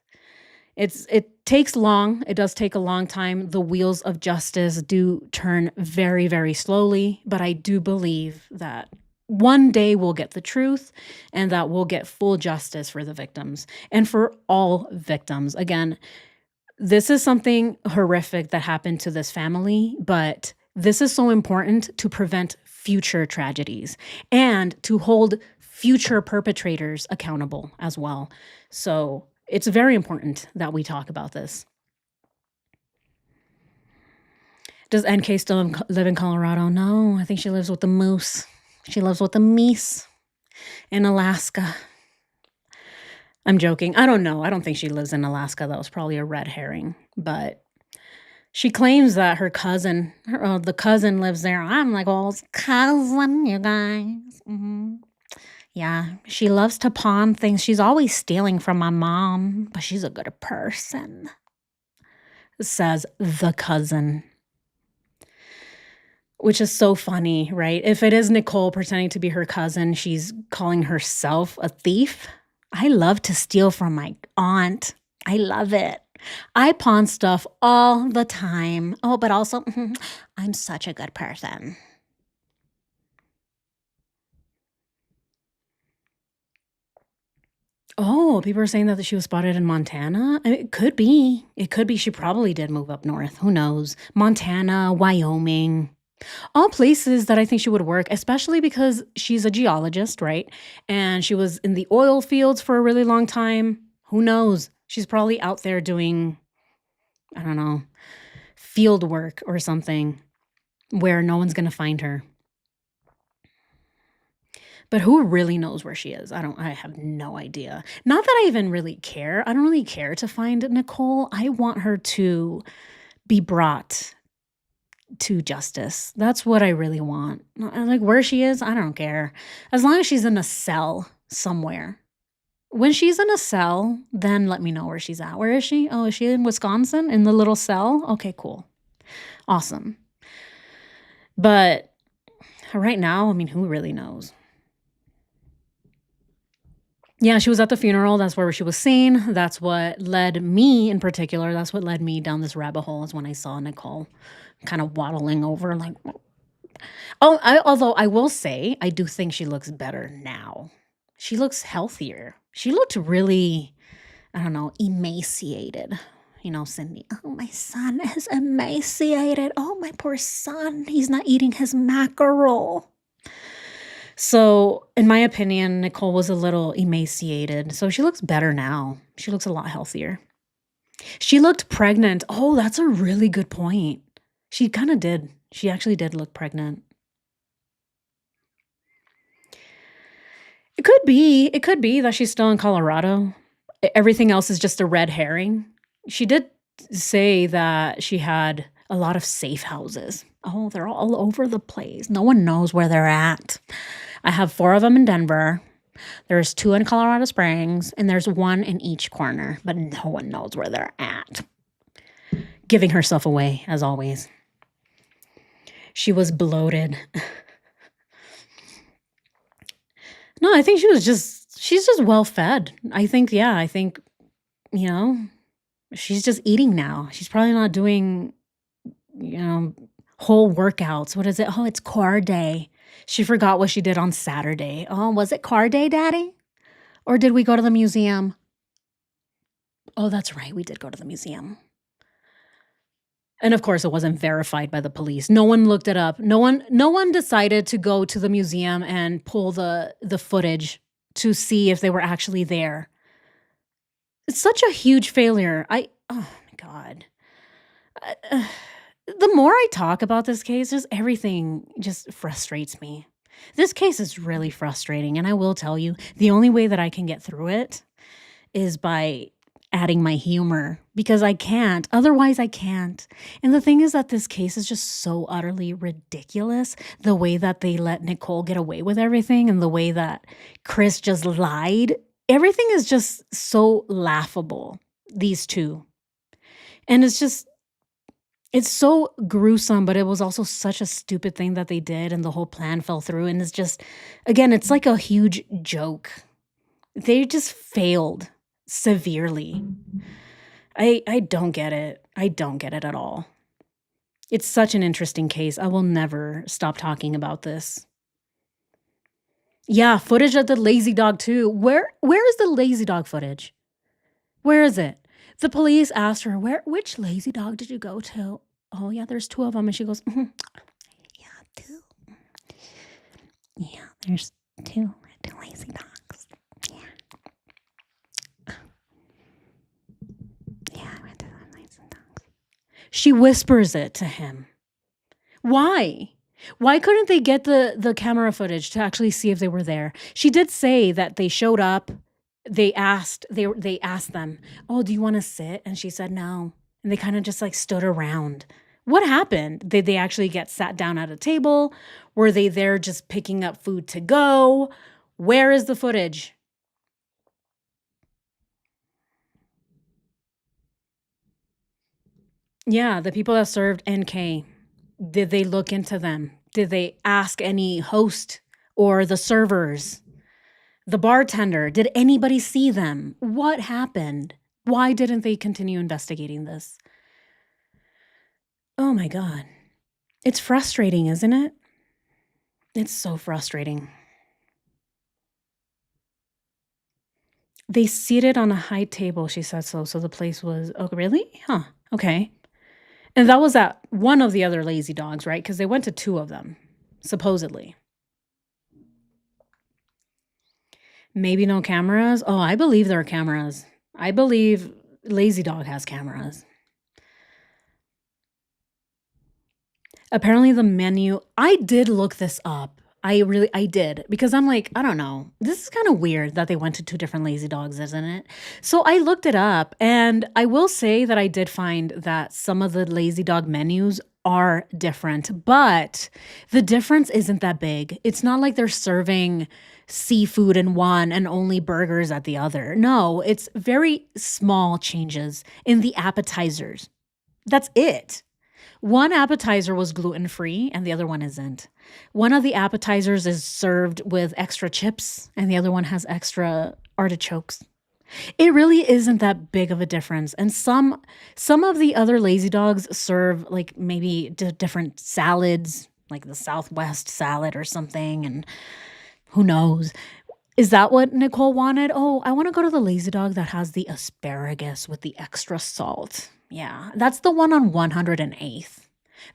[SPEAKER 1] It takes long. It does take a long time. The wheels of justice do turn very, very slowly. But I do believe that one day we'll get the truth and that we'll get full justice for the victims and for all victims. Again, this is something horrific that happened to this family, but this is so important to prevent future tragedies and to hold future perpetrators accountable as well. So it's very important that we talk about this. Does NK still live in Colorado? No, I think she lives with the moose. She lives with the meese in Alaska. I'm joking. I don't know. I don't think she lives in Alaska. That was probably a red herring. But she claims that her cousin, the cousin lives there. I'm like, well, it's cousin, you guys. Mm-hmm. Yeah, she loves to pawn things. She's always stealing from my mom, but she's a good person, says the cousin. Which is so funny, right? If it is Nichol pretending to be her cousin, she's calling herself a thief. I love to steal from my aunt. I love it. I pawn stuff all the time. Oh, but also, I'm such a good person. Oh, people are saying that she was spotted in Montana. I mean, it could be. It could be. She probably did move up north. Who knows? Montana, Wyoming. All places that I think she would work, especially because she's a geologist, right? And she was in the oil fields for a really long time. Who knows? She's probably out there doing, I don't know, field work or something where no one's going to find her. But who really knows where she is? I have no idea. Not that I even really care. I don't really care to find Nichol. I want her to be brought to justice. That's what I really want. Like where she is, I don't care. As long as she's in a cell somewhere. When she's in a cell, then let me know where she's at. Where is she? Oh, is she in Wisconsin in the little cell? Okay, cool. Awesome. But right now, I mean, who really knows? Yeah, she was at the funeral. That's where she was seen. That's what led me in particular. That's what led me down this rabbit hole is when I saw Nicole kind of waddling over like, although I will say, I do think she looks better now. She looks healthier. She looked really, I don't know, emaciated. You know, Cindy, oh, my son is emaciated. Oh, my poor son. He's not eating his mackerel. So, in my opinion, Nicole was a little emaciated. So, she looks better now. She looks a lot healthier. She looked pregnant. Oh, that's a really good point. She kind of did. She actually did look pregnant. It could be that she's still in Colorado. Everything else is just a red herring. She did say that she had a lot of safe houses. Oh, they're all over the place. No one knows where they're at. I have 4 of them in Denver. There's 2 in Colorado Springs, and there's 1 in each corner, but no one knows where they're at. Giving herself away, as always. She was bloated. No, I think she's just well fed. I think, you know, she's just eating now. She's probably not doing, whole workouts. What is it? Oh, it's core day. She forgot what she did on Saturday. Oh, was it car day, Daddy? Or did we go to the museum? Oh, that's right. We did go to the museum. And of course, it wasn't verified by the police. No one looked it up. No one decided to go to the museum and pull the footage to see if they were actually there. It's such a huge failure. Oh my God. The more I talk about this case, just everything just frustrates me. This case is really frustrating, and I will tell you, the only way that I can get through it is by adding my humor, because I can't. Otherwise, I can't. And the thing is that this case is just so utterly ridiculous. The way that they let Nicole get away with everything and the way that Chris just lied. Everything is just so laughable, these two. And it's so gruesome, but it was also such a stupid thing that they did, and the whole plan fell through. And it's just, again, it's like a huge joke. They just failed severely. I don't get it. I don't get it at all. It's such an interesting case. I will never stop talking about this. Yeah, footage of the lazy dog too. Where is the lazy dog footage? Where is it? The police asked her, which lazy dog did you go to? Oh, yeah, there's 2 of them. And she goes, yeah, 2. Yeah, there's 2 lazy dogs. Yeah, I went to the lazy dogs. She whispers it to him. Why? Why couldn't they get the camera footage to actually see if they were there? She did say that they showed up. They asked them, oh, do you want to sit? And she said no. And they kind of just like stood around. What happened? Did they actually get sat down at a table? Were they there just picking up food to go? Where is the footage? Yeah, the people that served NK, did they look into them? Did they ask any host or the servers? The bartender, did anybody see them? What happened? Why didn't they continue investigating this? Oh my God. It's frustrating, isn't it? It's so frustrating. They seated on a high table, she said so. So the place was, oh, really? Huh, okay. And that was at one of the other lazy dogs, right? Because they went to 2 of them, supposedly. Maybe no cameras? Oh, I believe there are cameras. I believe Lazy Dog has cameras. Apparently the menu, I did look this up. I did, because I'm like, I don't know. This is kind of weird that they went to 2 different Lazy Dogs, isn't it? So I looked it up, and I will say that I did find that some of the Lazy Dog menus are different, but the difference isn't that big. It's not like they're serving seafood in one and only burgers at the other. No, it's very small changes in the appetizers. That's it. One appetizer was gluten-free and the other one isn't. One of the appetizers is served with extra chips and the other one has extra artichokes. It really isn't that big of a difference. And some of the other lazy dogs serve like maybe different salads, like the Southwest salad or something, and who knows. Is that what Nicole wanted? Oh, I want to go to the lazy dog that has the asparagus with the extra salt. Yeah, that's the one on 108th.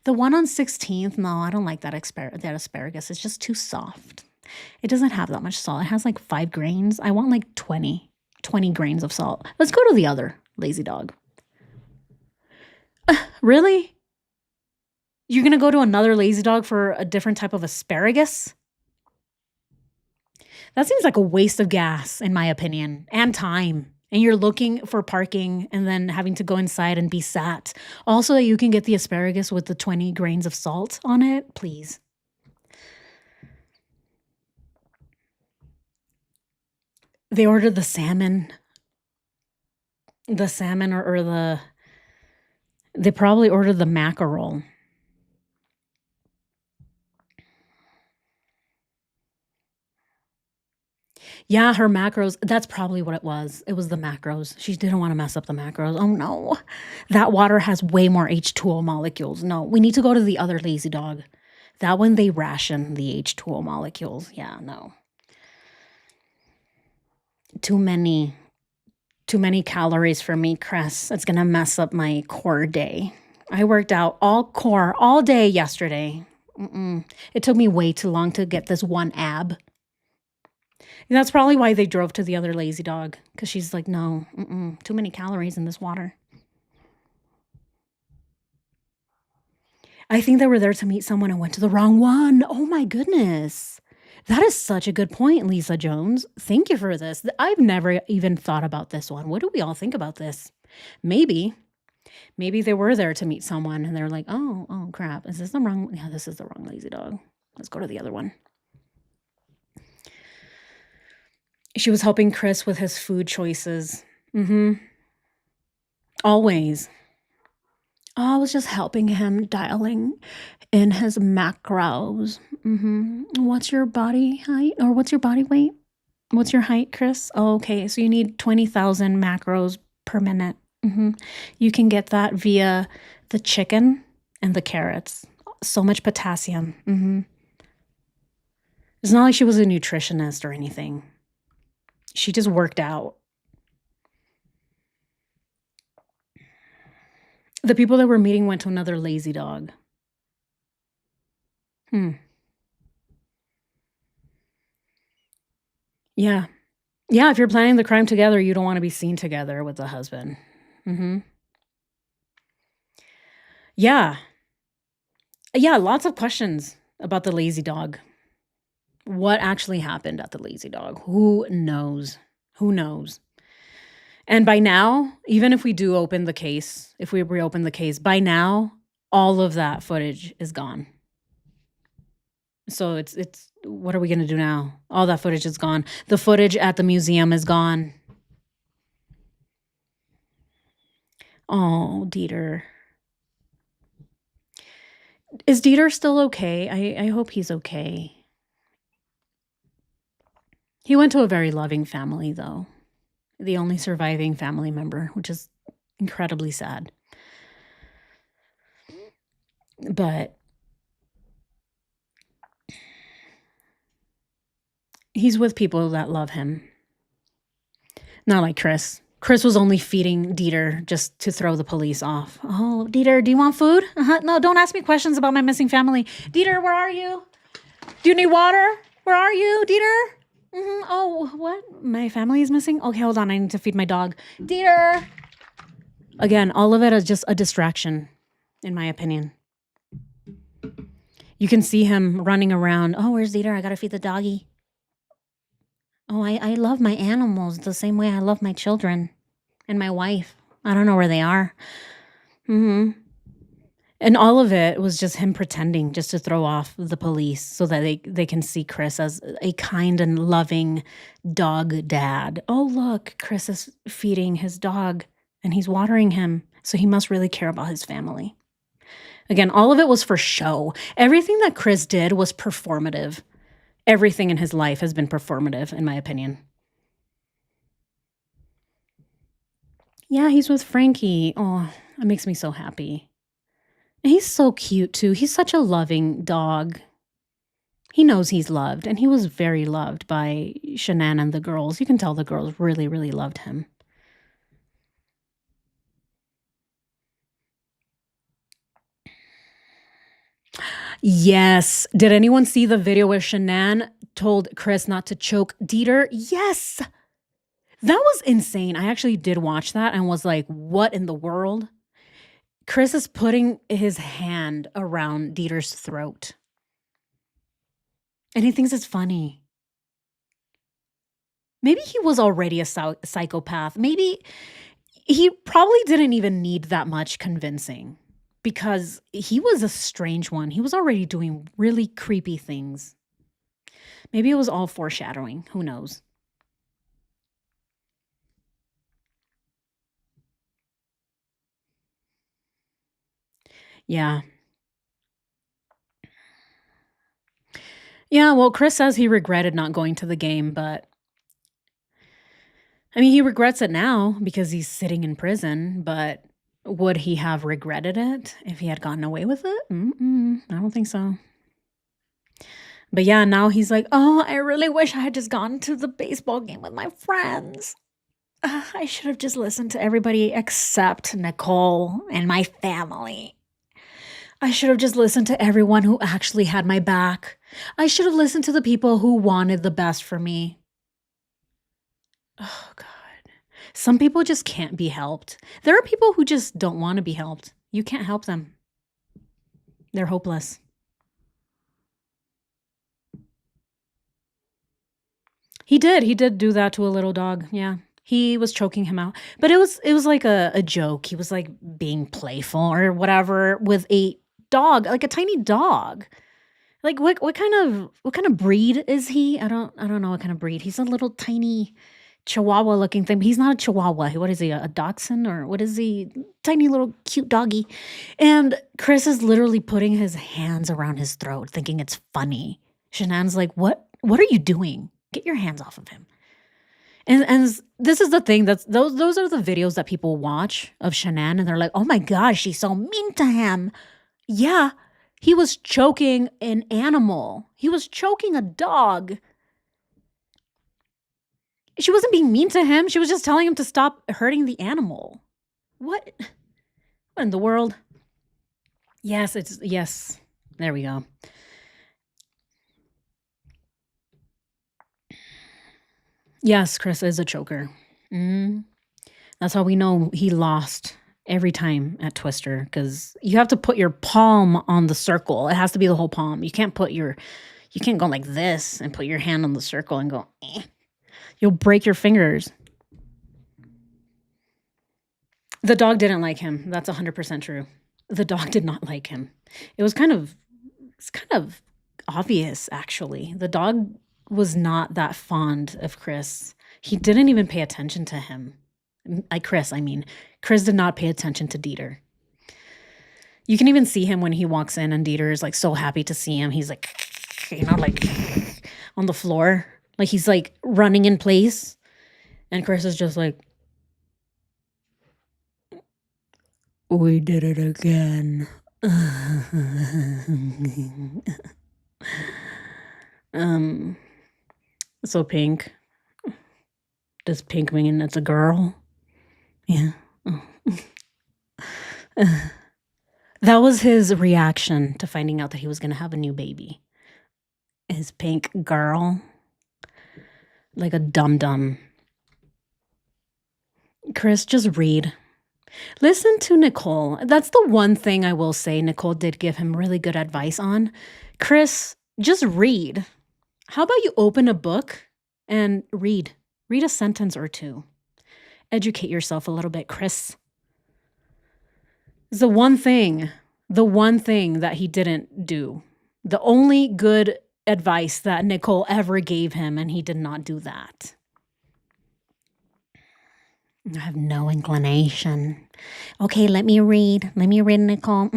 [SPEAKER 1] The one on 16th, no, I don't like that asparagus. It's just too soft. It doesn't have that much salt. It has like 5 grains. I want like 20 grains of salt. Let's go to the other lazy dog. Really? You're going to go to another lazy dog for a different type of asparagus? That seems like a waste of gas, in my opinion, and time. And you're looking for parking and then having to go inside and be sat. Also, that you can get the asparagus with the 20 grains of salt on it, please. They ordered the salmon. The salmon or they probably ordered the mackerel. Yeah, her macros. That's probably what it was. It was the macros. She didn't want to mess up the macros. Oh no. That water has way more H2O molecules. No, we need to go to the other lazy dog. That one, they ration the H2O molecules. Yeah, no. Too many calories for me, Chris. It's going to mess up my core day. I worked out all day yesterday. It took me way too long to get this one ab. And that's probably why they drove to the other lazy dog, because she's like, no, too many calories in this water. I think they were there to meet someone and went to the wrong one. Oh my goodness. That is such a good point, Lisa Jones. Thank you for this. I've never even thought about this one. What do we all think about this? Maybe they were there to meet someone and they're like, oh crap. Is this the wrong? Yeah, this is the wrong lazy dog. Let's go to the other one. She was helping Chris with his food choices. Always. Oh, I was just helping him dialing in his macros. What's your body height or what's your body weight? What's your height, Chris? Oh, okay. So you need 20,000 macros per minute. You can get that via the chicken and the carrots. So much potassium. It's not like she was a nutritionist or anything. She just worked out. The people that were meeting went to another lazy dog. Yeah. Yeah, if you're planning the crime together, you don't want to be seen together with the husband. Yeah. Yeah, lots of questions about the lazy dog. What actually happened at the lazy dog? Who knows? And by now, even if we do open the case, if we reopen the case, by now, all of that footage is gone. So it's what are we going to do now? All that footage is gone. The footage at the museum is gone. Oh, Dieter. Is Dieter still okay? I hope he's okay. He went to a very loving family, though. The only surviving family member, which is incredibly sad. But he's with people that love him. Not like Chris. Chris was only feeding Dieter just to throw the police off. Oh, Dieter, do you want food? No, don't ask me questions about my missing family. Dieter, where are you? Do you need water? Where are you, Dieter? Oh, what? My family is missing? Okay, hold on. I need to feed my dog. Dieter! Again, all of it is just a distraction, in my opinion. You can see him running around. Oh, where's Dieter? I gotta feed the doggy. Oh, I love my animals the same way I love my children and my wife. I don't know where they are. And all of it was just him pretending just to throw off the police so that they can see Chris as a kind and loving dog dad. Oh, look, Chris is feeding his dog and he's watering him. So he must really care about his family. Again, all of it was for show. Everything that Chris did was performative. Everything in his life has been performative, in my opinion. Yeah, he's with Frankie. Oh, that makes me so happy. And he's so cute too. He's such a loving dog. He knows he's loved, and he was very loved by Shanann and the girls. You can tell the girls really, really loved him. Yes. Did anyone see the video where Shanann told Chris not to choke Dieter? Yes. That was insane. I actually did watch that and was like, what in the world? Chris is putting his hand around Dieter's throat. And he thinks it's funny. Maybe he was already a psychopath. Maybe he probably didn't even need that much convincing because he was a strange one. He was already doing really creepy things. Maybe it was all foreshadowing. Who knows? Yeah. Yeah, well, Chris says he regretted not going to the game, but I mean, he regrets it now because he's sitting in prison, but would he have regretted it if he had gotten away with it? I don't think so. But yeah, now he's like, oh, I really wish I had just gone to the baseball game with my friends. I should have just listened to everybody except Nichol and my family. I should have just listened to everyone who actually had my back. I should have listened to the people who wanted the best for me. Oh, God. Some people just can't be helped. There are people who just don't want to be helped. You can't help them. They're hopeless. He did do that to a little dog. Yeah. He was choking him out. But it was like a joke. He was like being playful or whatever with a dog, like a tiny dog. Like what kind of breed is he? I don't know what kind of breed. He's a little tiny Chihuahua looking thing. But he's not a Chihuahua. What is he? A dachshund or what is he? Tiny little cute doggy. And Chris is literally putting his hands around his throat, thinking it's funny. Shanann's like, what are you doing? Get your hands off of him. And this is the thing, those are the videos that people watch of Shanann and they're like, oh my gosh, she's so mean to him. Yeah, he was choking an animal. He was choking a dog. She wasn't being mean to him. She was just telling him to stop hurting the animal. What in the world? Yes, yes. There we go. Yes, Chris is a choker. That's how we know he lost every time at Twister, because you have to put your palm on the circle. It has to be the whole palm. You can't go like this and put your hand on the circle and go, eh. You'll break your fingers. The dog didn't like him. That's 100% true. The dog did not like him. It's kind of obvious, actually. The dog was not that fond of Chris. He didn't even pay attention to him. Chris did not pay attention to Dieter. You can even see him when he walks in and Dieter is like so happy to see him. He's like, like on the floor. Like he's like running in place. And Chris is just like, we did it again. So Pink. Does Pink mean it's a girl? Yeah. That was his reaction to finding out that he was going to have a new baby. Is Pink girl? Like a dum-dum. Chris, just read. Listen to Nichol. That's the one thing I will say Nichol did give him really good advice on. Chris, just read. How about you open a book and read? Read a sentence or two. Educate yourself a little bit, Chris. It's the one thing that he didn't do. The only good advice that Nichol ever gave him, and he did not do that. I have no inclination. Okay, let me read, Nichol.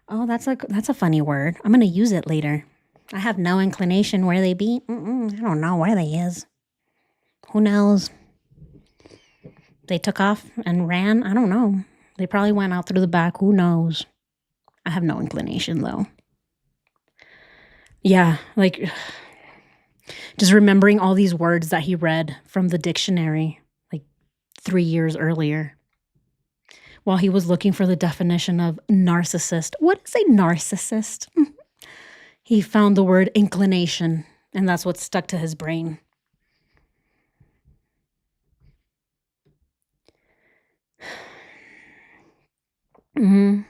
[SPEAKER 1] Oh, that's a funny word. I'm going to use it later. I have no inclination where they be. I don't know where they is. Who knows? They took off and ran. I don't know. They probably went out through the back. Who knows? I have no inclination, though. Yeah, like just remembering all these words that he read from the dictionary like 3 years earlier while he was looking for the definition of narcissist. What is a narcissist? He found the word inclination, and that's what stuck to his brain. Mhm.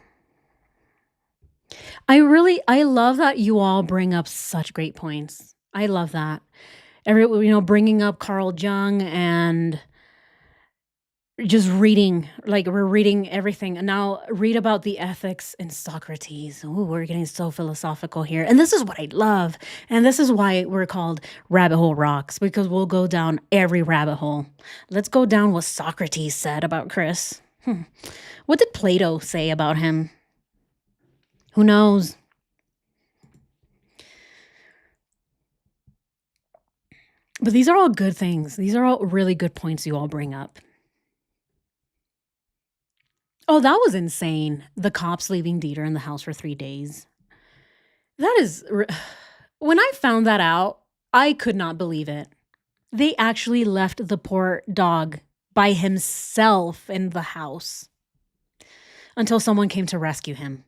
[SPEAKER 1] I love that you all bring up such great points. I love that. Bringing up Carl Jung and just reading, like we're reading everything. And now read about the ethics in Socrates. Ooh, we're getting so philosophical here. And this is what I love. And this is why we're called Rabbit Hole Rocks, because we'll go down every rabbit hole. Let's go down what Socrates said about Chris. What did Plato say about him? Who knows? But these are all good things. These are all really good points you all bring up. Oh, that was insane. The cops leaving Dieter in the house for 3 days. That is, when I found that out, I could not believe it. They actually left the poor dog by himself in the house until someone came to rescue him.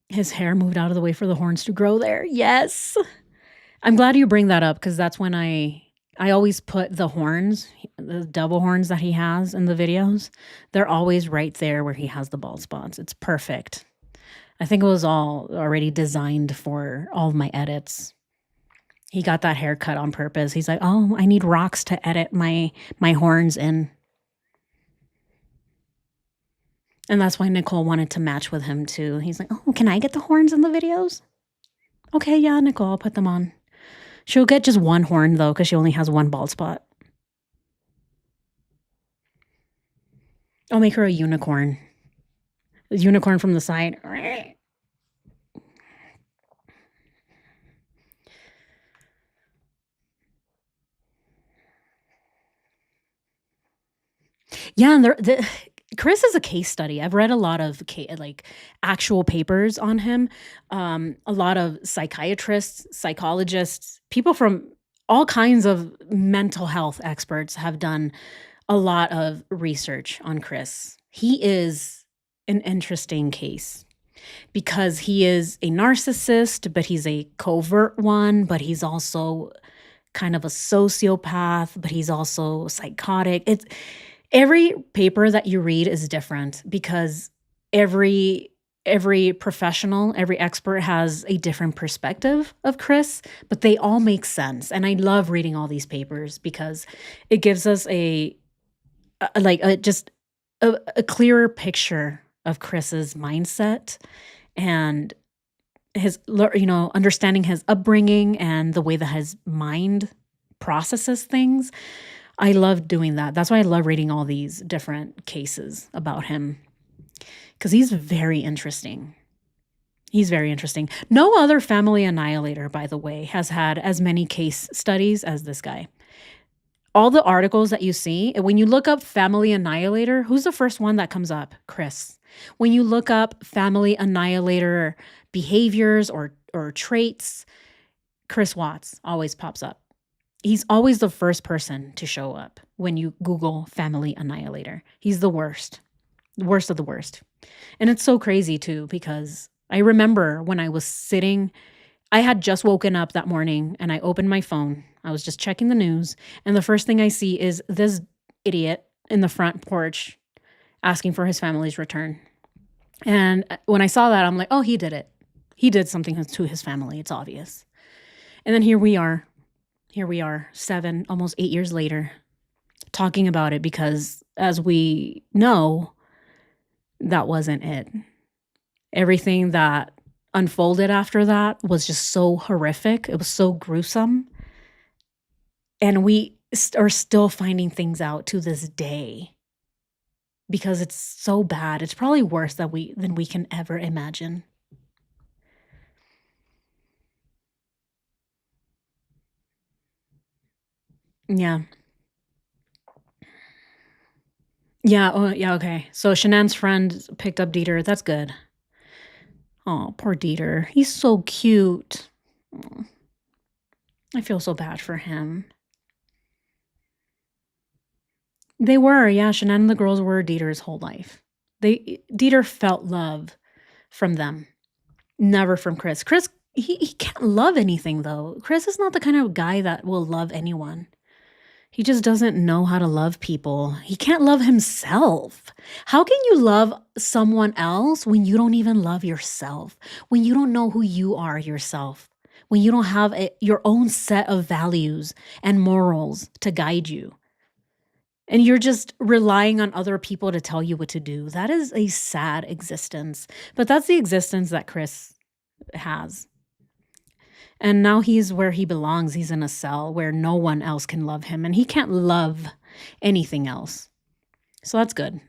[SPEAKER 1] His hair moved out of the way for the horns to grow there. Yes. I'm glad you bring that up because that's when I always put the horns, the double horns that he has in the videos. They're always right there where he has the bald spots. It's perfect. I think it was all already designed for all of my edits. He got that haircut on purpose. He's like, oh, I need rocks to edit my horns in. And that's why Nichol wanted to match with him too. He's like, oh, can I get the horns in the videos? Okay, yeah, Nichol, I'll put them on. She'll get just one horn, though, because she only has one bald spot. I'll make her a unicorn. A unicorn from the side. Yeah, and Chris is a case study. I've read a lot of actual papers on him. A lot of psychiatrists, psychologists, people from all kinds of mental health experts have done a lot of research on Chris. He is an interesting case because he is a narcissist, but he's a covert one, but he's also kind of a sociopath, but he's also psychotic. Every paper that you read is different because every professional, every expert has a different perspective of Chris, but they all make sense. And I love reading all these papers because it gives us a clearer picture of Chris's mindset and his, understanding his upbringing and the way that his mind processes things. I love doing that. That's why I love reading all these different cases about him because he's very interesting. He's very interesting. No other family annihilator, by the way, has had as many case studies as this guy. All the articles that you see, when you look up family annihilator, who's the first one that comes up? Chris. When you look up family annihilator behaviors or traits, Chris Watts always pops up. He's always the first person to show up when you Google family annihilator. He's the worst of the worst. And it's so crazy too, because I remember when I was sitting, I had just woken up that morning and I opened my phone. I was just checking the news. And the first thing I see is this idiot in the front porch asking for his family's return. And when I saw that, I'm like, oh, he did it. He did something to his family. It's obvious. And then here we are, 7, almost 8 years later, talking about it because, as we know, that wasn't it. Everything that unfolded after that was just so horrific. It was so gruesome. And we are still finding things out to this day because it's so bad. It's probably worse than we can ever imagine. Yeah. Yeah. Oh, yeah. Okay. So Shanann's friend picked up Dieter. That's good. Oh, poor Dieter. He's so cute. Oh, I feel so bad for him. They were, yeah. Shanann and the girls were Dieter's whole life. Dieter felt love from them, never from Chris. Chris, he can't love anything though. Chris is not the kind of guy that will love anyone. He just doesn't know how to love people. He can't love himself. How can you love someone else when you don't even love yourself? When you don't know who you are yourself? When you don't have your own set of values and morals to guide you? And you're just relying on other people to tell you what to do. That is a sad existence. But that's the existence that Chris has. And now he's where he belongs. He's in a cell where no one else can love him, and he can't love anything else. So that's good.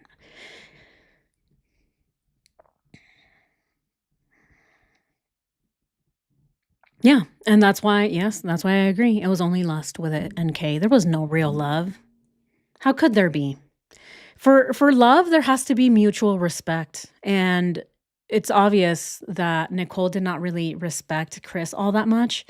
[SPEAKER 1] Yeah, and that's why, yes, that's why I agree. It was only lust with it and K. There was no real love. How could there be? For love, there has to be mutual respect. And it's obvious that Nichol did not really respect Chris all that much.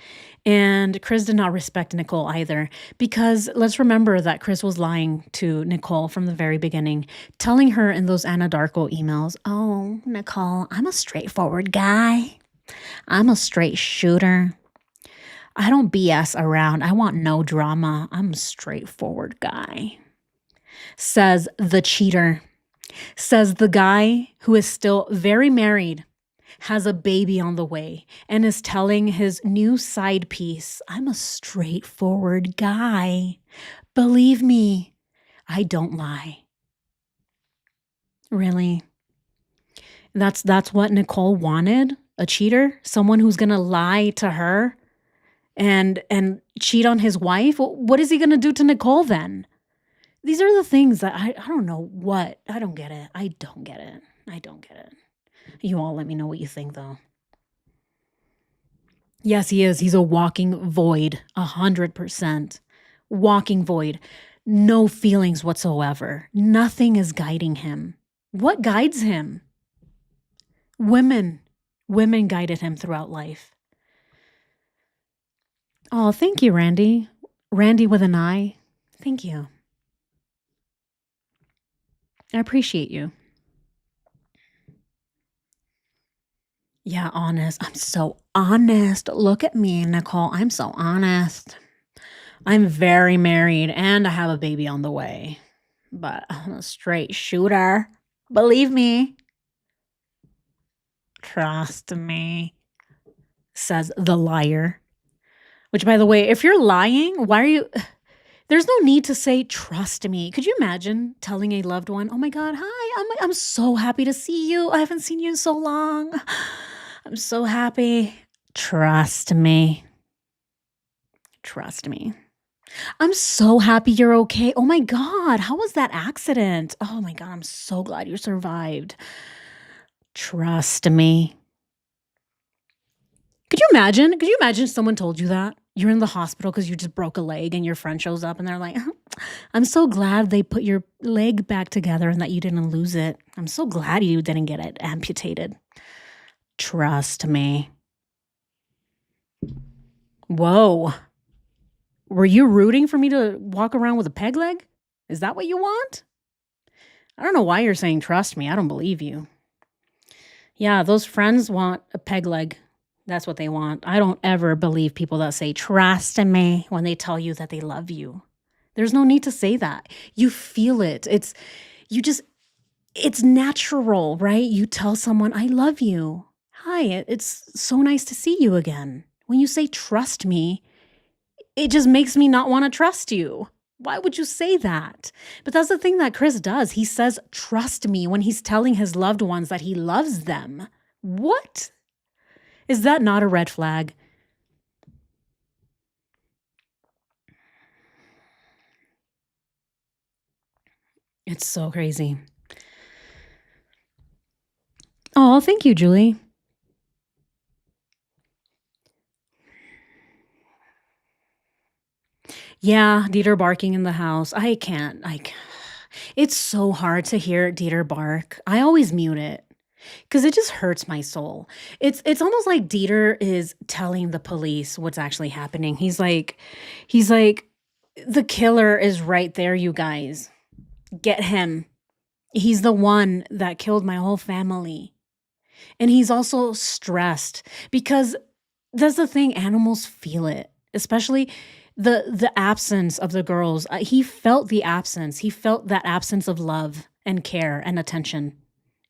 [SPEAKER 1] And Chris did not respect Nichol either. Because let's remember that Chris was lying to Nichol from the very beginning, telling her in those Anadarko emails, "Oh, Nichol, I'm a straightforward guy. I'm a straight shooter. I don't BS around. I want no drama. I'm a straightforward guy." Says the cheater. Says the guy who is still very married, has a baby on the way, and is telling his new side piece, "I'm a straightforward guy. Believe me, I don't lie." Really? That's what Nichol wanted? A cheater? Someone who's going to lie to her and cheat on his wife? What is he going to do to Nichol then? These are the things that I don't know what. I don't get it. I don't get it. I don't get it. You all let me know what you think, though. Yes, he is. He's a walking void, 100%. Walking void. No feelings whatsoever. Nothing is guiding him. What guides him? Women. Women guided him throughout life. Oh, thank you, Randy. Randy with an I. Thank you. I appreciate you. Yeah, honest. I'm so honest. Look at me, Nichol. I'm so honest. I'm very married and I have a baby on the way. But I'm a straight shooter. Believe me. Trust me, says the liar. Which, by the way, if you're lying, why are you... There's no need to say, "Trust me." Could you imagine telling a loved one, "Oh my God, hi, I'm so happy to see you. I haven't seen you in so long. I'm so happy. Trust me. Trust me. I'm so happy you're okay. Oh my God, how was that accident? Oh my God, I'm so glad you survived. Trust me." Could you imagine? Could you imagine if someone told you that? You're in the hospital because you just broke a leg and your friend shows up and they're like, "I'm so glad they put your leg back together and that you didn't lose it. I'm so glad you didn't get it amputated. Trust me." Whoa. Were you rooting for me to walk around with a peg leg? Is that what you want? I don't know why you're saying trust me. I don't believe you. Yeah, those friends want a peg leg. That's what they want. I don't ever believe people that say trust me when they tell you that they love you. There's no need to say that. You feel it. It's natural, right? You tell someone, "I love you. Hi, it's so nice to see you again." When you say trust me, it just makes me not want to trust you. Why would you say that? But that's the thing that Chris does. He says, "Trust me," when he's telling his loved ones that he loves them. What? Is that not a red flag? It's so crazy. Oh, thank you, Julie. Yeah, Dieter barking in the house. I can't. It's so hard to hear Dieter bark. I always mute it because it just hurts my soul. It's almost like Dieter is telling the police what's actually happening. He's like, the killer is right there, you guys. Get him. He's the one that killed my whole family. And he's also stressed because that's the thing, animals feel it, especially the absence of the girls. He felt the absence. He felt that absence of love and care and attention.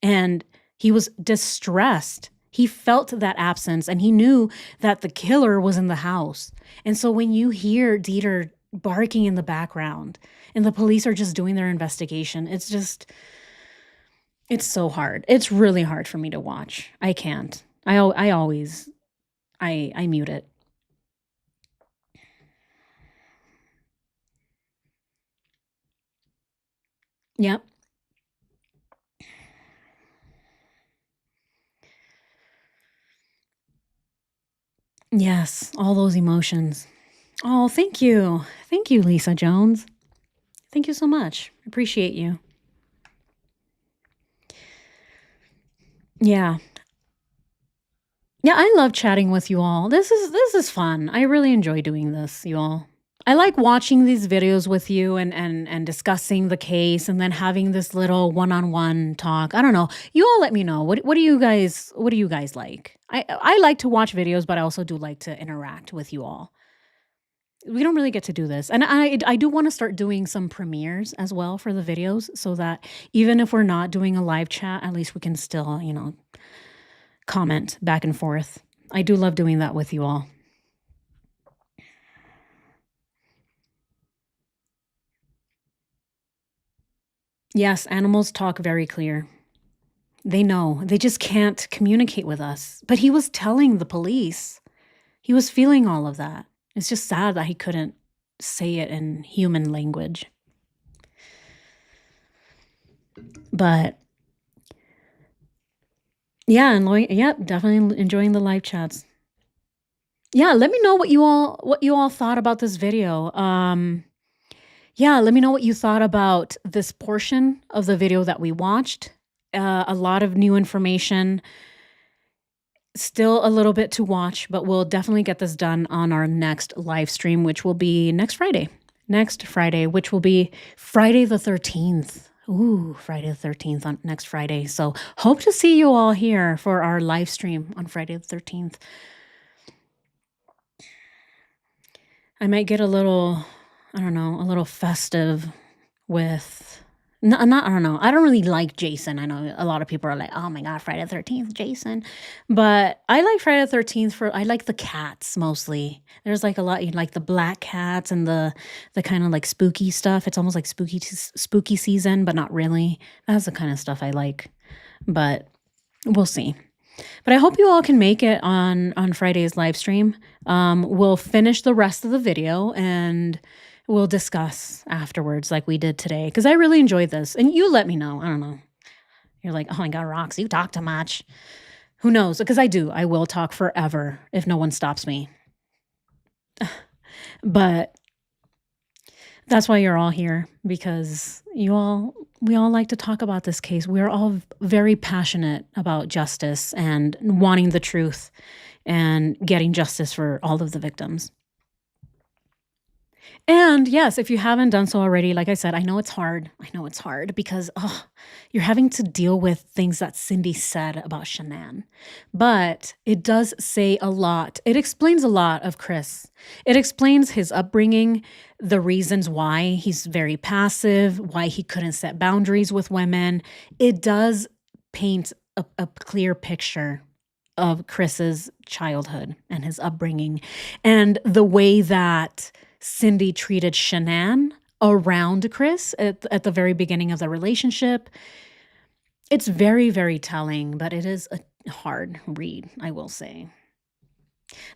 [SPEAKER 1] And he was distressed. He felt that absence and he knew that the killer was in the house. And so when you hear Dieter barking in the background and the police are just doing their investigation, it's so hard. It's really hard for me to watch. I can't. I always I mute it. Yep. Yes, all those emotions. Oh, thank you. Thank you, Lisa Jones. Thank you so much. Appreciate you. Yeah. Yeah, I love chatting with you all. This is fun. I really enjoy doing this, you all. I like watching these videos with you and discussing the case and then having this little one-on-one talk. I don't know. You all let me know. What do you guys like? I like to watch videos, but I also do like to interact with you all. We don't really get to do this. And I do want to start doing some premieres as well for the videos so that even if we're not doing a live chat, at least we can still, comment back and forth. I do love doing that with you all. Yes, animals talk very clear. They know. They just can't communicate with us. But he was telling the police. He was feeling all of that. It's just sad that he couldn't say it in human language. But yeah, definitely enjoying the live chats. Yeah, let me know what you all thought about this video. Yeah, let me know what you thought about this portion of the video that we watched. A lot of new information. Still a little bit to watch, but we'll definitely get this done on our next live stream, which will be next Friday. Next Friday, which will be Friday the 13th. Ooh, Friday the 13th on next Friday. So hope to see you all here for our live stream on Friday the 13th. I might get a little festive with I don't know. I don't really like Jason. I know a lot of people are like, oh my God, Friday the 13th, Jason. But I like Friday the 13th I like the cats mostly. There's like a lot, like the black cats and the kind of like spooky stuff. It's almost like spooky season, but not really. That's the kind of stuff I like. But we'll see. But I hope you all can make it on Friday's live stream. We'll finish the rest of the video and we'll discuss afterwards like we did today because I really enjoyed this. And you let me know. I don't know. You're like, oh my God, Rox, you talk too much. Who knows? Because I do. I will talk forever if no one stops me. But that's why you're all here, because we all like to talk about this case. We're all very passionate about justice and wanting the truth and getting justice for all of the victims. And yes, if you haven't done so already, like I said, I know it's hard. Because you're having to deal with things that Cindy said about Shanann. But it does say a lot. It explains a lot of Chris. It explains his upbringing, the reasons why he's very passive, why he couldn't set boundaries with women. It does paint a clear picture of Chris's childhood and his upbringing and the way that Cindy treated Shanann around Chris at the very beginning of the relationship. It's very, very telling, but it is a hard read, I will say.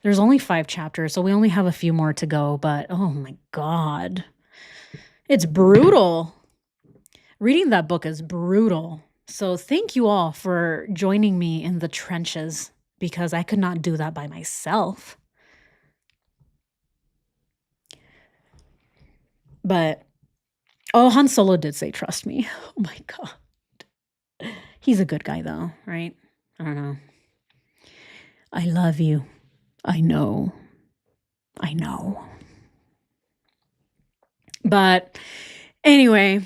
[SPEAKER 1] There's only 5 chapters, so we only have a few more to go, but oh my God. It's brutal. Reading that book is brutal. So thank you all for joining me in the trenches because I could not do that by myself. But oh, Han Solo did say, trust me. Oh my God. He's a good guy though, right? I don't know. I love you. I know. I know. But anyway,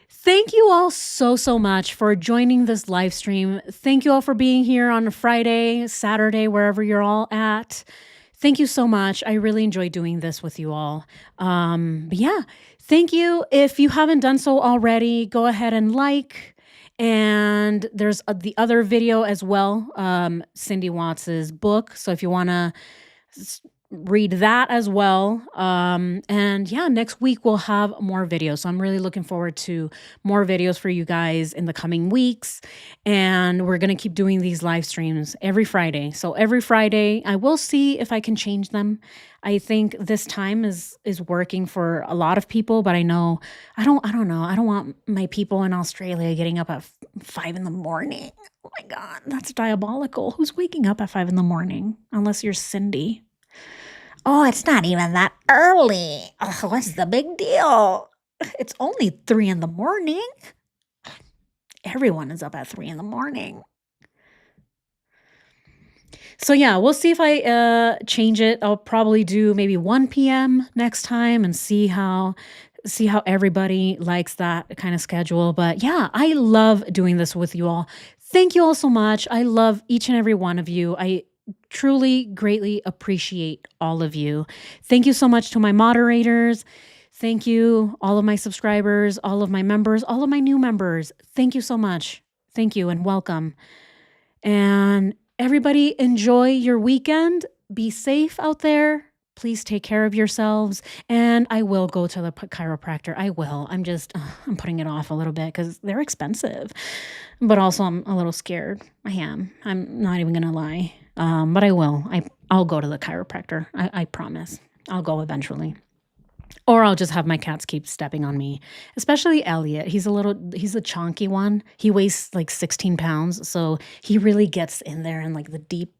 [SPEAKER 1] thank you all so much for joining this live stream. Thank you all for being here on a Friday, Saturday, wherever you're all at. Thank you so much. I really enjoy doing this with you all. But yeah, thank you. If you haven't done so already, go ahead and like. And there's the other video as well, Cindy Watts's book. So if you want to read that as well. And yeah, next week we'll have more videos. So I'm really looking forward to more videos for you guys in the coming weeks. And we're going to keep doing these live streams every Friday. So every Friday, I will see if I can change them. I think this time is working for a lot of people, but I know I don't know. I don't want my people in Australia getting up at 5 in the morning. Oh my God, that's diabolical. Who's waking up at 5 in the morning? Unless you're Cindy. Oh, it's not even that early. Ugh, what's the big deal? It's only 3 in the morning. Everyone is up at 3 in the morning. So yeah, we'll see if I change it. I'll probably do maybe 1 p.m. next time and see how everybody likes that kind of schedule. But yeah, I love doing this with you all. Thank you all so much. I love each and every one of you. I truly, greatly appreciate all of you. Thank you so much to my moderators. Thank you, all of my subscribers, all of my members, all of my new members. Thank you so much. Thank you and welcome. And everybody, enjoy your weekend. Be safe out there. Please take care of yourselves. And I will go to the chiropractor. I will. I'm putting it off a little bit because they're expensive. But also I'm a little scared. I am. I'm not even going to lie. But I will. I'll go to the chiropractor. I promise. I'll go eventually. Or I'll just have my cats keep stepping on me, especially Elliot. He's a chunky one. He weighs like 16 pounds. So he really gets in there in like the deep,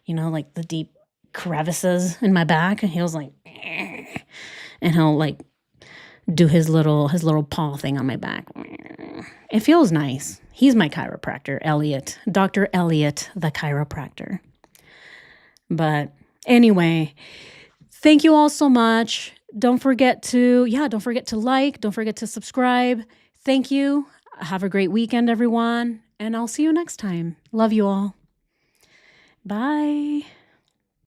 [SPEAKER 1] like the deep crevices in my back. And he was like, and he'll like do his little paw thing on my back. It feels nice. He's my chiropractor, Elliot, Dr. Elliot, the chiropractor. But anyway, thank you all so much. Don't forget to like, don't forget to subscribe. Thank you. Have a great weekend, everyone. And I'll see you next time. Love you all. Bye.